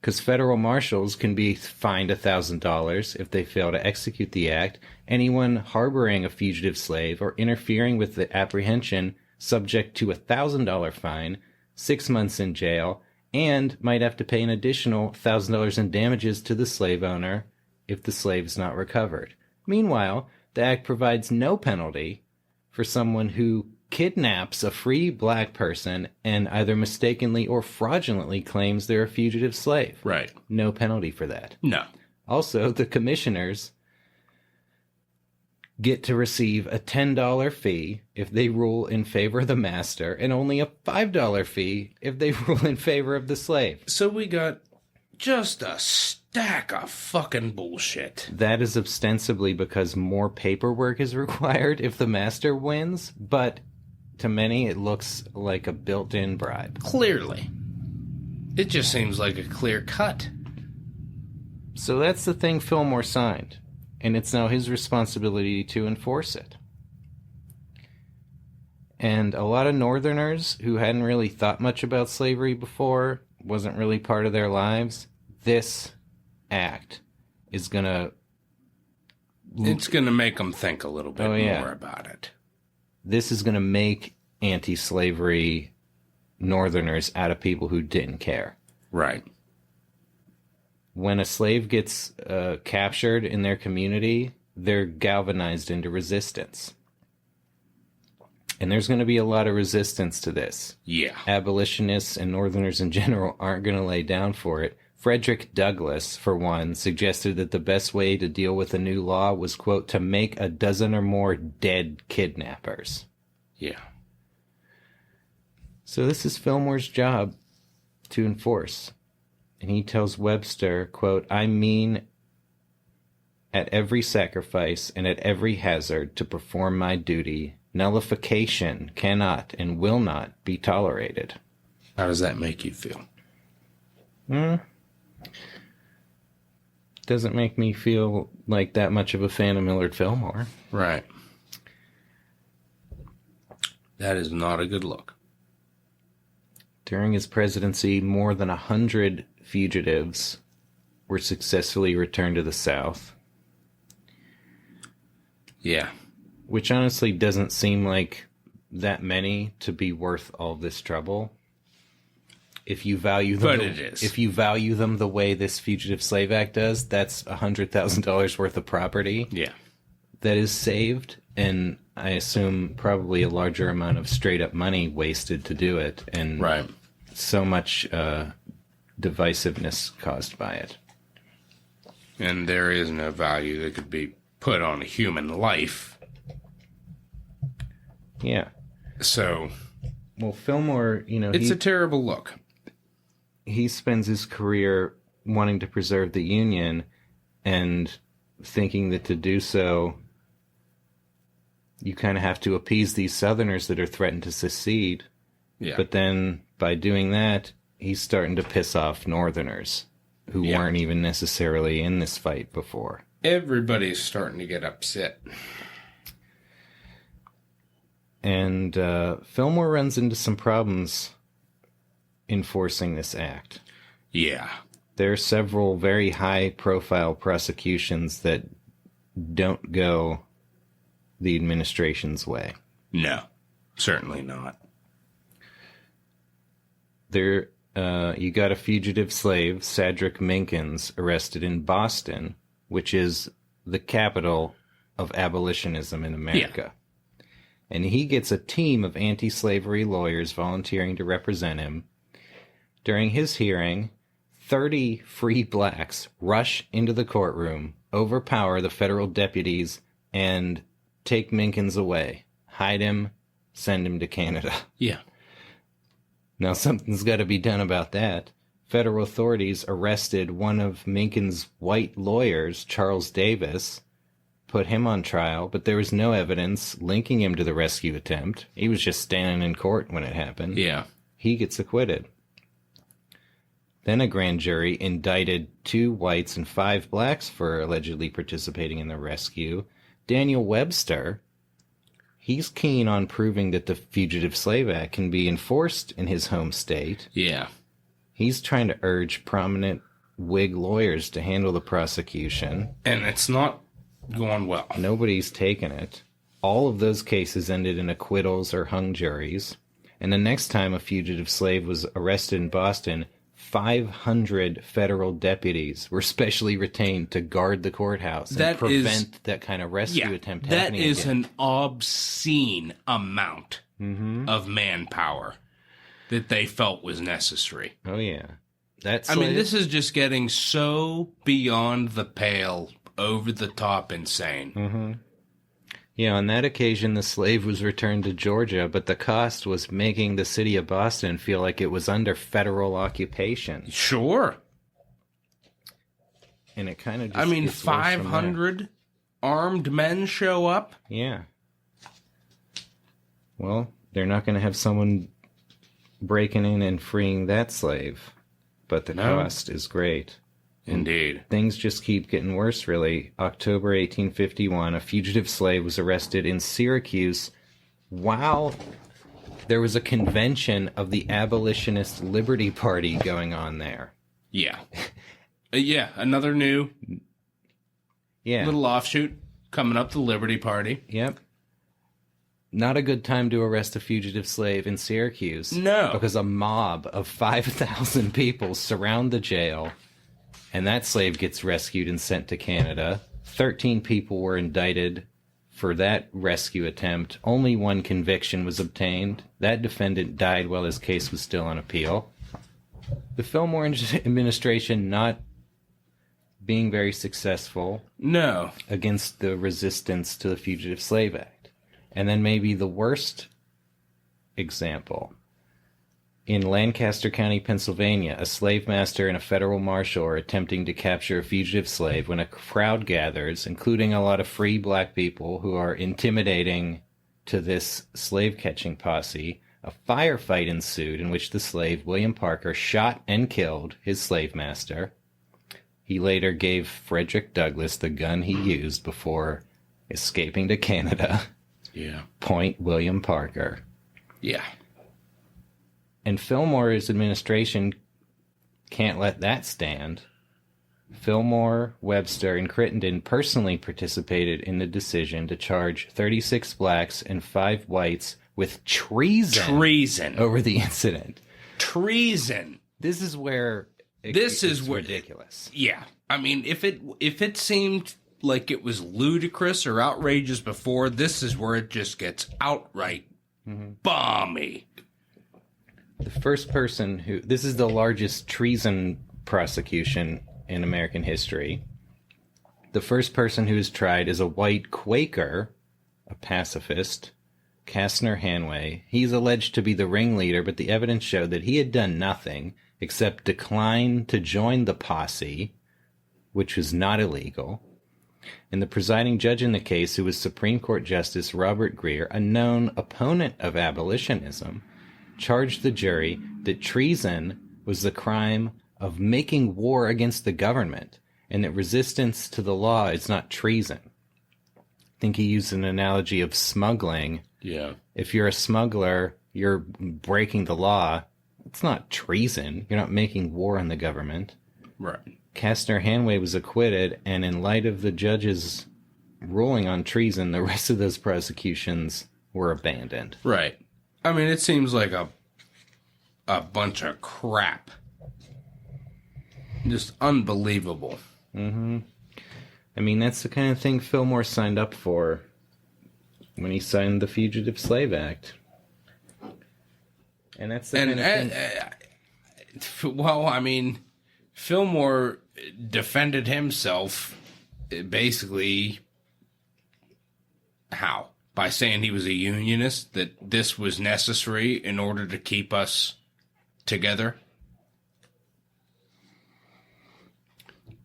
Because federal marshals can be fined $1,000 if they fail to execute the act. Anyone harboring a fugitive slave or interfering with the apprehension subject to $1,000 fine, 6 months in jail, and might have to pay an additional $1,000 in damages to the slave owner if the slave is not recovered. Meanwhile, the act provides no penalty for someone who kidnaps a free black person and either mistakenly or fraudulently claims they're a fugitive slave. Right. No penalty for that. No. Also, the commissioners get to receive a $10 fee if they rule in favor of the master, and only a $5 fee if they rule in favor of the slave. So we got just a stack of fucking bullshit. That is ostensibly because more paperwork is required if the master wins, but to many, it looks like a built-in bribe. Clearly. It just seems like a clear cut. So that's the thing Fillmore signed, and it's now his responsibility to enforce it. And a lot of Northerners who hadn't really thought much about slavery before, wasn't really part of their lives, this act is going to... It's going to make them think a little bit more about it. This is going to make anti-slavery Northerners out of people who didn't care. Right. When a slave gets captured in their community, they're galvanized into resistance. And there's going to be a lot of resistance to this. Yeah. Abolitionists and Northerners in general aren't going to lay down for it. Frederick Douglass, for one, suggested that the best way to deal with a new law was, quote, to make a dozen or more dead kidnappers. Yeah. So this is Fillmore's job to enforce. And he tells Webster, quote, I mean at every sacrifice and at every hazard to perform my duty. Nullification cannot and will not be tolerated. How does that make you feel? Doesn't make me feel like that much of a fan of Millard Fillmore. Right. That is not a good look. During his presidency, more than 100 fugitives were successfully returned to the South. Yeah. Which honestly doesn't seem like that many to be worth all this trouble. If you value them, But it is. If you value them the way this Fugitive Slave Act does, that's $100,000 worth of property. Yeah. That is saved, and I assume probably a larger amount of straight up money wasted to do it, and Right. so much divisiveness caused by it. And there is no value that could be put on a human life. Yeah. So, Well, Fillmore, it's a terrible look. he spends his career wanting to preserve the Union and thinking that to do so, you kind of have to appease these Southerners that are threatened to secede. Yeah. But then by doing that, he's starting to piss off Northerners who weren't even necessarily in this fight before. Everybody's starting to get upset. And Fillmore runs into some problems enforcing this act. Yeah. There are several very high-profile prosecutions that don't go the administration's way. No. Certainly not. There, you got a fugitive slave, Cedric Minkins, arrested in Boston, which is the capital of abolitionism in America. Yeah. And he gets a team of anti-slavery lawyers volunteering to represent him. During his hearing, 30 free blacks rush into the courtroom, overpower the federal deputies, and take Minkins away, hide him, send him to Canada. Yeah. Now, something's got to be done about that. Federal authorities arrested one of Minkins' white lawyers, Charles Davis, put him on trial, but there was no evidence linking him to the rescue attempt. He was just standing in court when it happened. Yeah. He gets acquitted. Then a grand jury indicted 2 whites and 5 blacks for allegedly participating in the rescue. Daniel Webster, he's keen on proving that the Fugitive Slave Act can be enforced in his home state. Yeah. He's trying to urge prominent Whig lawyers to handle the prosecution. And it's not going well. Nobody's taken it. All of those cases ended in acquittals or hung juries. And the next time a fugitive slave was arrested in Boston, 500 federal deputies were specially retained to guard the courthouse and prevent that kind of rescue attempt happening again. That is an obscene amount of manpower that they felt was necessary. Oh, yeah. I mean, this is just getting so beyond the pale, over the top insane. Yeah, on that occasion, the slave was returned to Georgia, but the cost was making the city of Boston feel like it was under federal occupation. Sure. And it kind of just 500 armed men show up? Yeah. Well, they're not going to have someone breaking in and freeing that slave. But the cost is great. Indeed. Things just keep getting worse, really. October 1851, a fugitive slave was arrested in Syracuse while there was a convention of the abolitionist Liberty Party going on there. Yeah. Yeah, another new little offshoot coming up, the Liberty Party. Yep. Not a good time to arrest a fugitive slave in Syracuse. No. Because a mob of 5,000 people surround the jail, and that slave gets rescued and sent to Canada. 13 people were indicted for that rescue attempt. Only one conviction was obtained. That defendant died while his case was still on appeal. The Fillmore administration not being very successful against the resistance to the Fugitive Slave Act. And then maybe the worst example. In Lancaster County, Pennsylvania, a slave master and a federal marshal are attempting to capture a fugitive slave when a crowd gathers, including a lot of free black people who are intimidating to this slave-catching posse. A firefight ensued in which the slave, William Parker, shot and killed his slave master. He later gave Frederick Douglass the gun he used before escaping to Canada. Yeah. Point William Parker. Yeah. And Fillmore's administration can't let that stand. Fillmore, Webster, and Crittenden personally participated in the decision to charge 36 blacks and 5 whites with treason over the incident. Treason. This is where it's ridiculous. Yeah. I mean, if it seemed like it was ludicrous or outrageous before, this is where it just gets outright balmy. The first person this is the largest treason prosecution in American history. The first person who is tried is a white Quaker, a pacifist, Kastner Hanway. He's alleged to be the ringleader, but the evidence showed that he had done nothing except decline to join the posse, which was not illegal. And the presiding judge in the case, who was Supreme Court Justice Robert Grier, a known opponent of abolitionism, charged the jury that treason was the crime of making war against the government, and that resistance to the law is not treason. I think he used an analogy of smuggling. Yeah. If you're a smuggler, you're breaking the law. It's not treason. You're not making war on the government. Right. Kastner Hanway was acquitted, and in light of the judge's ruling on treason, the rest of those prosecutions were abandoned. Right. I mean, it seems like a bunch of crap. Just unbelievable. Mm-hmm. I mean, that's the kind of thing Fillmore signed up for when he signed the Fugitive Slave Act. And that's the kind of thing... well, I mean, Fillmore defended himself basically how? By saying he was a unionist, that this was necessary in order to keep us together?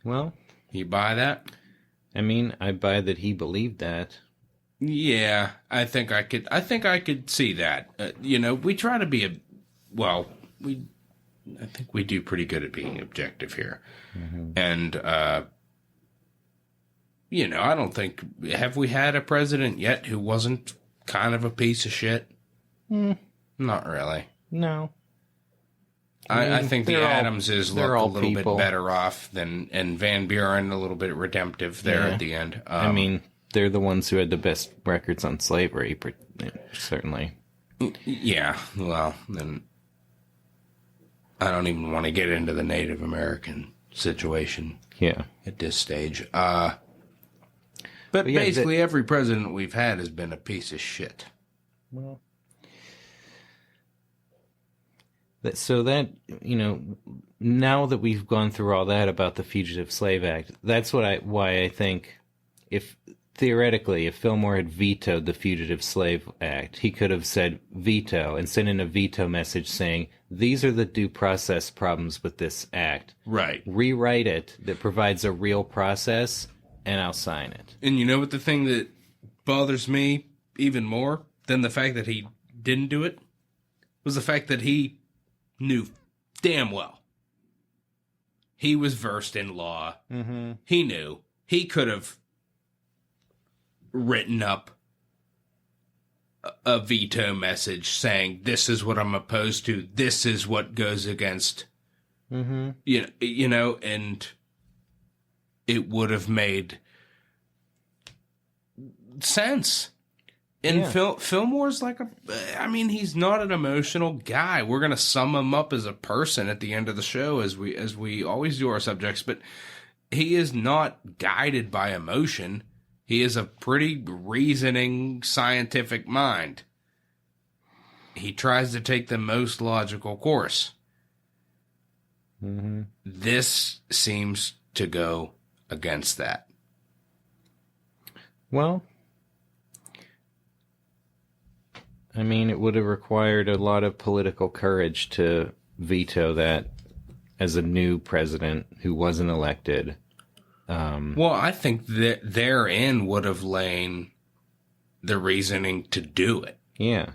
Well, you buy that? I mean, I buy that he believed that. Yeah, I think I could see that. We try to be I think we do pretty good at being objective here. Mm-hmm. And I don't think, have we had a president yet who wasn't kind of a piece of shit? Not really. No. I think the Adamses look a little bit better off and Van Buren a little bit redemptive there at the end. I mean, they're the ones who had the best records on slavery, certainly. Yeah, well, then I don't even want to get into the Native American situation at this stage. But basically every president we've had has been a piece of shit. Well... So that, now that we've gone through all that about the Fugitive Slave Act, that's why I think if Fillmore had vetoed the Fugitive Slave Act, he could have said veto and sent in a veto message saying, these are the due process problems with this act. Right. Rewrite it that provides a real process, and I'll sign it. And you know what the thing that bothers me even more than the fact that he didn't do it was the fact that he knew damn well. He was versed in law. Mm-hmm. He knew. He could have written up a veto message saying, this is what I'm opposed to. This is what goes against, Mm-hmm. you know, and it would have made sense. And Yeah. Fillmore's like he's not an emotional guy. We're going to sum him up as a person at the end of the show, as we always do our subjects, but he is not guided by emotion. He is a pretty reasoning, scientific mind. He tries to take the most logical course. Mm-hmm. This seems to go against that. Well, I mean, it would have required a lot of political courage to veto that as a new president who wasn't elected. Well, I think that therein would have lain the reasoning to do it. Yeah.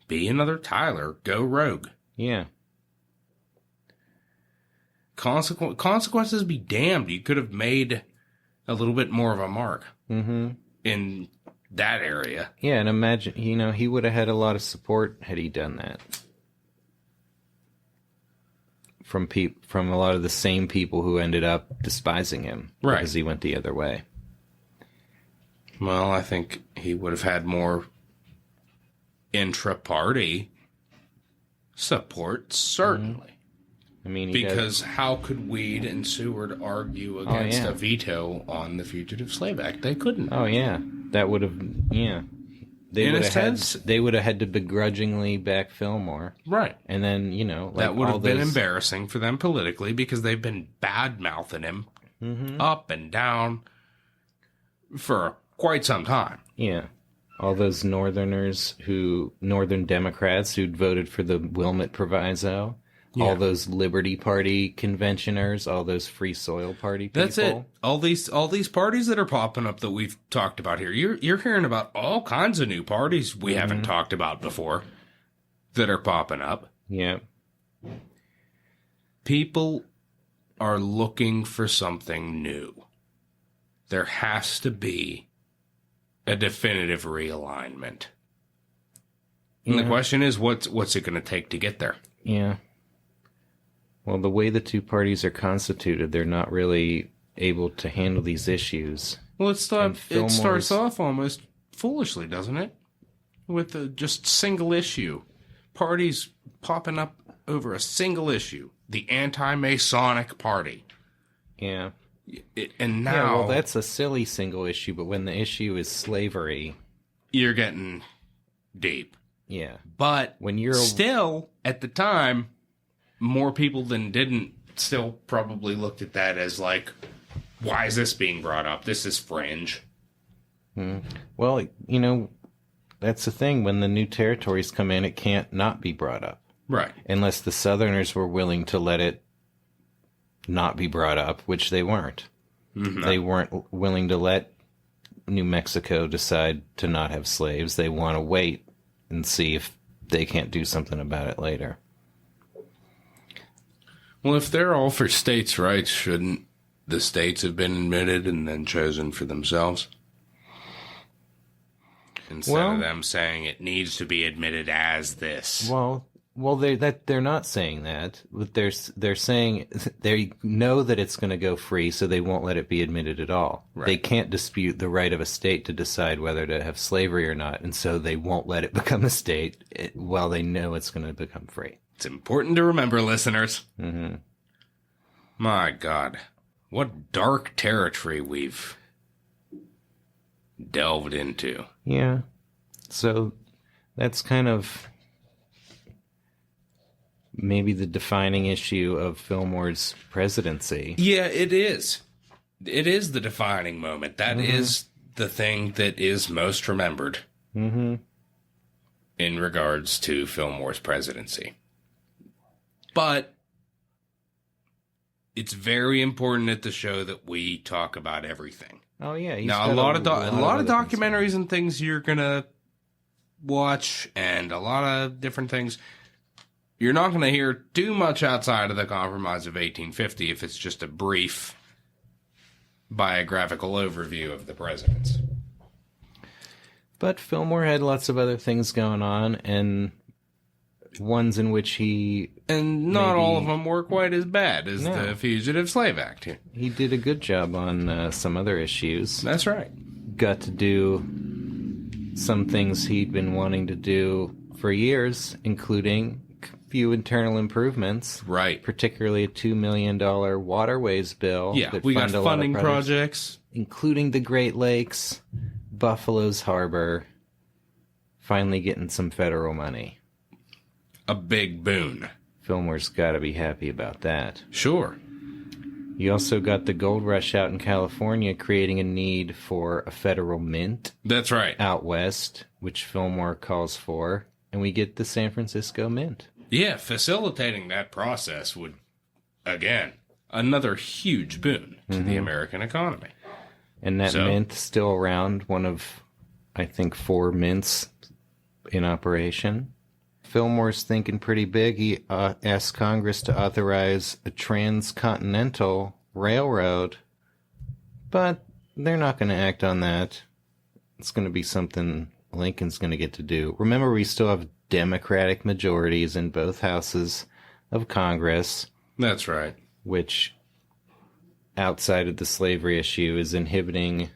Be another Tyler. Go rogue. Yeah. Consequences be damned. You could have made a little bit more of a mark in that area. Yeah, and imagine, he would have had a lot of support had he done that. From a lot of the same people who ended up despising him. Right. Because he went the other way. Well, I think he would have had more intra-party support, certainly. I mean, Because how could Weed and Seward argue against yeah. a veto on the Fugitive Slave Act? They couldn't. Oh, yeah. That would have, yeah. They In would a have had. sense- They would have had to begrudgingly back Fillmore, Right. and then like That would all have been those- embarrassing for them politically because they've been bad-mouthing him up and down for quite some time. Yeah, all those Northern Democrats who'd voted for the Wilmot Proviso, all those Liberty Party conventioners, all those Free Soil Party people. That's it. All these parties that are popping up that we've talked about here. You're hearing about all kinds of new parties we haven't talked about before that are popping up. Yeah, People are looking for something new. There has to be a definitive realignment. And the question is, what's it going to take to get there? yeah. Well, the way the two parties are constituted, they're not really able to handle these issues. Well, it Fillmore's- starts off almost foolishly, doesn't it? With a just single issue. Parties popping up over a single issue. The anti-Masonic party. Yeah. And now Yeah, well, that's a silly single issue, but when the issue is slavery, you're getting deep. yeah. But When you're still, at the time, more people than didn't still probably looked at that as like, why is this being brought up? This is fringe. Well, that's the thing. When the new territories come in, it can't not be brought up. Right. Unless the Southerners were willing to let it not be brought up, which they weren't. They weren't willing to let New Mexico decide to not have slaves. They want to wait and see if they can't do something about it later. Well, if they're all for states' rights, shouldn't the states have been admitted and then chosen for themselves? Instead of them saying it needs to be admitted as this. Well, they're not saying that. But they're saying they know that it's going to go free, so they won't let it be admitted at all. Right. They can't dispute the right of a state to decide whether to have slavery or not, and so they won't let it become a state while they know it's going to become free. It's important to remember, listeners. Mm-hmm. My God, what dark territory we've delved into. Yeah. So that's kind of maybe the defining issue of Fillmore's presidency. Yeah, it is. It is the defining moment. That is the thing that is most remembered in regards to Fillmore's presidency. But it's very important at the show that we talk about everything. Oh yeah. Now, a lot of documentaries and things you're gonna watch and a lot of different things, you're not going to hear too much outside of the Compromise of 1850 if it's just a brief biographical overview of the presidents. But Fillmore had lots of other things going on, and ones in which he... And not all of them were quite as bad as the Fugitive Slave Act. He did a good job on some other issues. That's right. Got to do some things he'd been wanting to do for years, including a few internal improvements. Right. Particularly a $2 million waterways bill. Yeah, that we got fund a lot of funding projects. including the Great Lakes, Buffalo's Harbor, finally getting some federal money. A big boon. Fillmore's got to be happy about that. Sure. You also got the gold rush out in California, creating a need for a federal mint. That's right. Out west, which Fillmore calls for, and we get the San Francisco Mint. Yeah, facilitating that process would, again, another huge boon to the American economy. And that mint's still around, one of, I think, 4 mints in operation. Fillmore's thinking pretty big. He asked Congress to authorize a transcontinental railroad, but they're not going to act on that. It's going to be something Lincoln's going to get to do. Remember, we still have Democratic majorities in both houses of Congress. That's right. Which, outside of the slavery issue, is inhibiting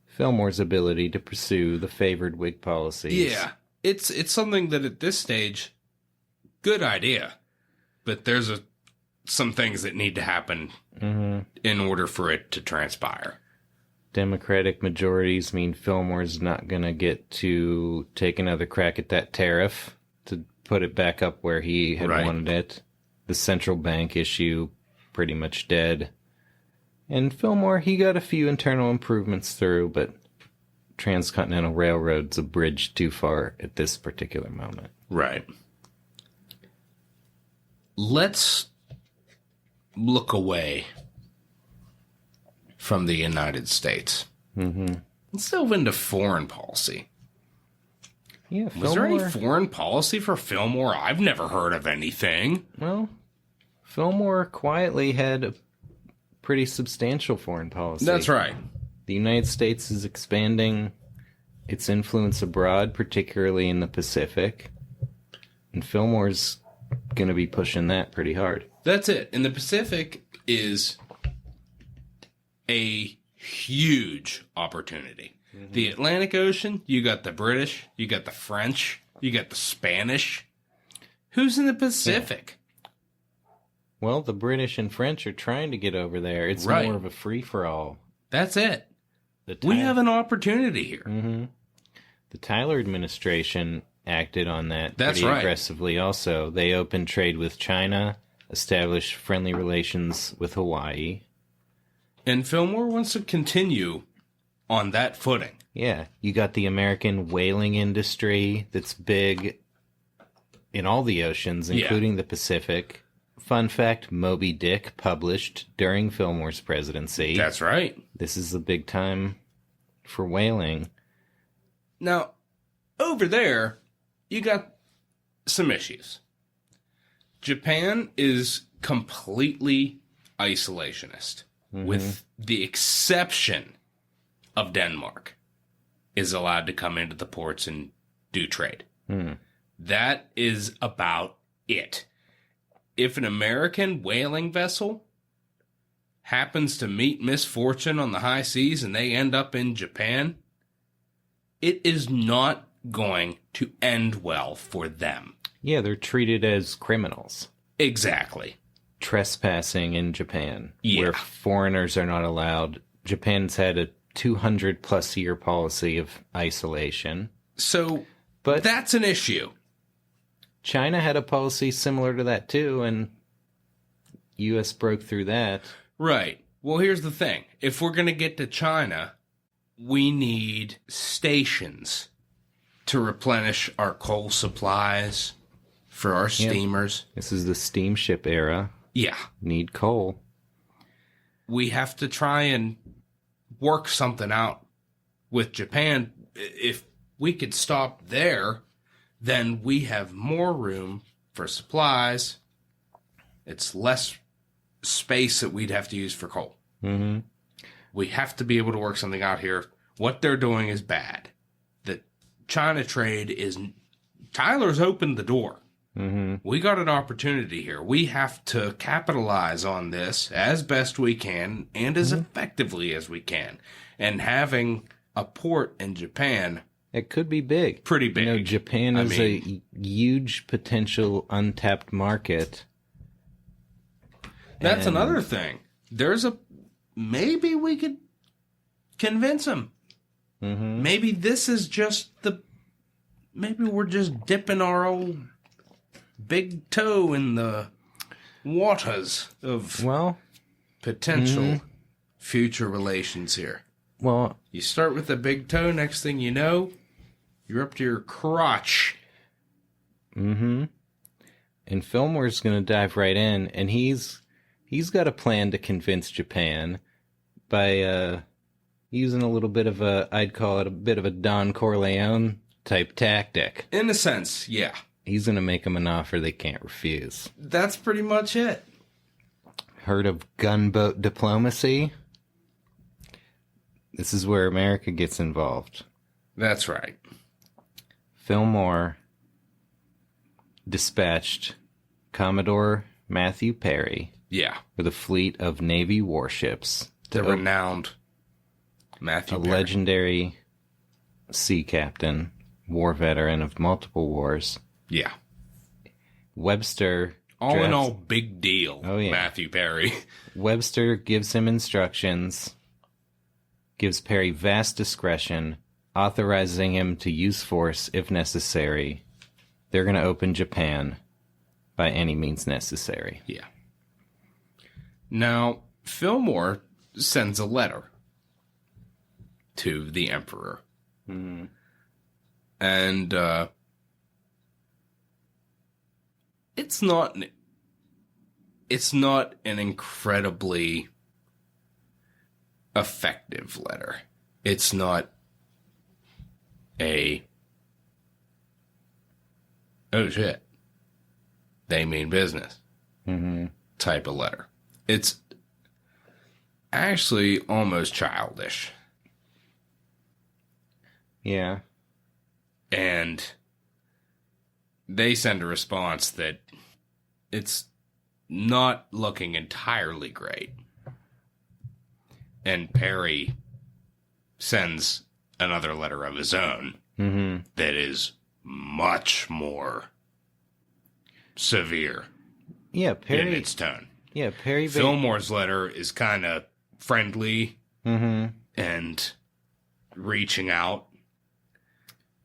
Fillmore's ability to pursue the favored Whig policies. Yeah. It's something that at this stage, good idea, but there's some things that need to happen in order for it to transpire. Democratic majorities mean Fillmore's not going to get to take another crack at that tariff to put it back up where he had wanted it. The central bank issue, pretty much dead. And Fillmore, he got a few internal improvements through, but Transcontinental Railroad's a bridge too far at this particular moment. Right. Let's look away from the United States. Let's delve into foreign policy. Yeah, Was there any foreign policy for Fillmore? I've never heard of anything. Well, Fillmore quietly had a pretty substantial foreign policy. That's right. The United States is expanding its influence abroad, particularly in the Pacific. And Fillmore's going to be pushing that pretty hard. That's it. And the Pacific is a huge opportunity. The Atlantic Ocean, you got the British, you got the French, you got the Spanish. Who's in the Pacific? Yeah. Well, the British and French are trying to get over there. It's more of a free-for-all. That's it. We have an opportunity here. The Tyler administration acted on that pretty aggressively also. They opened trade with China, established friendly relations with Hawaii. And Fillmore wants to continue on that footing. Yeah, you got the American whaling industry that's big in all the oceans, including the Pacific. Fun fact, Moby Dick published during Fillmore's presidency. That's right. This is a big time for whaling. Now, over there, you got some issues. Japan is completely isolationist, with the exception of Denmark, is allowed to come into the ports and do trade. That is about it. If an American whaling vessel happens to meet misfortune on the high seas and they end up in Japan, it is not going to end well for them. Yeah, they're treated as criminals. Exactly. Trespassing in Japan, where foreigners are not allowed. Japan's had a 200-plus year policy of isolation. So, but that's an issue. China had a policy similar to that, too, and U.S. broke through that. Right. Well, here's the thing. If we're going to get to China, we need stations to replenish our coal supplies for our steamers. This is the steamship era. Yeah. Need coal. We have to try and work something out with Japan. If we could stop there, then we have more room for supplies. It's less space that we'd have to use for coal. Mm-hmm. We have to be able to work something out here. What they're doing is bad. The China trade is... Tyler's opened the door. Mm-hmm. We got an opportunity here. We have to capitalize on this as best we can and as effectively as we can. And having a port in Japan... It could be big. Pretty big. You know, Japan is a huge potential untapped market. That's another thing. Maybe we could convince them. Mm-hmm. Maybe this is just maybe we're just dipping our old big toe in the waters of potential future relations here. Well, you start with the big toe, next thing you know, you're up to your crotch. Mm-hmm. And Fillmore's going to dive right in, and he's got a plan to convince Japan by using a little bit of I'd call it a bit of a Don Corleone type tactic. In a sense, yeah. He's going to make them an offer they can't refuse. That's pretty much it. Heard of gunboat diplomacy? This is where America gets involved. That's right. Fillmore dispatched Commodore Matthew Perry with a fleet of Navy warships. The renowned Matthew Perry. A legendary sea captain, war veteran of multiple wars. Yeah. Webster... All in all, big deal, yeah. Matthew Perry. Webster gives him instructions, gives Perry vast discretion, authorizing him to use force if necessary. They're going to open Japan by any means necessary. Yeah. Now, Fillmore sends a letter to the emperor. Mm-hmm. And it's not an incredibly effective letter. It's not a oh shit, they mean business type of letter. It's actually almost childish. Yeah. And they send a response that it's not looking entirely great. And Perry sends another letter of his own that is much more severe in its tone. Yeah, Perry... Fillmore's letter is kind of friendly and reaching out.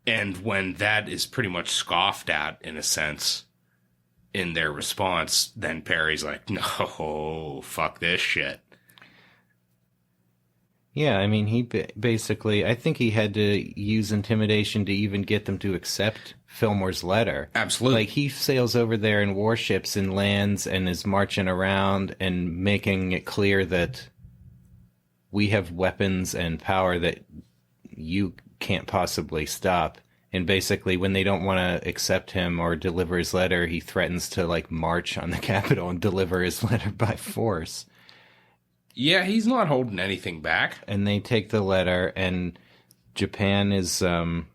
And when that is pretty much scoffed at, in a sense, in their response, then Perry's like, no, fuck this shit. Yeah, I mean, he basically... I think he had to use intimidation to even get them to accept Fillmore's letter. Absolutely. Like, he sails over there in warships and lands and is marching around and making it clear that we have weapons and power that you can't possibly stop. And basically, when they don't want to accept him or deliver his letter, he threatens to, like, march on the Capitol and deliver his letter by force. Yeah, he's not holding anything back. And they take the letter, and Japan is, you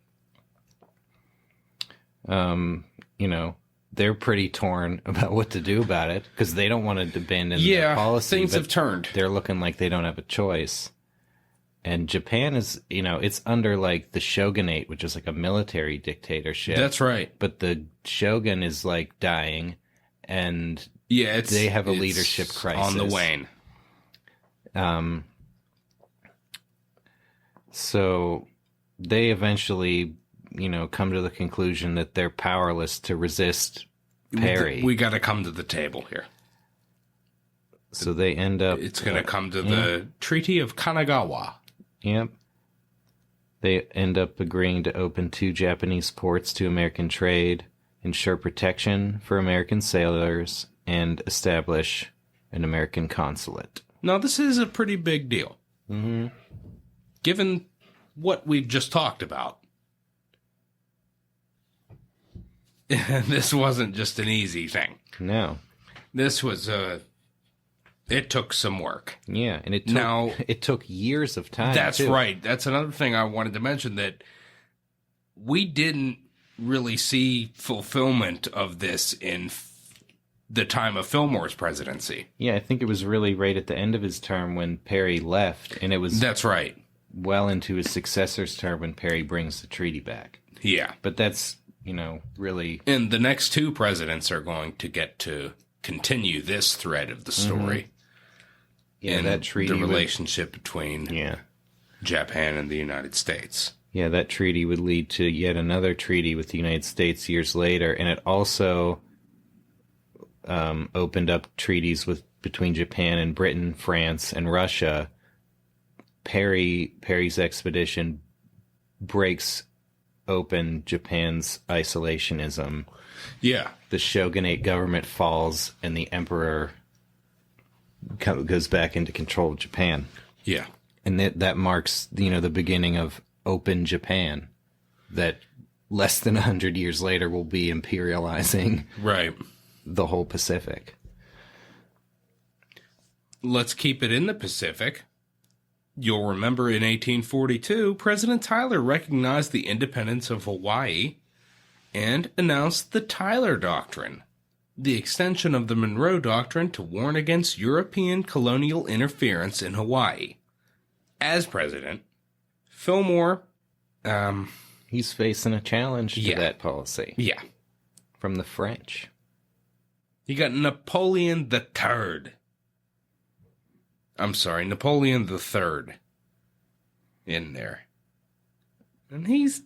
know, they're pretty torn about what to do about it, because they don't want to abandon their policy. Things have turned. They're looking like they don't have a choice. And Japan is, you know, it's under, like, the shogunate, which is, like, a military dictatorship. That's right. But the shogun is, like, dying, and they have a leadership crisis. On the wane. So they eventually, you know, come to the conclusion that they're powerless to resist Perry. We got to come to the table here. So they end up... It's going to come to the Treaty of Kanagawa. Yep. They end up agreeing to open 2 Japanese ports to American trade, ensure protection for American sailors, and establish an American consulate. Now, this is a pretty big deal. Given what we've just talked about, this wasn't just an easy thing. No. This was it took some work. Yeah, and it took years of time. That's too. right. That's another thing I wanted to mention, that we didn't really see fulfillment of this in the time of Fillmore's presidency. Yeah, I think it was really right at the end of his term when Perry left, and it was That's right. well into his successor's term when Perry brings the treaty back. Yeah. But that's, really... And the next two presidents are going to get to continue this thread of the story. Yeah, and that treaty the relationship between Japan and the United States. Yeah, that treaty would lead to yet another treaty with the United States years later, and it also opened up treaties between Japan and Britain, France, and Russia. Perry's expedition breaks open Japan's isolationism. Yeah. The shogunate government falls, and the emperor goes back into control of Japan. Yeah. And that marks, the beginning of open Japan, that less than 100 years later will be imperializing the whole Pacific. Let's keep it in the Pacific. You'll remember in 1842, President Tyler recognized the independence of Hawaii and announced the Tyler Doctrine, the extension of the Monroe Doctrine to warn against European colonial interference in Hawaii. As president, Fillmore, he's facing a challenge to that policy. Yeah. From the French. You got Napoleon III. I'm sorry, Napoleon III in there. And he's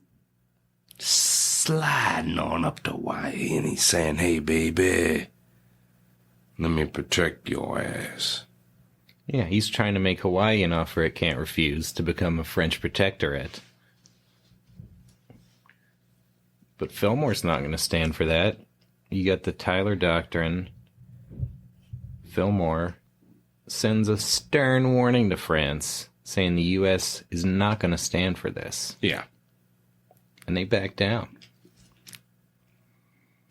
sliding on up to Hawaii, and he's saying, hey, baby, let me protect your ass. Yeah, he's trying to make Hawaii an offer it can't refuse to become a French protectorate. But Fillmore's not going to stand for that. You got the Tyler Doctrine. Fillmore sends a stern warning to France, saying the U.S. is not going to stand for this. Yeah. And they back down.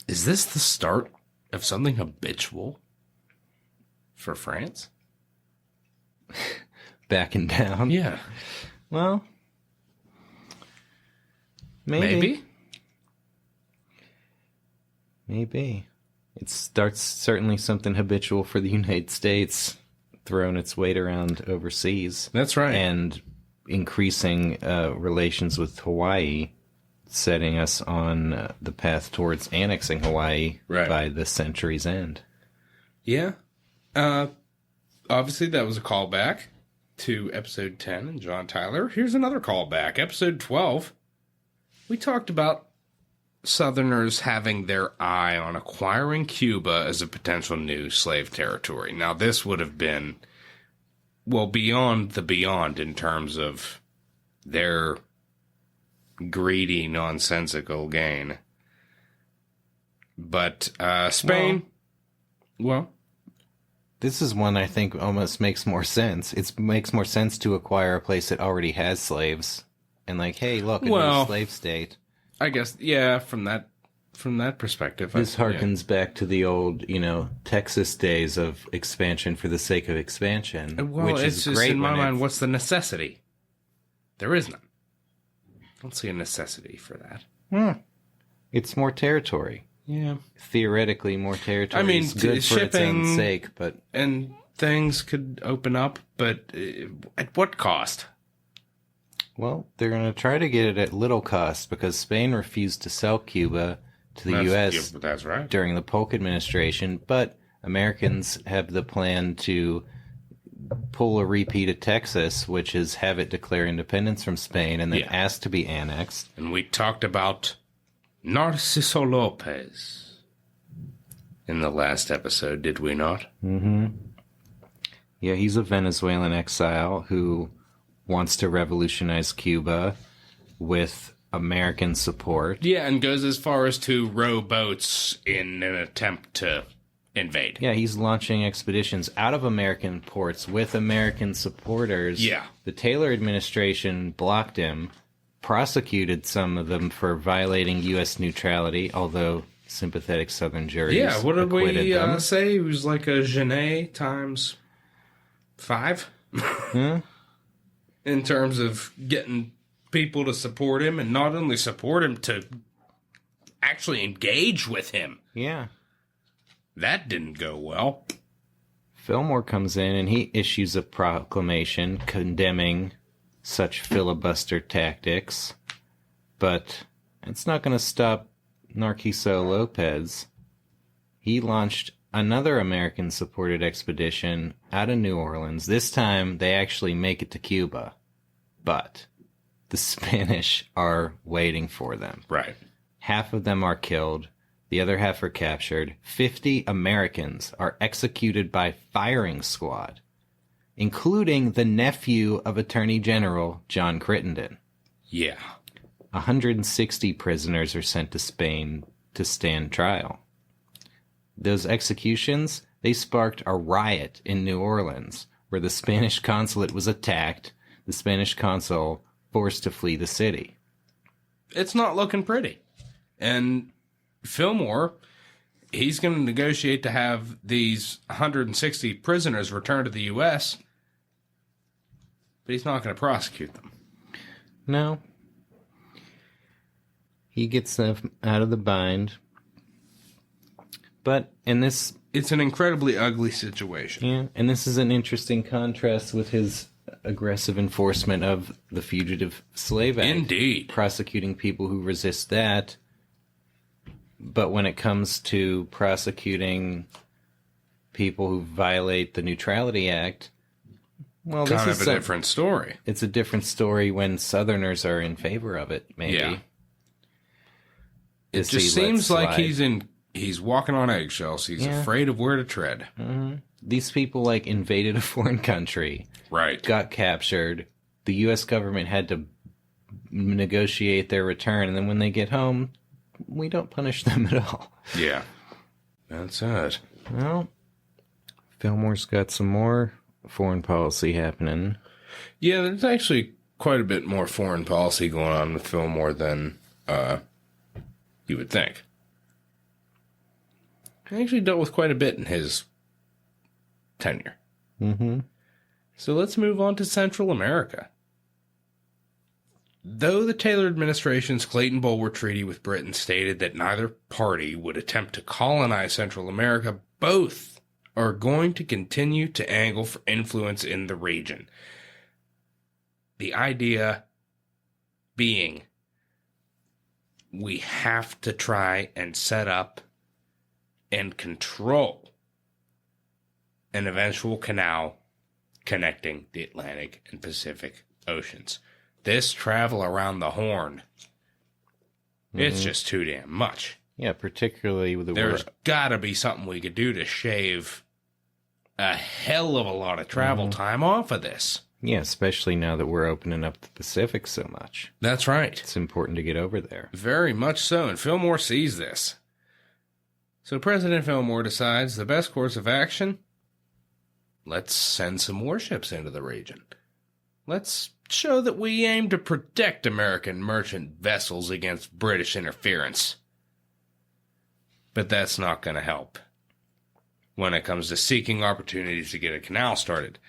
Is this the start of something habitual for France? Backing down? Yeah. Well, maybe. Maybe. It starts certainly something habitual for the United States, throwing its weight around overseas. That's right. And increasing relations with Hawaii, setting us on the path towards annexing Hawaii by the century's end. Yeah. Obviously, that was a callback to episode 10 and John Tyler. Here's another callback. Episode 12. We talked about Southerners having their eye on acquiring Cuba as a potential new slave territory. Now, this would have been, beyond the beyond in terms of their greedy, nonsensical gain. But Spain, this is one I think almost makes more sense. It makes more sense to acquire a place that already has slaves. And hey, look, a new slave state. I guess, yeah, from that perspective. This harkens back to the old, Texas days of expansion for the sake of expansion. Well, which it's is just great in my mind, what's the necessity? There is none. I don't see a necessity for that. It's more territory. Yeah. Theoretically, more territory. I mean, is good for its own sake, but... And things could open up, but at what cost? Well, they're going to try to get it at little cost because Spain refused to sell Cuba to the U.S. That's right. During the Polk administration, but Americans have the plan to pull a repeat of Texas, which is have it declare independence from Spain and then ask to be annexed. And we talked about Narciso Lopez in the last episode, did we not? Mm-hmm. Yeah, he's a Venezuelan exile who wants to revolutionize Cuba with American support. Yeah, and goes as far as to row boats in an attempt to invade. Yeah, he's launching expeditions out of American ports with American supporters. Yeah. The Taylor administration blocked him, prosecuted some of them for violating U.S. neutrality, although sympathetic Southern juries. Yeah, what did we them. say? It was like a Genet times 5? In terms of getting people to support him, and not only support him, to actually engage with him. Yeah. That didn't go well. Fillmore comes in and he issues a proclamation condemning such filibuster tactics, but it's not going to stop Narciso Lopez. He launched another American-supported expedition out of New Orleans. This time, they actually make it to Cuba, but the Spanish are waiting for them. Right. Half of them are killed. The other half are captured. 50 Americans are executed by firing squad, including the nephew of Attorney General John Crittenden. Yeah. 160 prisoners are sent to Spain to stand trial. Those executions, they sparked a riot in New Orleans, where the Spanish consulate was attacked, the Spanish consul forced to flee the city. It's not looking pretty. And Fillmore, he's going to negotiate to have these 160 prisoners returned to the U.S., but he's not going to prosecute them. No. He gets them out of the bind. But in this... It's an incredibly ugly situation. Yeah, and this is an interesting contrast with his aggressive enforcement of the Fugitive Slave Act. Indeed. Prosecuting people who resist that. But when it comes to prosecuting people who violate the Neutrality Act, well, Kind this of is a different story. It's a different story when Southerners are in favor of it, maybe. Yeah. It just seems like he's walking on eggshells. He's afraid of where to tread. Mm-hmm. These people, like, invaded a foreign country. Right. Got captured. The U.S. government had to negotiate their return, and then when they get home, we don't punish them at all. Yeah. That's it. Well, Fillmore's got some more foreign policy happening. Yeah, there's actually quite a bit more foreign policy going on with Fillmore than you would think. He actually dealt with quite a bit in his tenure. Mm-hmm. So let's move on to Central America. Though the Taylor administration's Clayton-Bulwer Treaty with Britain stated that neither party would attempt to colonize Central America, both are going to continue to angle for influence in the region. The idea being, we have to try and set up and control an eventual canal connecting the Atlantic and Pacific Oceans. This travel around the Horn, it's just too damn much. Yeah, particularly with the There's got to be something we could do to shave a hell of a lot of travel time off of this. Yeah, especially now that we're opening up the Pacific so much. That's right. It's important to get over there. Very much so, and Fillmore sees this. So President Fillmore decides the best course of action, let's send some warships into the region. Let's show that we aim to protect American merchant vessels against British interference. But that's not going to help when it comes to seeking opportunities to get a canal started.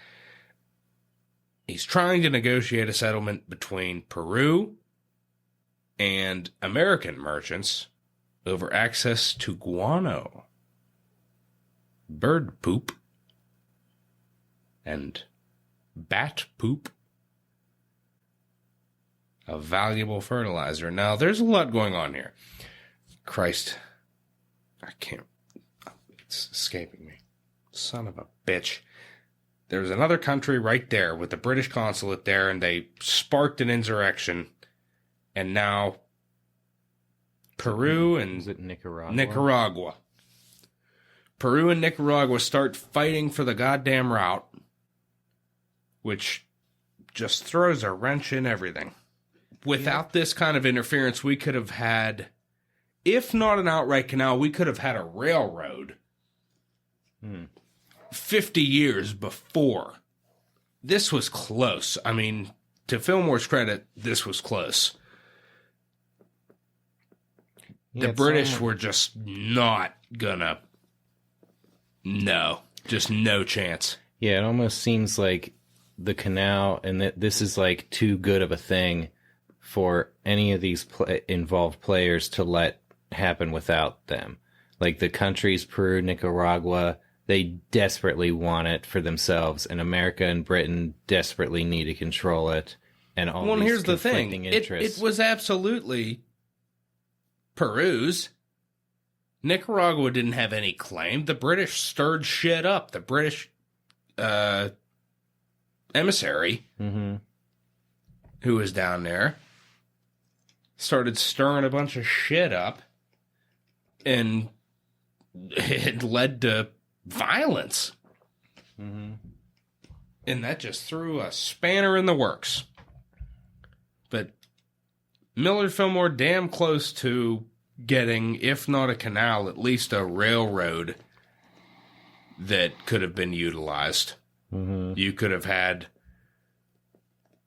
He's trying to negotiate a settlement between Peru and American merchants over access to guano, bird poop, and bat poop, a valuable fertilizer. Now, there's a lot going on here. Christ, I can't, it's escaping me. Son of a bitch. There's another country right there with the British consulate there, and they sparked an insurrection, and now Peru and Is it Nicaragua? Nicaragua. Peru and Nicaragua start fighting for the goddamn route, which just throws a wrench in everything. Without this kind of interference, we could have had, if not an outright canal, we could have had a railroad 50 years before. This was close. I mean, to Fillmore's credit, this was close. Yeah, the British were just not gonna. No, just no chance. Yeah, it almost seems like the canal and that this is like too good of a thing for any of these involved players to let happen without them. Like the countries, Peru, Nicaragua, they desperately want it for themselves, and America and Britain desperately need to control it. And all Well, these here's the thing: conflicting interests. it was absolutely Peru's. Nicaragua didn't have any claim. The British stirred shit up. The British emissary, who was down there, started stirring a bunch of shit up, and it led to violence. And that just threw a spanner in the works. But Millard Fillmore damn close to getting, if not a canal, at least a railroad that could have been utilized. You could have had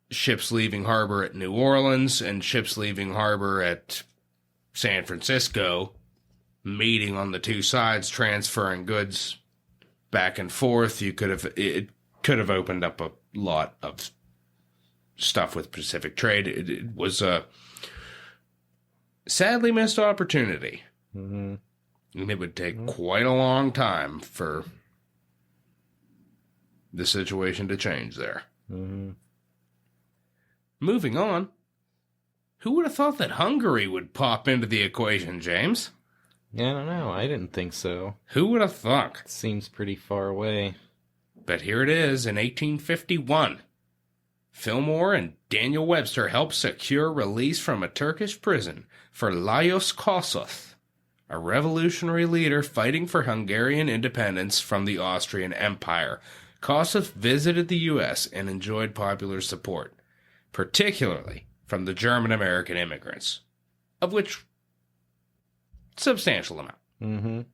ships leaving harbor at New Orleans and ships leaving harbor at San Francisco, meeting on the two sides, transferring goods back and forth. It could have opened up a lot of stuff with Pacific trade. It was a sadly missed opportunity. And it would take quite a long time for the situation to change there. Moving on. Who would have thought that Hungary would pop into the equation, James? Yeah, I don't know. I didn't think so. Who would have thought? Seems pretty far away. But here it is in 1851. Fillmore and Daniel Webster helped secure release from a Turkish prison for Lajos Kossuth, a revolutionary leader fighting for Hungarian independence from the Austrian Empire. Kossuth visited the U.S. and enjoyed popular support, particularly from the German-American immigrants, of which substantial amount.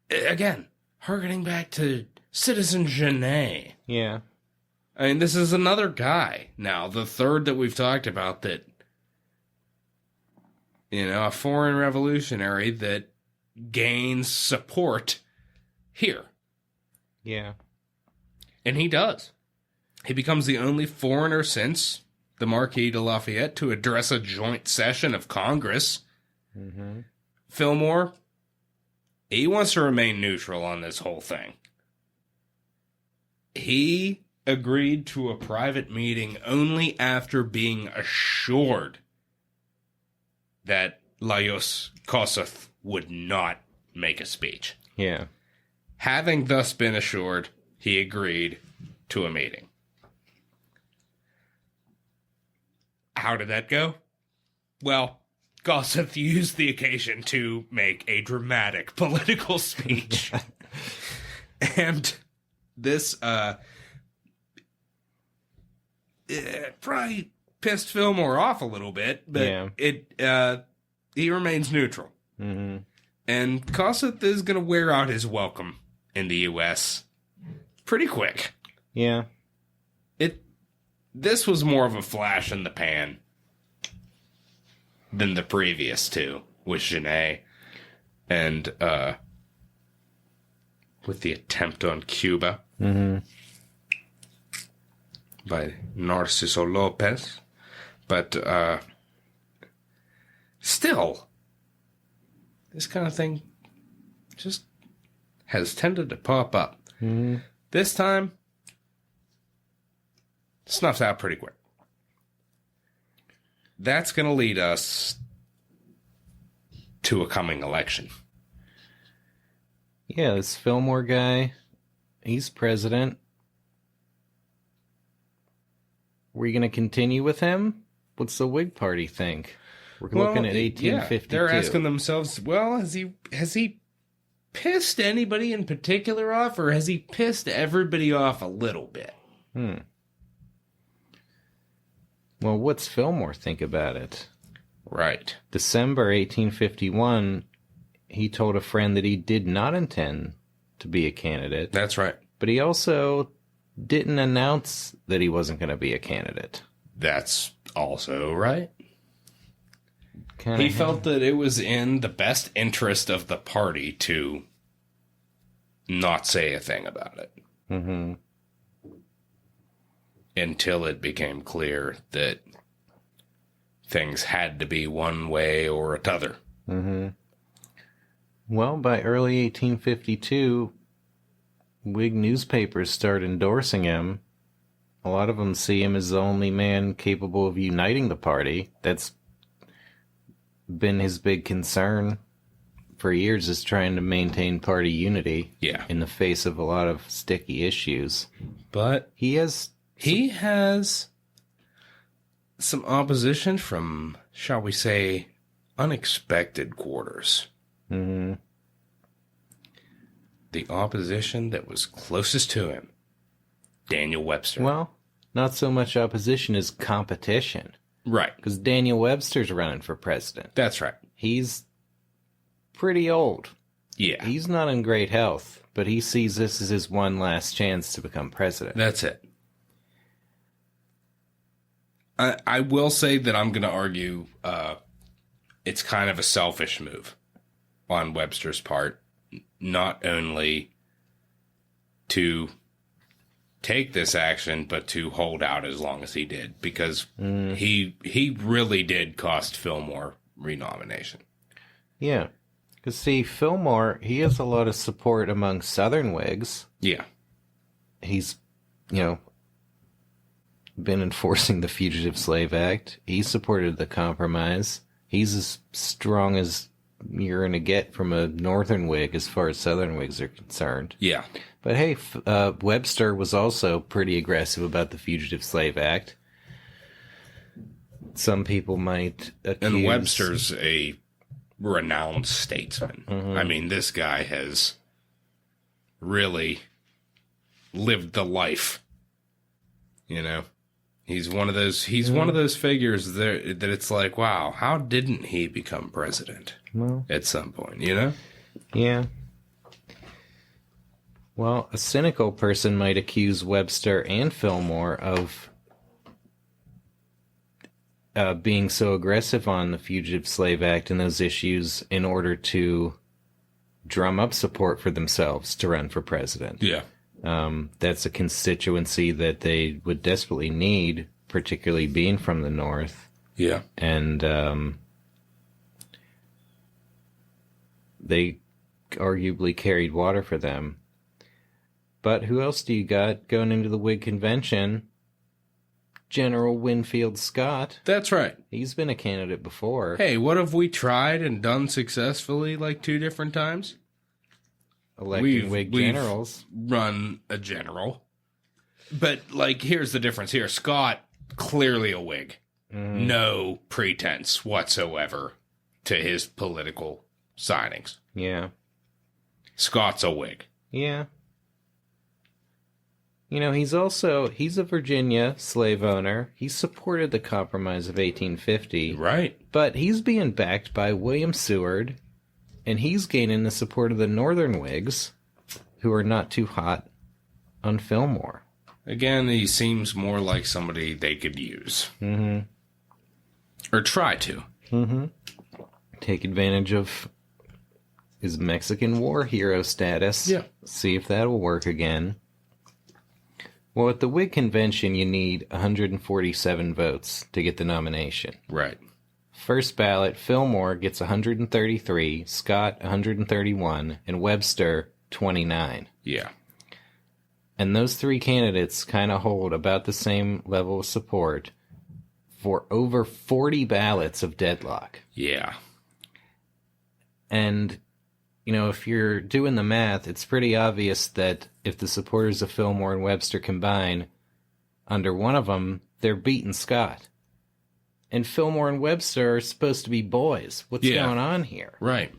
Again, harkening back to Citizen Genet. Yeah. I mean, this is another guy now, the third that we've talked about that, a foreign revolutionary that gains support here. Yeah. And he does. He becomes the only foreigner since the Marquis de Lafayette to address a joint session of Congress. Fillmore, he wants to remain neutral on this whole thing. He agreed to a private meeting only after being assured that Lajos Kossuth would not make a speech. Yeah. Having thus been assured, he agreed to a meeting. How did that go? Well, Kossuth used the occasion to make a dramatic political speech. And this it probably pissed Fillmore off a little bit, but he remains neutral. And Kossuth is going to wear out his welcome in the U.S. pretty quick. Yeah. This was more of a flash in the pan than the previous two with Genet and with the attempt on Cuba by Narciso Lopez. But still, this kind of thing just has tended to pop up. This time, snuffs out pretty quick. That's going to lead us to a coming election. Yeah, this Fillmore guy, he's president. Were you going to continue with him? What's the Whig Party think? We're looking at 1852. Yeah, they're asking themselves, well, has he pissed anybody in particular off, or has he pissed everybody off a little bit? Well, what's Fillmore think about it? Right. December 1851, he told a friend that he did not intend to be a candidate. That's right. But he also didn't announce that he wasn't going to be a candidate. That's also right. Kinda he felt that it was in the best interest of the party to not say a thing about it. Mm-hmm. Until it became clear that things had to be one way or t'other. Mm-hmm. Well, by early 1852, Whig newspapers start endorsing him. A lot of them see him as the only man capable of uniting the party. That's been his big concern for years, is trying to maintain party unity. Yeah. In the face of a lot of sticky issues. But He has some opposition from, shall we say, unexpected quarters. Mm-hmm. The opposition that was closest to him, Daniel Webster. Well, not so much opposition as competition. Right. Because Daniel Webster's running for president. That's right. He's pretty old. Yeah. He's not in great health, but he sees this as his one last chance to become president. That's it. I will say that I'm going to argue it's kind of a selfish move on Webster's part, not only to take this action, but to hold out as long as he did, because he really did cost Fillmore renomination. Yeah. Because, see, Fillmore, he has a lot of support among Southern Whigs. Yeah. He's, been enforcing the Fugitive Slave Act. He supported the compromise. He's as strong as you're going to get from a Northern Whig as far as Southern Whigs are concerned. Yeah. But hey, Webster was also pretty aggressive about the Fugitive Slave Act. Some people might accuse... And Webster's a renowned statesman. Mm-hmm. I mean, this guy has really lived the life. He's one of those figures that it's like, wow, how didn't he become president at some point, Yeah. Well, a cynical person might accuse Webster and Fillmore of being so aggressive on the Fugitive Slave Act and those issues in order to drum up support for themselves to run for president. Yeah. That's a constituency that they would desperately need, particularly being from the North. Yeah. And they arguably carried water for them. But who else do you got going into the Whig convention? General Winfield Scott. That's right. He's been a candidate before. Hey, what have we tried and done successfully like 2 different times? Electing Whig generals. Run a general. But, here's the difference here. Scott, clearly a Whig. No pretense whatsoever to his political signings. Yeah. Scott's a Whig. Yeah. He's a Virginia slave owner. He supported the Compromise of 1850. Right. But he's being backed by William Seward, and he's gaining the support of the Northern Whigs, who are not too hot on Fillmore. Again, he seems more like somebody they could use. Mm-hmm. Or try to. Mm-hmm. Take advantage of his Mexican war hero status. Yeah. See if that'll work again. Well, at the Whig convention, you need 147 votes to get the nomination. Right. First ballot, Fillmore gets 133, Scott 131, and Webster 29. Yeah. And those 3 candidates kind of hold about the same level of support for over 40 ballots of deadlock. Yeah. And, if you're doing the math, it's pretty obvious that if the supporters of Fillmore and Webster combine under one of them, they're beating Scott. And Fillmore and Webster are supposed to be boys. What's going on here? Right.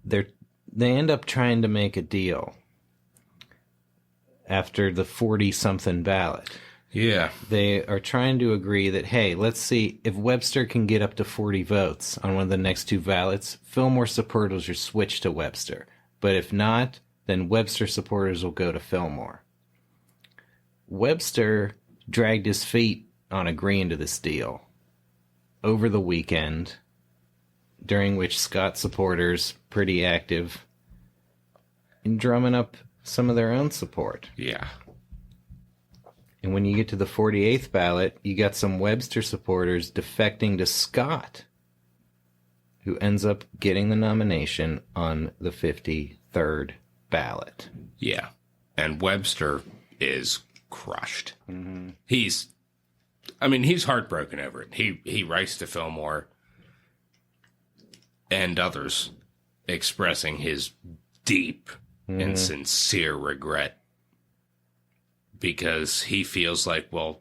They end up trying to make a deal after the 40-something ballot. Yeah. They are trying to agree that, hey, let's see, if Webster can get up to 40 votes on one of the next 2 ballots, Fillmore supporters will switch to Webster. But if not, then Webster supporters will go to Fillmore. Webster dragged his feet on agreeing to this deal. over the weekend, during which Scott supporters pretty active in drumming up some of their own support. Yeah. And when you get to the 48th ballot, you got some Webster supporters defecting to Scott, who ends up getting the nomination on the 53rd ballot. Yeah. And Webster is crushed. Mm-hmm. He's heartbroken over it. He writes to Fillmore and others expressing his deep and sincere regret, because he feels like, well,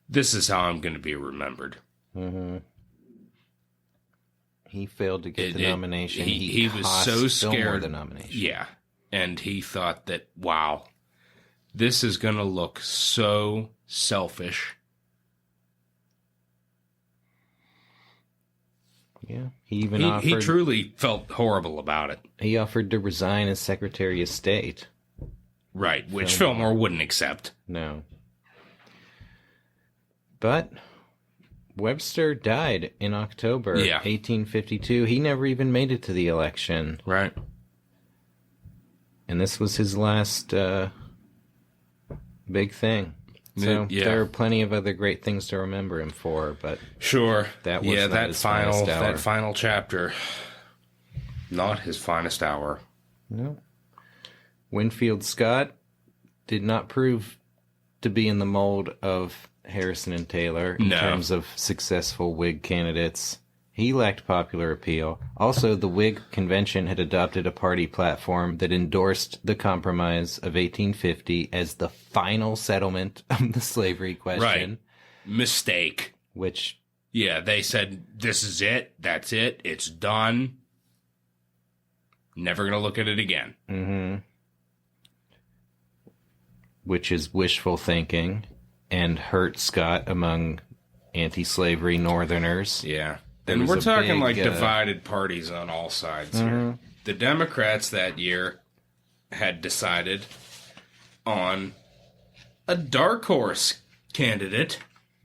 this is how I'm going to be remembered. Mm-hmm. He failed to get the nomination. He was so scared. Fillmore the nomination. Yeah. And he thought that, wow, this is going to look so selfish. Yeah. He truly felt horrible about it. He offered to resign as Secretary of State. Right, which Fillmore wouldn't accept. No. But Webster died in October 1852. He never even made it to the election. Right. And this was his last big thing. So there are plenty of other great things to remember him for, but sure, that was not his finest hour. That final chapter, not his finest hour. No. Winfield Scott did not prove to be in the mold of Harrison and Taylor in terms of successful Whig candidates. He lacked popular appeal. Also, the Whig convention had adopted a party platform that endorsed the Compromise of 1850 as the final settlement of the slavery question. Right. Mistake. Which... Yeah, they said, this is it. That's it. It's done. Never going to look at it again. Mm-hmm. Which is wishful thinking and hurt Scott among anti-slavery Northerners. Yeah. And we're talking divided parties on all sides here. The Democrats that year had decided on a dark horse candidate.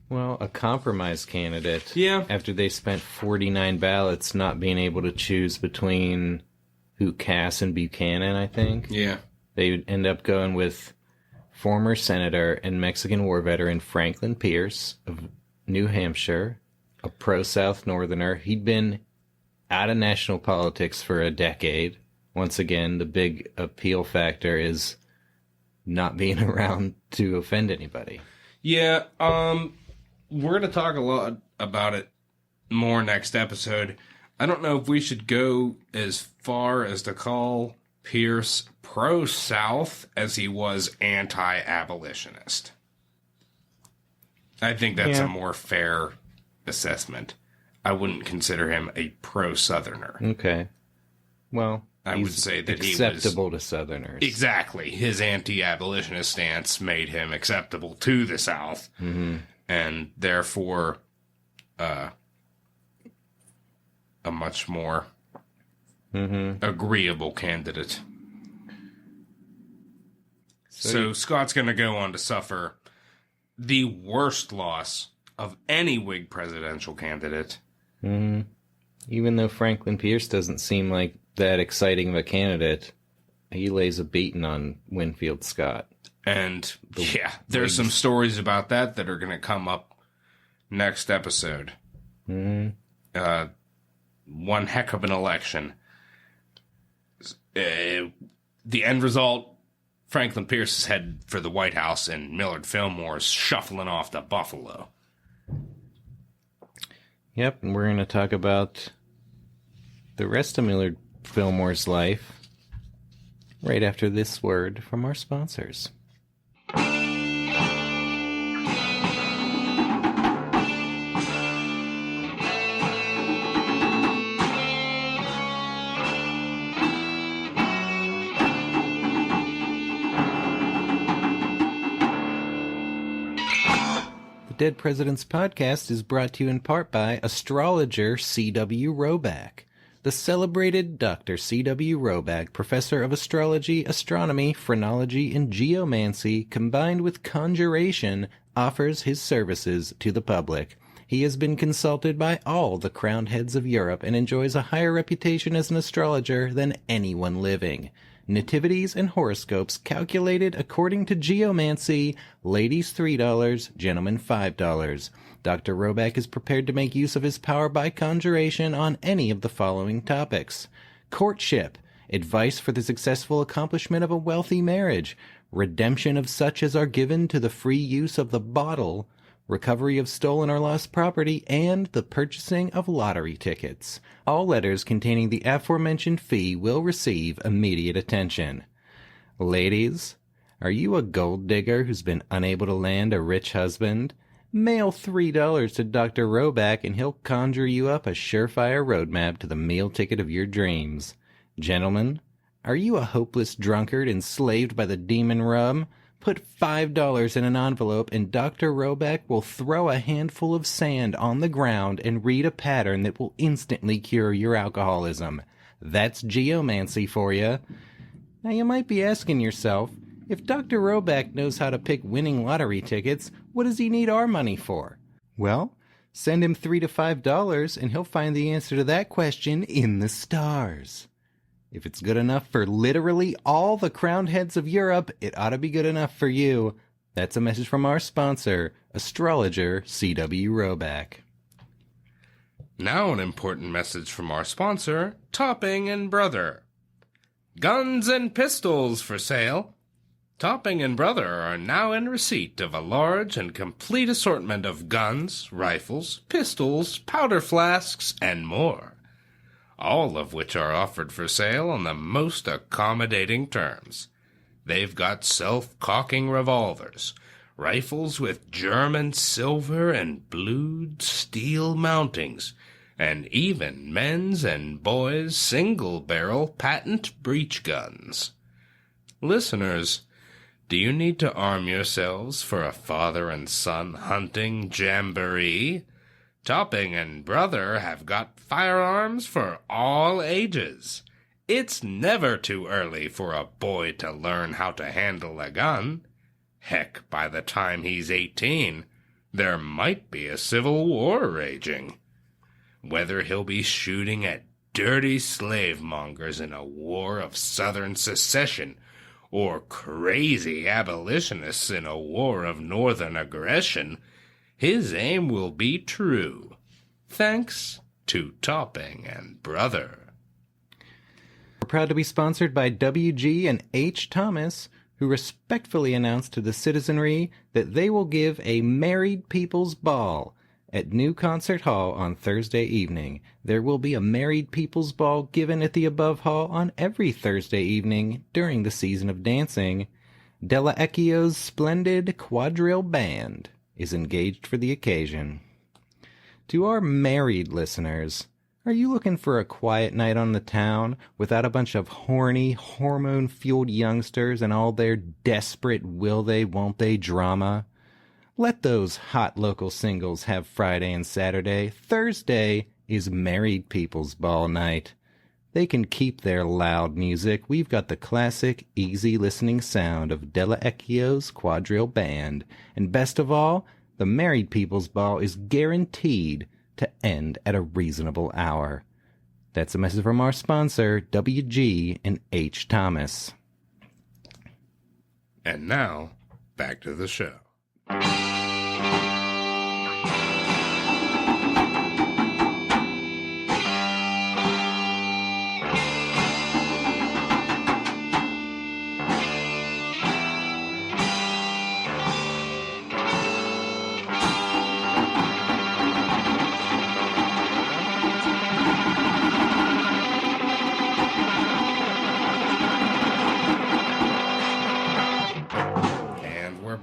Well, a compromise candidate. Yeah. After they spent 49 ballots not being able to choose between Cass and Buchanan, I think. Yeah. They would end up going with former Senator and Mexican War veteran Franklin Pierce of New Hampshire, a pro-South Northerner. He'd been out of national politics for a decade. Once again, the big appeal factor is not being around to offend anybody. Yeah, we're going to talk a lot about it more next episode. I don't know if we should go as far as to call Pierce pro-South as he was anti-abolitionist. I think that's a more fair assessment. I wouldn't consider him a pro-Southerner. Okay. Well, I would say that he was acceptable to Southerners. Exactly. His anti-abolitionist stance made him acceptable to the South, and therefore a much more agreeable candidate. So Scott's going to go on to suffer the worst loss of any Whig presidential candidate. Even though Franklin Pierce doesn't seem like that exciting of a candidate, he lays a beating on Winfield Scott. And there's some stories about that are going to come up next episode. One heck of an election. The end result, Franklin Pierce is headed for the White House, and Millard Fillmore is shuffling off to Buffalo. Yep, and we're going to talk about the rest of Millard Fillmore's life right after this word from our sponsors. Dead Presidents Podcast is brought to you in part by astrologer C.W. Roback. The celebrated Dr. C.W. Roback, professor of astrology, astronomy, phrenology, and geomancy, combined with conjuration, offers his services to the public. He has been consulted by all the crowned heads of Europe and enjoys a higher reputation as an astrologer than anyone living. Nativities and horoscopes calculated according to geomancy, ladies $3, gentlemen $5. Dr. Roback is prepared to make use of his power by conjuration on any of the following topics: courtship, advice for the successful accomplishment of a wealthy marriage, redemption of such as are given to the free use of the bottle, recovery of stolen or lost property, and the purchasing of lottery tickets. All letters containing the aforementioned fee will receive immediate attention. Ladies, are you a gold digger who's been unable to land a rich husband? Mail $3 to Dr. Roback and he'll conjure you up a surefire roadmap to the meal ticket of your dreams. Gentlemen, are you a hopeless drunkard enslaved by the demon rum? Put $5 in an envelope and Dr. Roback will throw a handful of sand on the ground and read a pattern that will instantly cure your alcoholism. That's geomancy for you. Now you might be asking yourself, if Dr. Roback knows how to pick winning lottery tickets, what does he need our money for? Well, send him $3 to $5 and he'll find the answer to that question in the stars. If it's good enough for literally all the crowned heads of Europe, it ought to be good enough for you. That's a message from our sponsor, astrologer C.W. Roback. Now an important message from our sponsor, Topping and Brother. Guns and pistols for sale. Topping and Brother are now in receipt of a large and complete assortment of guns, rifles, pistols, powder flasks, and more, all of which are offered for sale on the most accommodating terms. They've got self-cocking revolvers, rifles with German silver and blued steel mountings, and even men's and boys' single-barrel patent breech guns. Listeners, do you need to arm yourselves for a father and son hunting jamboree? Topping and Brother have got firearms for all ages. It's never too early for a boy to learn how to handle a gun. Heck, by the time he's 18, there might be a civil war raging. Whether he'll be shooting at dirty slave mongers in a war of Southern secession, or crazy abolitionists in a war of Northern aggression, his aim will be true, thanks to Topping and Brother. We're proud to be sponsored by W.G. and H. Thomas, who respectfully announced to the citizenry that they will give a married people's ball at New Concert Hall on Thursday evening. There will be a married people's ball given at the above hall on every Thursday evening during the season of dancing. Della Ecchio's splendid quadrille band is engaged for the occasion. To our married listeners, are you looking for a quiet night on the town without a bunch of horny, hormone-fueled youngsters and all their desperate will-they, won't-they drama? Let those hot local singles have Friday and Saturday. Thursday is married people's ball night. They can keep their loud music. We've got the classic, easy listening sound of Della Ecchio's quadrille band. And best of all, the married people's ball is guaranteed to end at a reasonable hour. That's a message from our sponsor, W.G. and H. Thomas. And now, back to the show.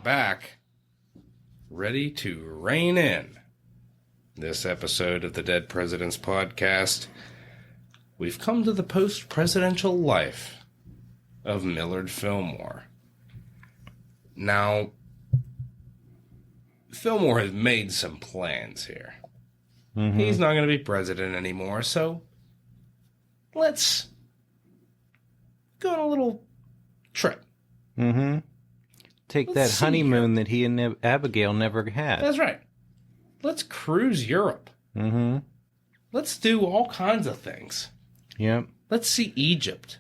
Back, ready to rein in this episode of the Dead Presidents Podcast. We've come to the post-presidential life of Millard Fillmore. Now, Fillmore has made some plans here. Mm-hmm. He's not going to be president anymore, so let's go on a little trip. Mm-hmm. Take that honeymoon that he and Abigail never had. That's right. Let's cruise Europe. Mm-hmm. Let's do all kinds of things. Yep. Let's see Egypt.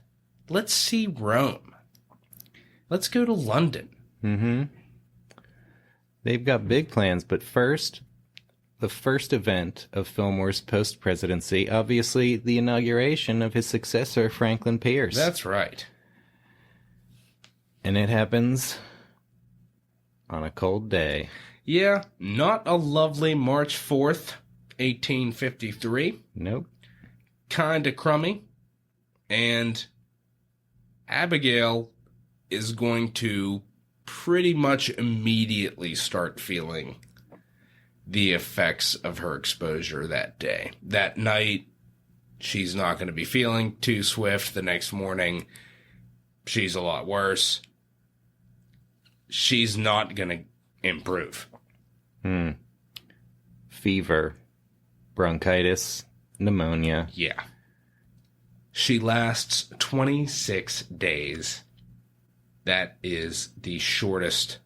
Let's see Rome. Let's go to London. Mm-hmm. They've got big plans, but first, the first event of Fillmore's post-presidency, obviously the inauguration of his successor, Franklin Pierce. That's right. And it happens on a cold day. Yeah, not a lovely March 4th, 1853. Nope. Kinda crummy. And Abigail is going to pretty much immediately start feeling the effects of her exposure that day. That night, she's not going to be feeling too swift. The next morning, she's a lot worse. She's not going to improve. Fever, bronchitis, pneumonia. Yeah. She lasts 26 days. That is the shortest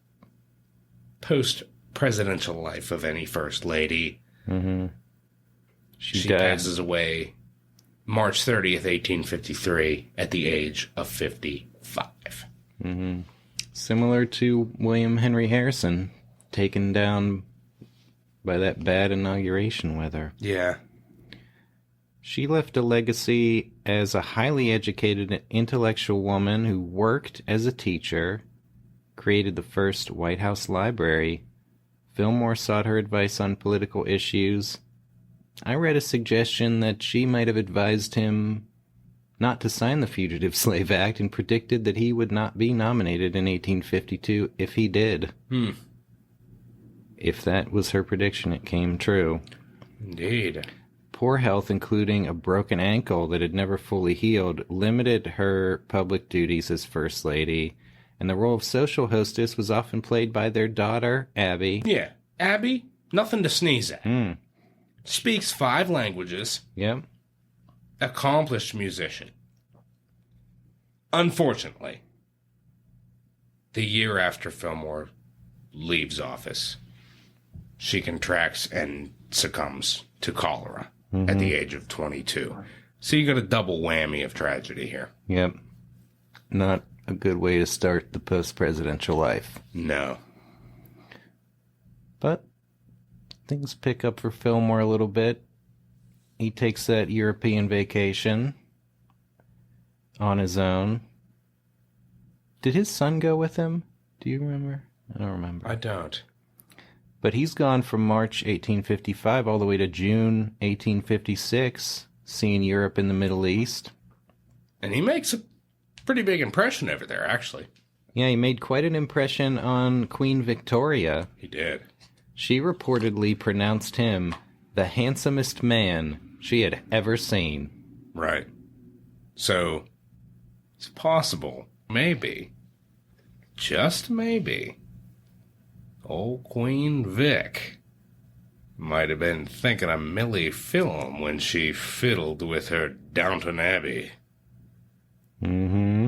post-presidential life of any first lady. Mm-hmm. She died. passes away March 30th, 1853, at the age of 55. Mm-hmm. Similar to William Henry Harrison, taken down by that bad inauguration weather. Yeah. She left a legacy as a highly educated and intellectual woman who worked as a teacher, created the first White House library. Fillmore sought her advice on political issues. I read a suggestion that she might have advised him not to sign the Fugitive Slave Act and predicted that he would not be nominated in 1852 if he did. If that was her prediction, it came true. Indeed. Poor health, including a broken ankle that had never fully healed, limited her public duties as First Lady, and the role of social hostess was often played by their daughter, Abby. Yeah. Abby, nothing to sneeze at. Speaks 5 languages. Yep. Accomplished musician. Unfortunately, the year after Fillmore leaves office, she contracts and succumbs to cholera at the age of 22. So you got a double whammy of tragedy here. Yep. Not a good way to start the post-presidential life. No. But things pick up for Fillmore a little bit. He takes that European vacation on his own. Did his son go with him? Do you remember? I don't remember. I don't. But he's gone from March 1855 all the way to June 1856, seeing Europe and the Middle East. And he makes a pretty big impression over there, actually. Yeah, he made quite an impression on Queen Victoria. He did. She reportedly pronounced him the handsomest man she had ever seen. Right. So, it's possible, maybe, just maybe, old Queen Vic might have been thinking of Millie Fillmore when she fiddled with her Downton Abbey. Mm-hmm.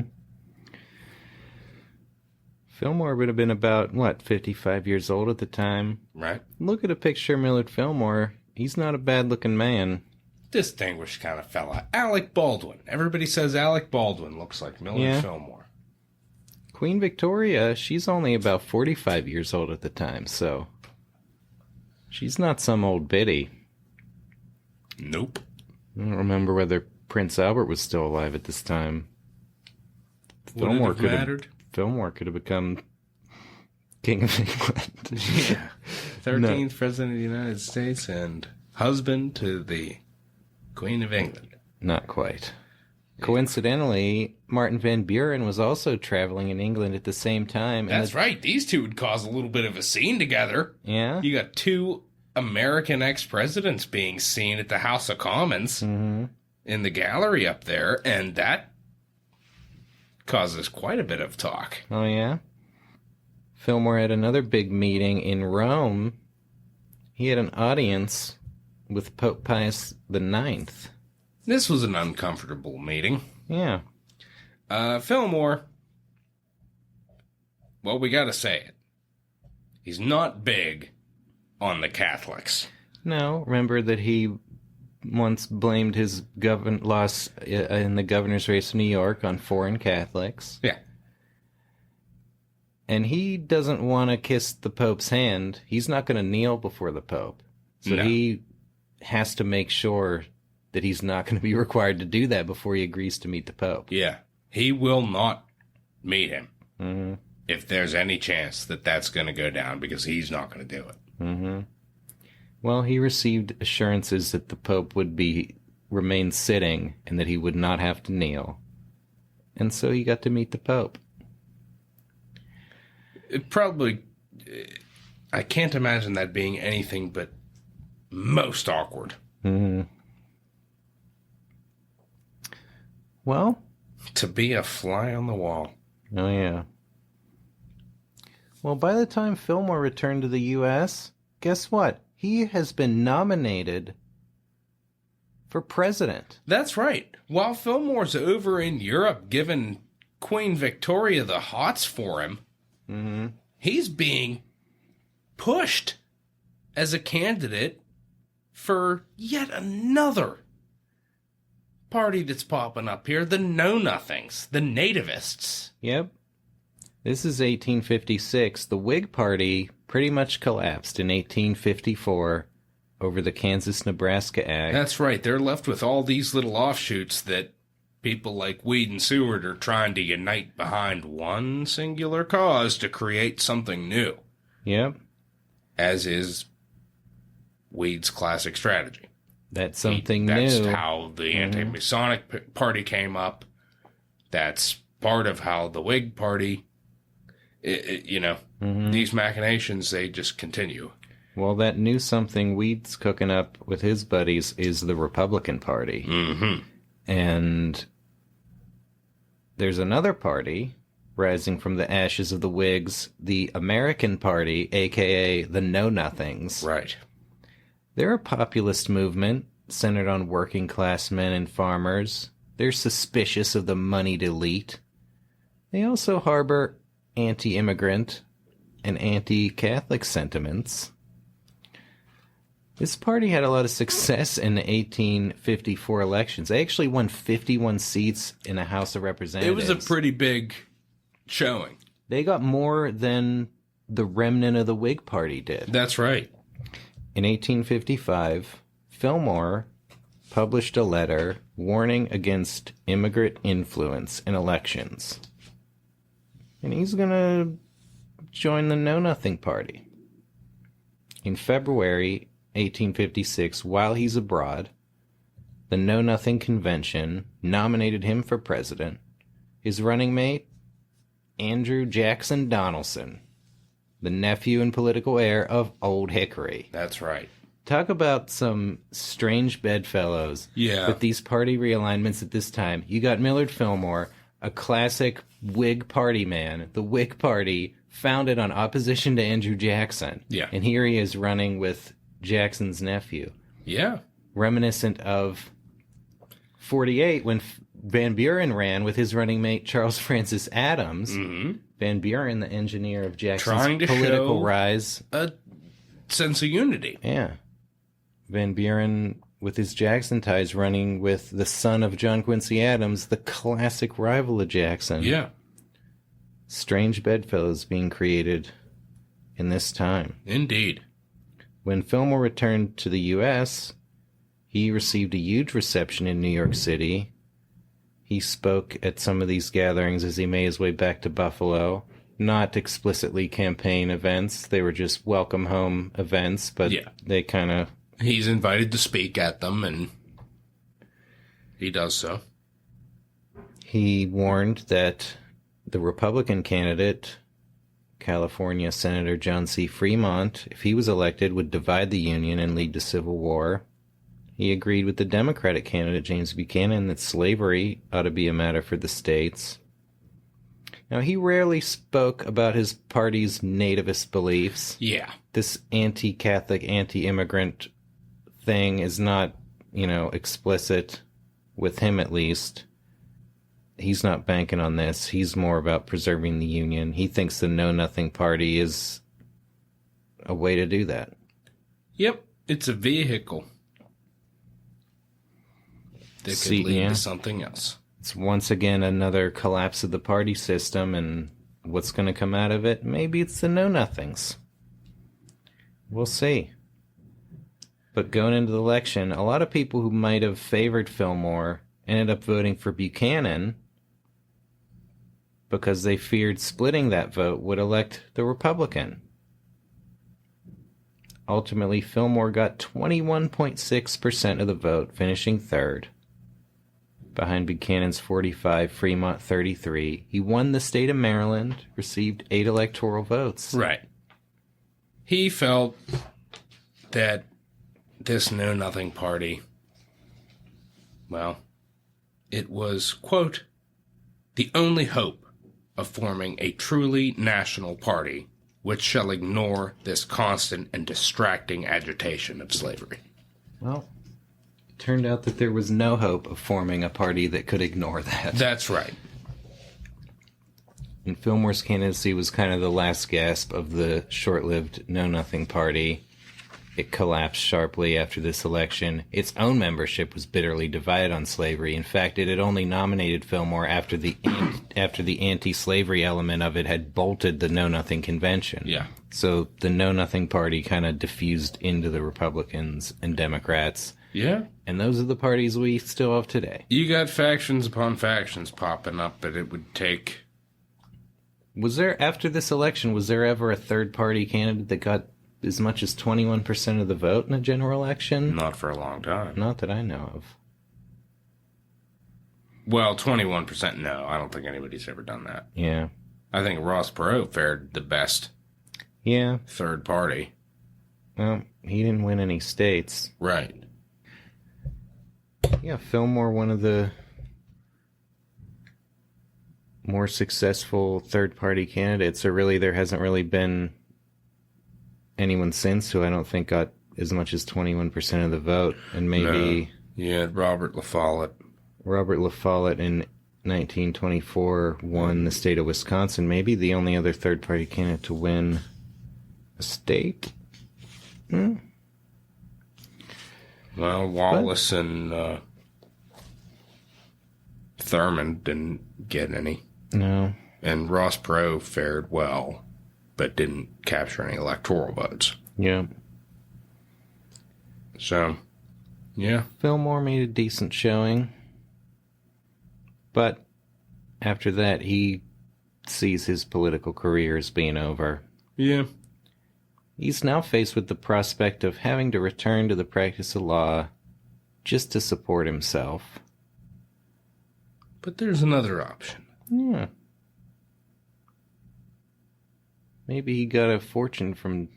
Fillmore would have been about, 55 years old at the time. Right. Look at a picture of Millard Fillmore. He's not a bad-looking man. Distinguished kind of fella. Alec Baldwin. Everybody says Alec Baldwin looks like Millard Fillmore. Queen Victoria, she's only about 45 years old at the time, so she's not some old biddy. Nope. I don't remember whether Prince Albert was still alive at this time. Fillmore could have become King of England. Yeah. 13th President of the United States and husband to the Queen of England. Not quite. Coincidentally, Martin Van Buren was also traveling in England at the same time. That's right. These two would cause a little bit of a scene together. Yeah? You got 2 American ex-presidents being seen at the House of Commons in the gallery up there, and that causes quite a bit of talk. Oh, yeah? Fillmore had another big meeting in Rome. He had an audience with Pope Pius IX. This was an uncomfortable meeting. Yeah. Fillmore, well, we gotta say it. He's not big on the Catholics. No, remember that he once blamed his loss in the governor's race in New York on foreign Catholics. Yeah. And he doesn't want to kiss the Pope's hand. He's not going to kneel before the Pope. So No. he has to make sure that he's not going to be required to do that before he agrees to meet the Pope. Yeah. He will not meet him Mm-hmm. if there's any chance that that's going to go down, because he's not going to do it. Mm-hmm. Well, he received assurances that the Pope would remain sitting and that he would not have to kneel. And so he got to meet the Pope. It probably... I can't imagine that being anything but most awkward. Mm-hmm. Well... To be a fly on the wall. Oh, yeah. Well, by the time Fillmore returned to the U.S., guess what? He has been nominated for president. That's right. While Fillmore's over in Europe giving Queen Victoria the hots for him, Mm-hmm. he's being pushed as a candidate for yet another party that's popping up here, the Know-Nothings, the nativists. Yep. This is 1856. The Whig Party pretty much collapsed in 1854 over the Kansas-Nebraska Act. That's right. They're left with all these little offshoots that people like Weed and Seward are trying to unite behind one singular cause to create something new, Yep. as is Weed's classic strategy. That's something That's new. how the anti-Masonic party came up. That's part of how the Whig Party, these machinations, they just continue. Well, that new something Weed's cooking up with his buddies is the Republican Party. Mm-hmm. And there's another party rising from the ashes of the Whigs, the American Party, a.k.a. the Know-Nothings. Right. They're a populist movement centered on working-class men and farmers. They're suspicious of the moneyed elite. They also harbor anti-immigrant and anti-Catholic sentiments. This party had a lot of success in the 1854 elections. They actually won 51 seats in the House of Representatives. It was a pretty big showing. They got more than the remnant of the Whig Party did. That's right. In 1855, Fillmore published a letter warning against immigrant influence in elections. And he's going to join the Know-Nothing Party. In February 1856, while he's abroad, the Know-Nothing Convention nominated him for president. His running mate, Andrew Jackson Donaldson, the nephew and political heir of Old Hickory. That's right. Talk about some strange bedfellows. Yeah. With these party realignments at this time. You got Millard Fillmore, a classic Whig Party man. The Whig Party founded on opposition to Andrew Jackson. Yeah. And here he is running with Jackson's nephew. Yeah. Reminiscent of 48 when Van Buren ran with his running mate Charles Francis Adams. Mm-hmm. Van Buren, the engineer of Jackson's Trying to political show rise. a sense of unity. Yeah. Van Buren, with his Jackson ties, running with the son of John Quincy Adams, the classic rival of Jackson. Yeah. Strange bedfellows being created in this time. Indeed. When Fillmore returned to the U.S., he received a huge reception in New York City. He spoke at some of these gatherings as he made his way back to Buffalo. Not explicitly campaign events. They were just welcome home events, but Yeah. they kind of... He's invited to speak at them, and he does so. He warned that the Republican candidate, California Senator John C. Fremont, if he was elected, would divide the Union and lead to civil war. He agreed with the Democratic candidate, James Buchanan, that slavery ought to be a matter for the states. Now, he rarely spoke about his party's nativist beliefs. Yeah. This anti-Catholic, anti-immigrant thing is not, explicit with him at least. He's not banking on this. He's more about preserving the Union. He thinks the Know-Nothing Party is a way to do that. Yep, it's a vehicle that could lead to something else. It's once again another collapse of the party system, and what's going to come out of it? Maybe it's the know-nothings. We'll see. But going into the election, a lot of people who might have favored Fillmore ended up voting for Buchanan because they feared splitting that vote would elect the Republican. Ultimately, Fillmore got 21.6% of the vote, finishing third. Behind Buchanan's 45, Fremont 33. He won the state of Maryland, received 8 electoral votes. Right. He felt that this know-nothing party, well, it was, quote, the only hope of forming a truly national party which shall ignore this constant and distracting agitation of slavery. Well, it turned out that there was no hope of forming a party that could ignore that. That's right. And Fillmore's candidacy was kind of the last gasp of the short-lived Know-Nothing Party. It collapsed sharply after this election. Its own membership was bitterly divided on slavery. In fact, it had only nominated Fillmore after the anti-slavery element of it had bolted the Know-Nothing convention. Yeah. So the Know-Nothing Party kind of diffused into the Republicans and Democrats. Yeah. And those are the parties we still have today. You got factions upon factions popping up, but it would take... Was there, after this election, was there ever a third-party candidate that got as much as 21% of the vote in a general election? Not for a long time. Not that I know of. Well, 21%, no. I don't think anybody's ever done that. Yeah. I think Ross Perot fared the best. Yeah. Third party. Well, he didn't win any states. Right. Yeah, Fillmore, one of the more successful third-party candidates, or really there hasn't really been anyone since who I don't think got as much as 21% of the vote, and maybe... No. Yeah, Robert La Follette. Robert La Follette in 1924 won the state of Wisconsin, maybe the only other third-party candidate to win a state. Well, Wallace and Thurman didn't get any. No. And Ross Perot fared well, but didn't capture any electoral votes. Yeah. So, yeah. Fillmore made a decent showing. But after that, he sees his political career as being over. Yeah. He's now faced with the prospect of having to return to the practice of law just to support himself. But there's another option. Yeah. Maybe he got a fortune from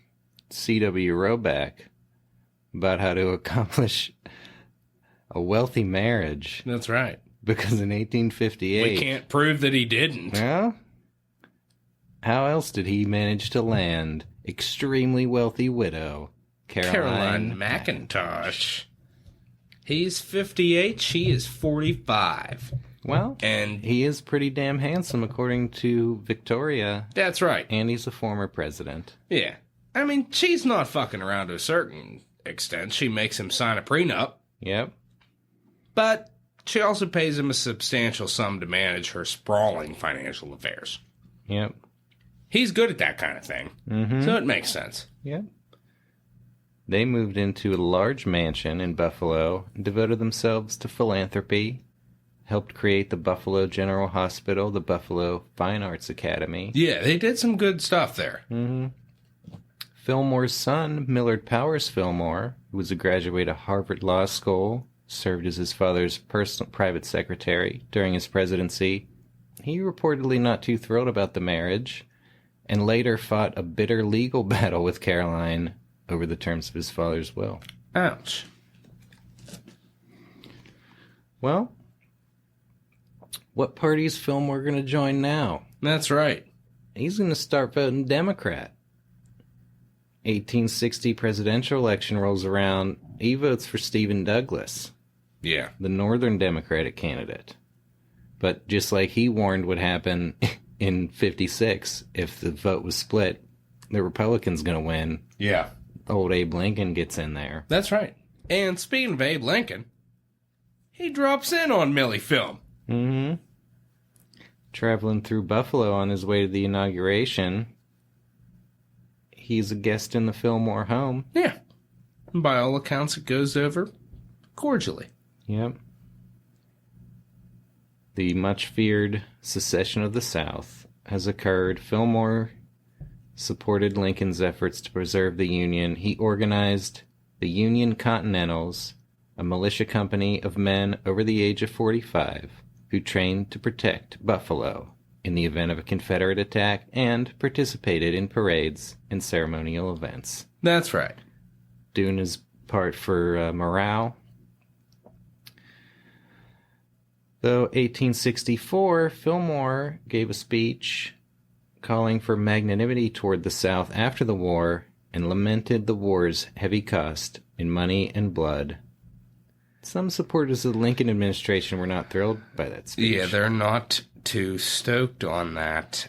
C.W. Roback about how to accomplish a wealthy marriage. That's right. Because in 1858... We can't prove that he didn't. Well, how else did he manage to land extremely wealthy widow, Caroline McIntosh? He's 58, she is 45. Well, and he is pretty damn handsome, according to Victoria. That's right. And he's a former president. Yeah. I mean, she's not fucking around to a certain extent. She makes him sign a prenup. Yep. But she also pays him a substantial sum to manage her sprawling financial affairs. Yep. He's good at that kind of thing. Mm-hmm. So it makes sense. Yep. They moved into a large mansion in Buffalo and devoted themselves to philanthropy, helped create the Buffalo General Hospital, the Buffalo Fine Arts Academy. Yeah, they did some good stuff there. Mm-hmm. Fillmore's son, Millard Powers Fillmore, who was a graduate of Harvard Law School, served as his father's private secretary during his presidency. He reportedly not too thrilled about the marriage, and later fought a bitter legal battle with Caroline over the terms of his father's will. Ouch. Well, what party is Fillmore going to join now? That's right. He's going to start voting Democrat. 1860 presidential election rolls around. He votes for Stephen Douglas. Yeah. The Northern Democratic candidate. But just like he warned would happen in 56, if the vote was split, the Republican's going to win. Yeah. old Abe Lincoln gets in there. That's right. And speaking of Abe Lincoln, he drops in on Millie Film. Mm-hmm. Traveling through Buffalo on his way to the inauguration, he's a guest in the Fillmore home. Yeah. By all accounts, it goes over cordially. Yep. The much-feared secession of the South has occurred. Fillmore supported Lincoln's efforts to preserve the Union. He organized the Union Continentals, a militia company of men over the age of 45 who trained to protect Buffalo in the event of a Confederate attack and participated in parades and ceremonial events. That's right. Doing his part for morale. Though 1864, Fillmore gave a speech calling for magnanimity toward the South after the war and lamented the war's heavy cost in money and blood. Some supporters of the Lincoln administration were not thrilled by that speech. Yeah, they're not too stoked on that,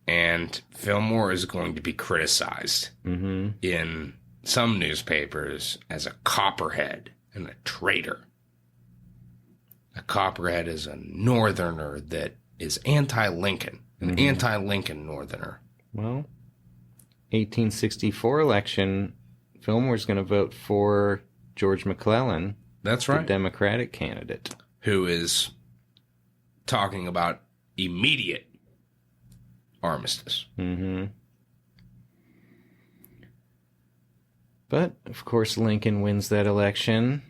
and Fillmore is going to be criticized in some newspapers as a copperhead and a traitor. A copperhead is a northerner that is anti-Lincoln, an anti-Lincoln northerner. Well, 1864 election, Fillmore's going to vote for George McClellan. That's right. The Democratic candidate. Who is talking about immediate armistice. Mm-hmm. But, of course, Lincoln wins that election.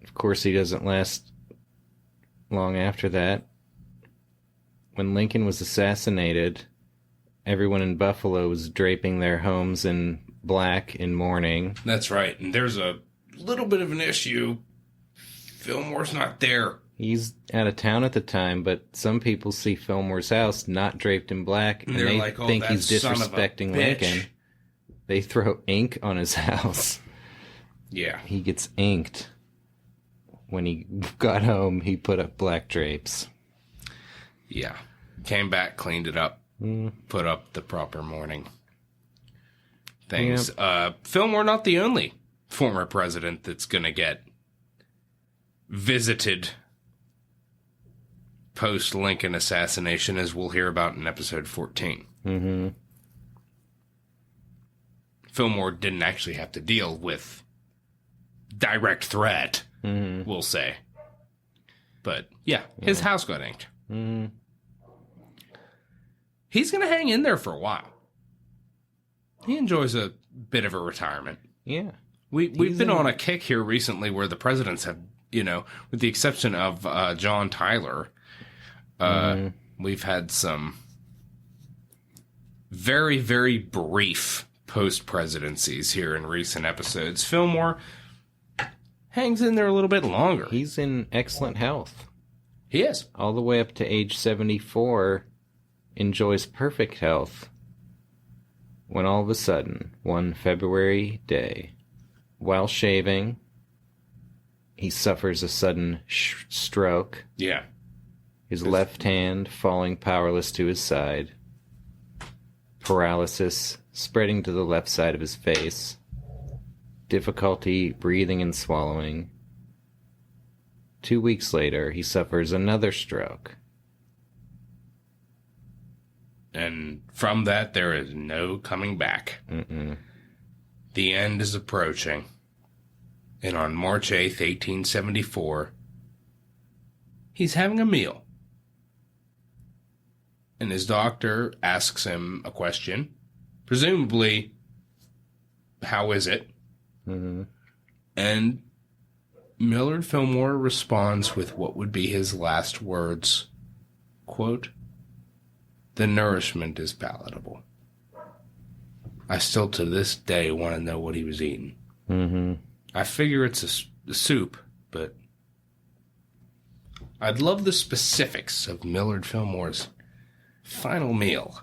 Of course, he doesn't last long after that. When Lincoln was assassinated, everyone in Buffalo was draping their homes in black in mourning. That's right. And there's a little bit of an issue. Fillmore's not there. He's out of town at the time, but some people see Fillmore's house not draped in black, and they like, think he's disrespecting Lincoln. They throw ink on his house. Yeah. He gets inked. When he got home, he put up black drapes. Yeah. Came back, cleaned it up, put up the proper mourning things. Yep. Fillmore not the only former president that's going to get visited post-Lincoln assassination, as we'll hear about in episode 14. Mm-hmm. Fillmore didn't actually have to deal with direct threat, we'll say. But, yeah, his house got inked. Mm-hmm. He's going to hang in there for a while. He enjoys a bit of a retirement. Yeah. We've been on a kick here recently where the presidents have, with the exception of John Tyler, we've had some very, very brief post-presidencies here in recent episodes. Fillmore hangs in there a little bit longer. He's in excellent health. He is. All the way up to age 74, enjoys perfect health, when all of a sudden, one February day, while shaving, he suffers a sudden stroke. Yeah. His left hand falling powerless to his side. Paralysis spreading to the left side of his face. Difficulty breathing and swallowing. 2 weeks later, he suffers another stroke. And from that, there is no coming back. The end is approaching. And on March 8th, 1874, he's having a meal. And his doctor asks him a question. Presumably, how is it? And Millard Fillmore responds with what would be his last words. Quote, "The nourishment is palatable." I still to this day want to know what he was eating. I figure it's a soup, but I'd love the specifics of Millard Fillmore's final meal.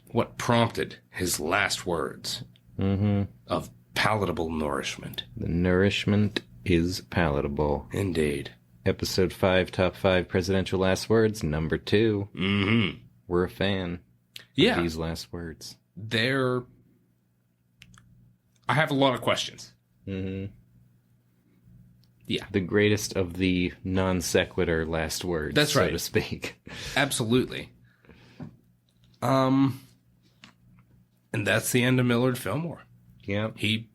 What prompted his last words of palatable nourishment. The nourishment is palatable. Indeed. Episode 5, Top 5 Presidential Last Words, number 2. We're a fan of these last words. I have a lot of questions. Mm-hmm. Yeah. The greatest of the non sequitur last words, That's right. so to speak. Absolutely. And that's the end of Millard Fillmore. Yeah. He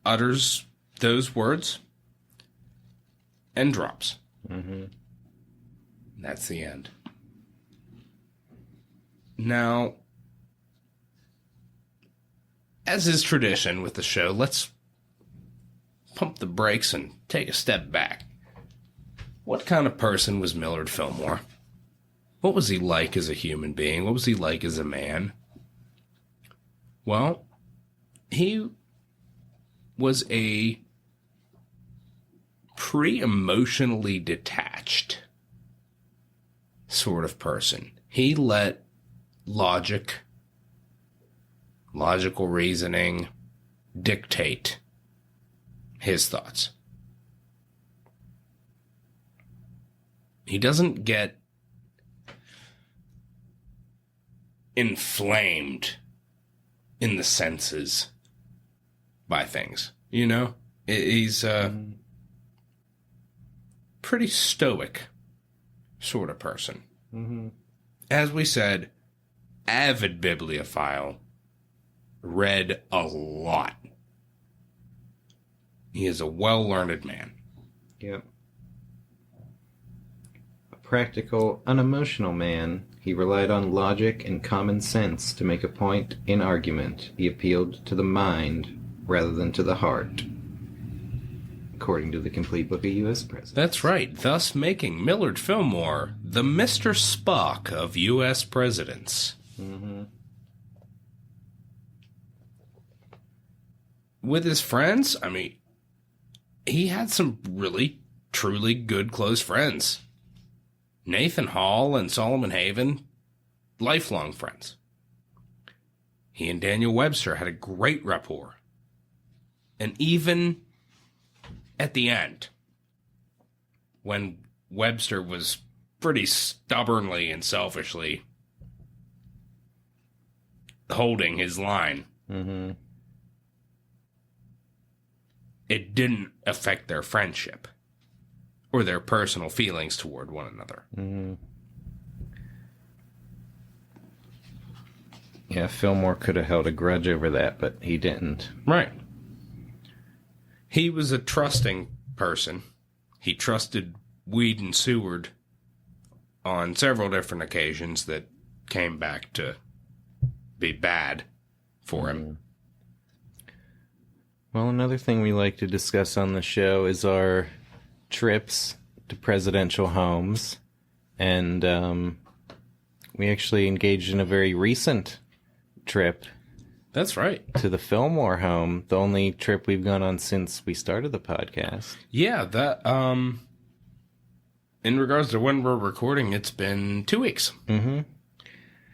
utters those words and drops. Mm-hmm. That's the end. Now, as is tradition with the show, let's pump the brakes and take a step back. What kind of person was Millard Fillmore? What was he like as a human being? What was he like as a man? Well, he was a pretty emotionally detached sort of person. He let logical reasoning dictate his thoughts. He doesn't get inflamed in the senses by things, you know? He's a pretty stoic sort of person. Mm-hmm. As we said, avid bibliophile, read a lot. He is a well-learned man. Yep. A practical, unemotional man, he relied on logic and common sense to make a point in argument. He appealed to the mind rather than to the heart, according to the complete book of U.S. presidents. That's right, thus making Millard Fillmore the Mr. Spock of U.S. presidents. Mm-hmm. With his friends, I mean, he had some really, truly good close friends. Nathan Hall and Solomon Haven, lifelong friends. He and Daniel Webster had a great rapport. And even at the end, when Webster was pretty stubbornly and selfishly holding his line, Mm-hmm. it didn't affect their friendship or their personal feelings toward one another. Mm-hmm. Yeah, Fillmore could have held a grudge over that, but he didn't. Right. He was a trusting person. He trusted Weed and Seward on several different occasions that came back to be bad for him. Well, another thing we like to discuss on the show is our trips to presidential homes. And we actually engaged in a very recent trip That's right. to the Fillmore home, the only trip we've gone on since we started the podcast. Yeah, that, in regards to when we're recording, it's been 2 weeks Mm-hmm.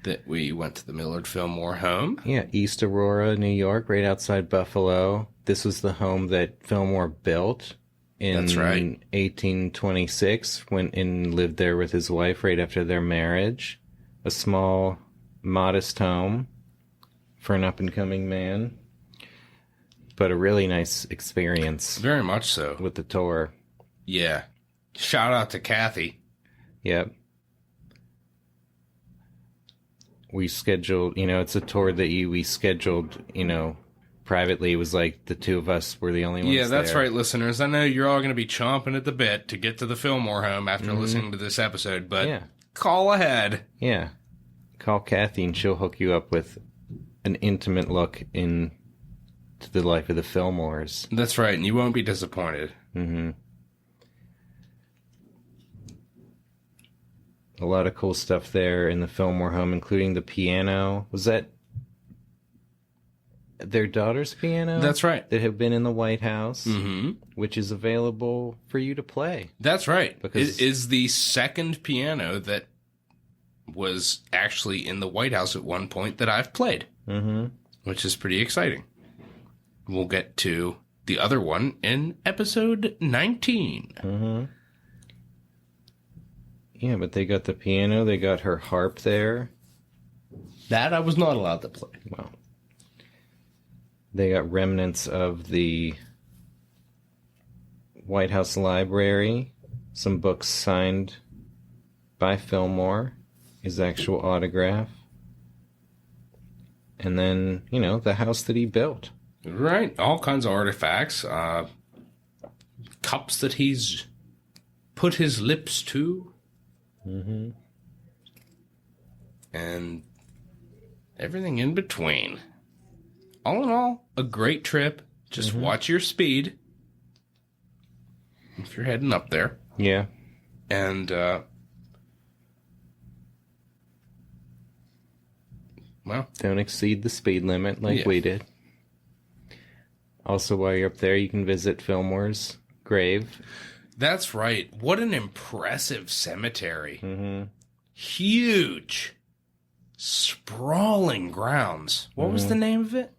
that we went to the Millard Fillmore home. Yeah, East Aurora, New York, right outside Buffalo. This was the home that Fillmore built in That's right. 1826, went and lived there with his wife right after their marriage. A small, modest home for an up-and-coming man, but a really nice experience Very much so. with the tour. Yeah. Shout out to Kathy. Yep. We scheduled, it's a tour that we scheduled, privately. It was like the two of us were the only ones Yeah, that's there. right, listeners. I know you're all going to be chomping at the bit to get to the Fillmore home after listening to this episode, but Yeah. call ahead. Yeah. Call Kathy and she'll hook you up with an intimate look into the life of the Fillmores. That's right, and you won't be disappointed. Mm-hmm. A lot of cool stuff there in the Fillmore home, including the piano. Was that their daughter's piano? That's right. That had been in the White House, Mm-hmm. which is available for you to play. That's right. Because- It is the second piano that was actually in the White House at one point that I've played, Mm-hmm. which is pretty exciting. We'll get to the other one in episode 19. Mm-hmm. Yeah, but they got the piano, they got her harp there. That I was not allowed to play. Well, They got remnants of the White House Library, some books signed by Fillmore, his actual autograph, and then, the house that he built. Right. All kinds of artifacts. Cups that he's put his lips to. Mm-hmm. And everything in between. All in all, a great trip. Just watch your speed if you're heading up there. Yeah. And, well, don't exceed the speed limit like we did. Also, while you're up there, you can visit Fillmore's grave. That's right. What an impressive cemetery. Mm-hmm. Huge. Sprawling grounds. What was the name of it?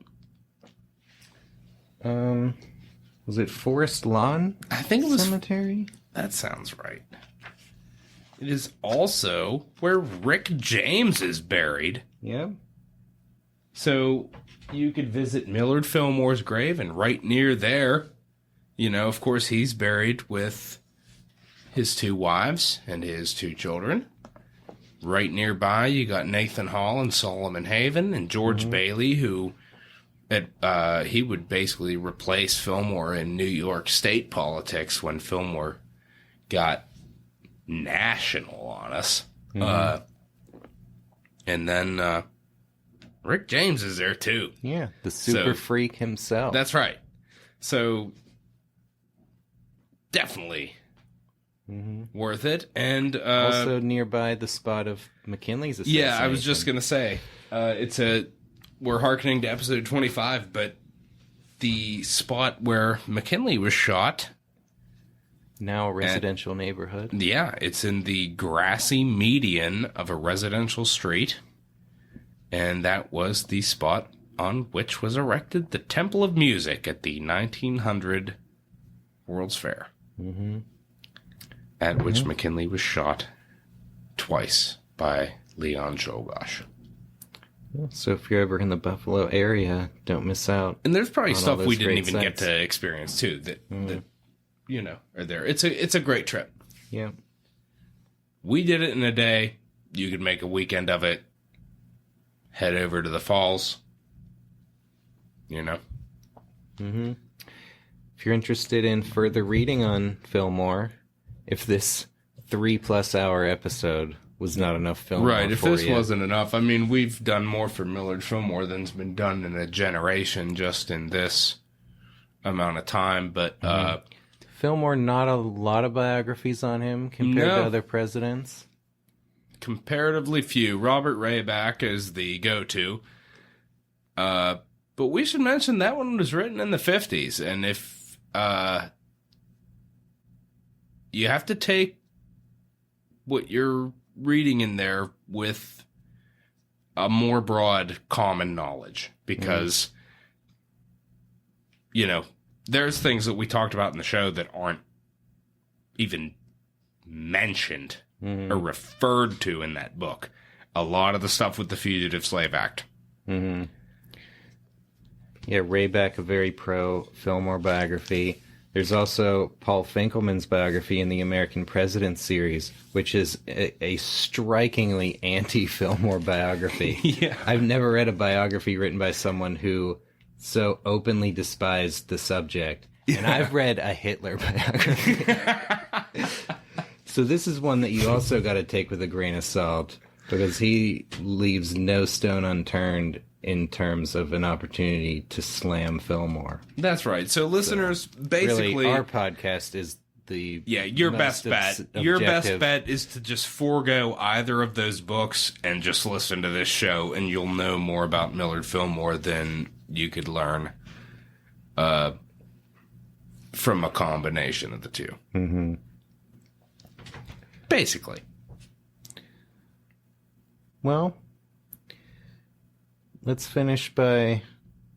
Was it Forest Lawn? I think it was Cemetery? That sounds right. It is also where Rick James is buried. Yeah. So you could visit Millard Fillmore's grave, and right near there, of course, he's buried with his 2 wives and his 2 children. Right nearby, you got Nathan Hall and Solomon Haven and George Bailey, who he would basically replace Fillmore in New York state politics when Fillmore got national on us. And then Rick James is there too. Yeah, the super freak himself. That's right. So definitely worth it. And also nearby the spot of McKinley's assassination. Yeah, I was just going to say, we're hearkening to episode 25, but the spot where McKinley was shot, now a residential neighborhood. Yeah, it's in the grassy median of a residential street. And that was the spot on which was erected the Temple of Music at the 1900 World's Fair. At which McKinley was shot twice by Leon Czolgosz. So if you're ever in the Buffalo area, don't miss out. And there's probably stuff we didn't even sites. get to experience too that are there. It's a great trip. Yeah. We did it in a day. You could make a weekend of it. Head over to the falls. If you're interested in further reading on Fillmore, if this 3+ hour episode was not enough Fillmore right, if for this you, wasn't enough, I mean, we've done more for Millard Fillmore than's been done in a generation just in this amount of time, but Fillmore, not a lot of biographies on him compared to other presidents. Comparatively few. Robert Rayback is the go-to. But we should mention that one was written in the 50s, and if you have to take what you're reading in there with a more broad common knowledge, because there's things that we talked about in the show that aren't even mentioned or referred to in that book. A lot of the stuff with the Fugitive Slave Act. Yeah, Rayback, a very pro-Fillmore biography. There's also Paul Finkelman's biography in the American President series, which is a strikingly anti-Fillmore biography. Yeah. I've never read a biography written by someone who so openly despised the subject. Yeah. And I've read a Hitler biography. So this is one that you also got to take with a grain of salt, because he leaves no stone unturned in terms of an opportunity to slam Fillmore. That's right. So listeners, basically, really, our podcast is the your best bet. Your best bet is to just forego either of those books and just listen to this show, and you'll know more about Millard Fillmore than you could learn from a combination of the two. Basically. Well, let's finish by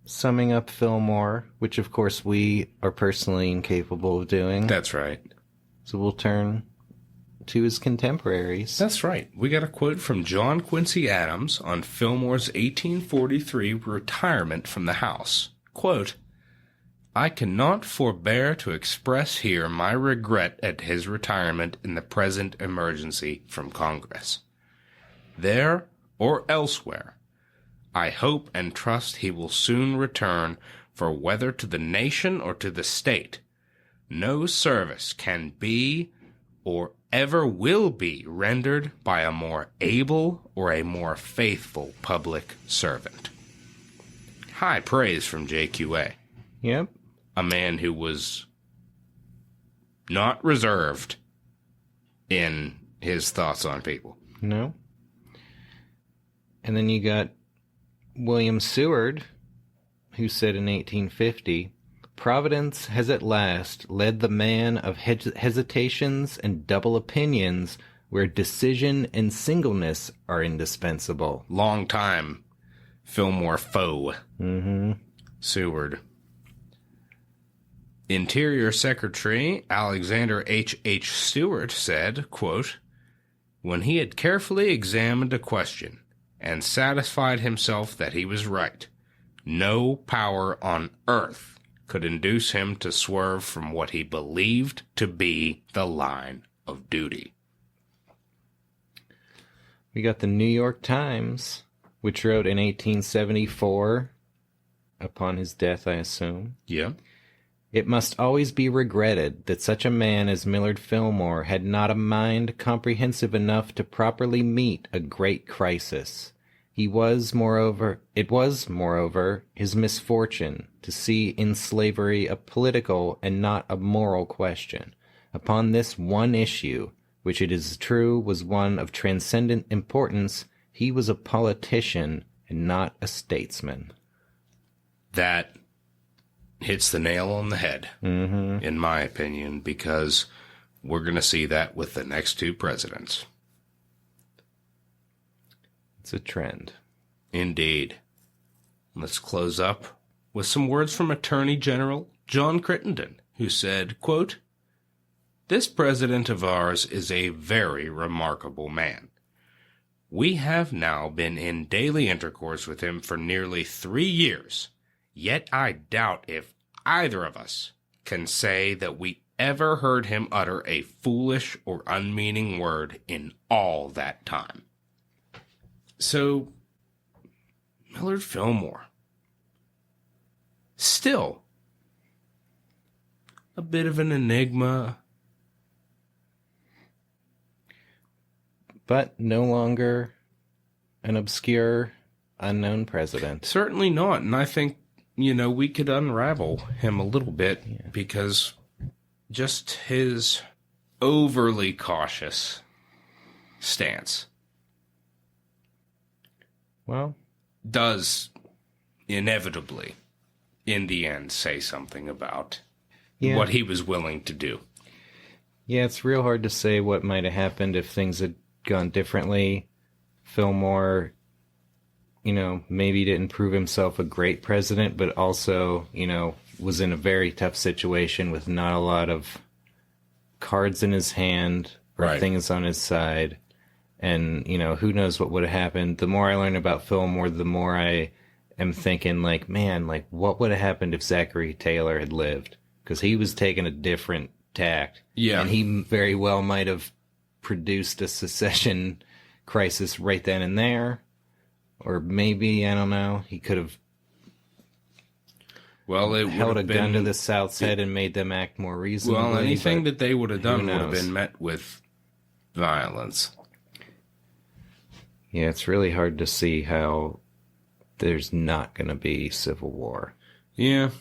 summing up Fillmore, which of course we are personally incapable of doing. That's right. So we'll turn to his contemporaries. That's right. We got a quote from John Quincy Adams on Fillmore's 1843 retirement from the House. quote, I cannot forbear to express here my regret at his retirement in the present emergency from Congress. There or elsewhere, I hope and trust he will soon return, for whether to the nation or to the state, no service can be or ever will be rendered by a more able or a more faithful public servant. High praise from JQA. Yep. A man who was not reserved in his thoughts on people. No. And then you got William Seward, who said in 1850, Providence has at last led the man of hesitations and double opinions where decision and singleness are indispensable. Long time Fillmore foe. Seward. Interior Secretary Alexander H. Stewart said, quote, when he had carefully examined a question and satisfied himself that he was right, no power on earth could induce him to swerve from what he believed to be the line of duty. We got the New York Times, which wrote in 1874, upon his death, I assume. Yeah. It must always be regretted that such a man as Millard Fillmore had not a mind comprehensive enough to properly meet a great crisis. It was, moreover, his misfortune to see in slavery a political and not a moral question. Upon this one issue, which it is true was one of transcendent importance, he was a politician and not a statesman. That hits the nail on the head, in my opinion, because we're going to see that with the next two presidents. It's a trend. Indeed. Let's close up with some words from Attorney General John Crittenden, who said, quote, this president of ours is a very remarkable man. We have now been in daily intercourse with him for nearly 3 years, yet I doubt if either of us can say that we ever heard him utter a foolish or unmeaning word in all that time. So, Millard Fillmore, still a bit of an enigma, but no longer an obscure, unknown president. Certainly not, and I think, we could unravel him a little bit because just his overly cautious stance does inevitably, in the end, say something about what he was willing to do. Yeah, it's real hard to say what might have happened if things had gone differently. Fillmore, maybe didn't prove himself a great president, but also, was in a very tough situation with not a lot of cards in his hand or things on his side. And, who knows what would have happened. The more I learn about Fillmore, the more I am thinking, what would have happened if Zachary Taylor had lived? Because he was taking a different tact. Yeah. And he very well might have produced a secession crisis right then and there. Or maybe, I don't know, he could have held a gun to the South's head and made them act more reasonably. Well, anything that they would have done would have been met with violence. Yeah, it's really hard to see how there's not going to be civil war. Yeah.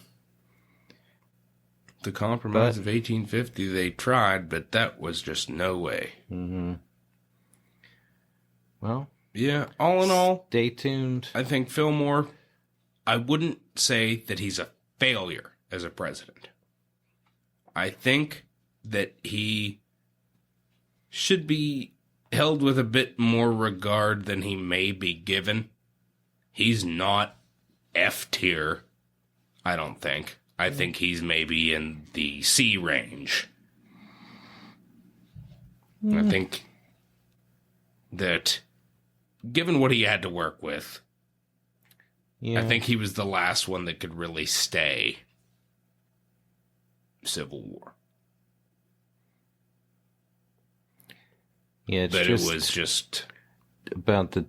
The Compromise of 1850, they tried, but that was just no way. Well, yeah, all in all, stay tuned. I think Fillmore, I wouldn't say that he's a failure as a president. I think that he should be held with a bit more regard than he may be given. He's not F tier, I don't think. I think he's maybe in the C range. I think that given what he had to work with, Yeah. I think he was the last one that could really stay Civil War. Yeah, it's But just it was just... about the,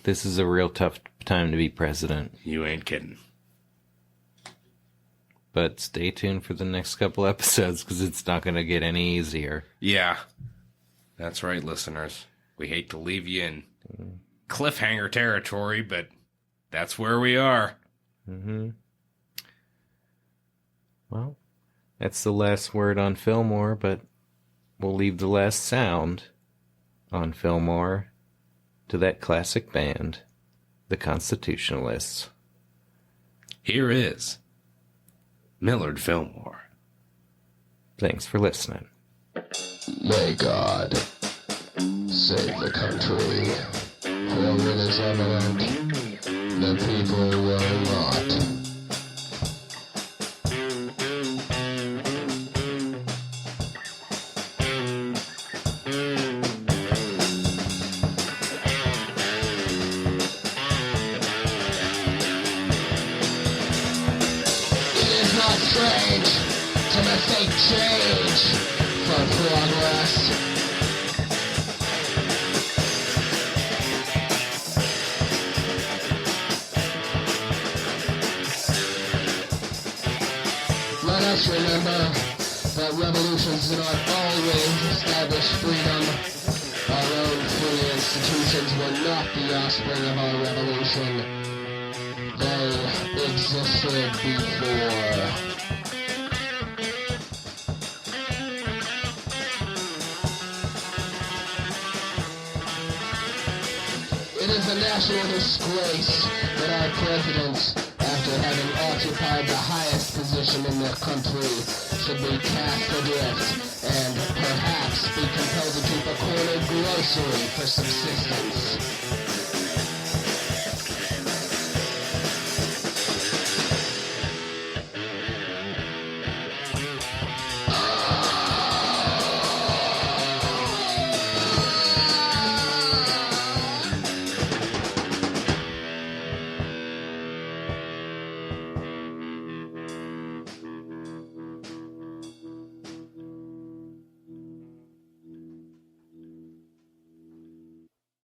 this is a real tough time to be president. You ain't kidding. But stay tuned for the next couple episodes, because it's not going to get any easier. Yeah. That's right, listeners. We hate to leave you in cliffhanger territory, but that's where we are. Mm-hmm. Well, that's the last word on Fillmore, but we'll leave the last sound on Fillmore to that classic band, the Constitutionalists. Here is Millard Fillmore. Thanks for listening. May God save the country. For it is evident the people will not. It is not strange to mistake change for progress. Let us remember that revolutions do not always establish freedom. Our own free institutions were not the offspring of our revolution. They existed before. It is a national disgrace that our presidents, after having occupied the highest position in their country, should be cast adrift and perhaps be compelled to keep a corner grocery for subsistence.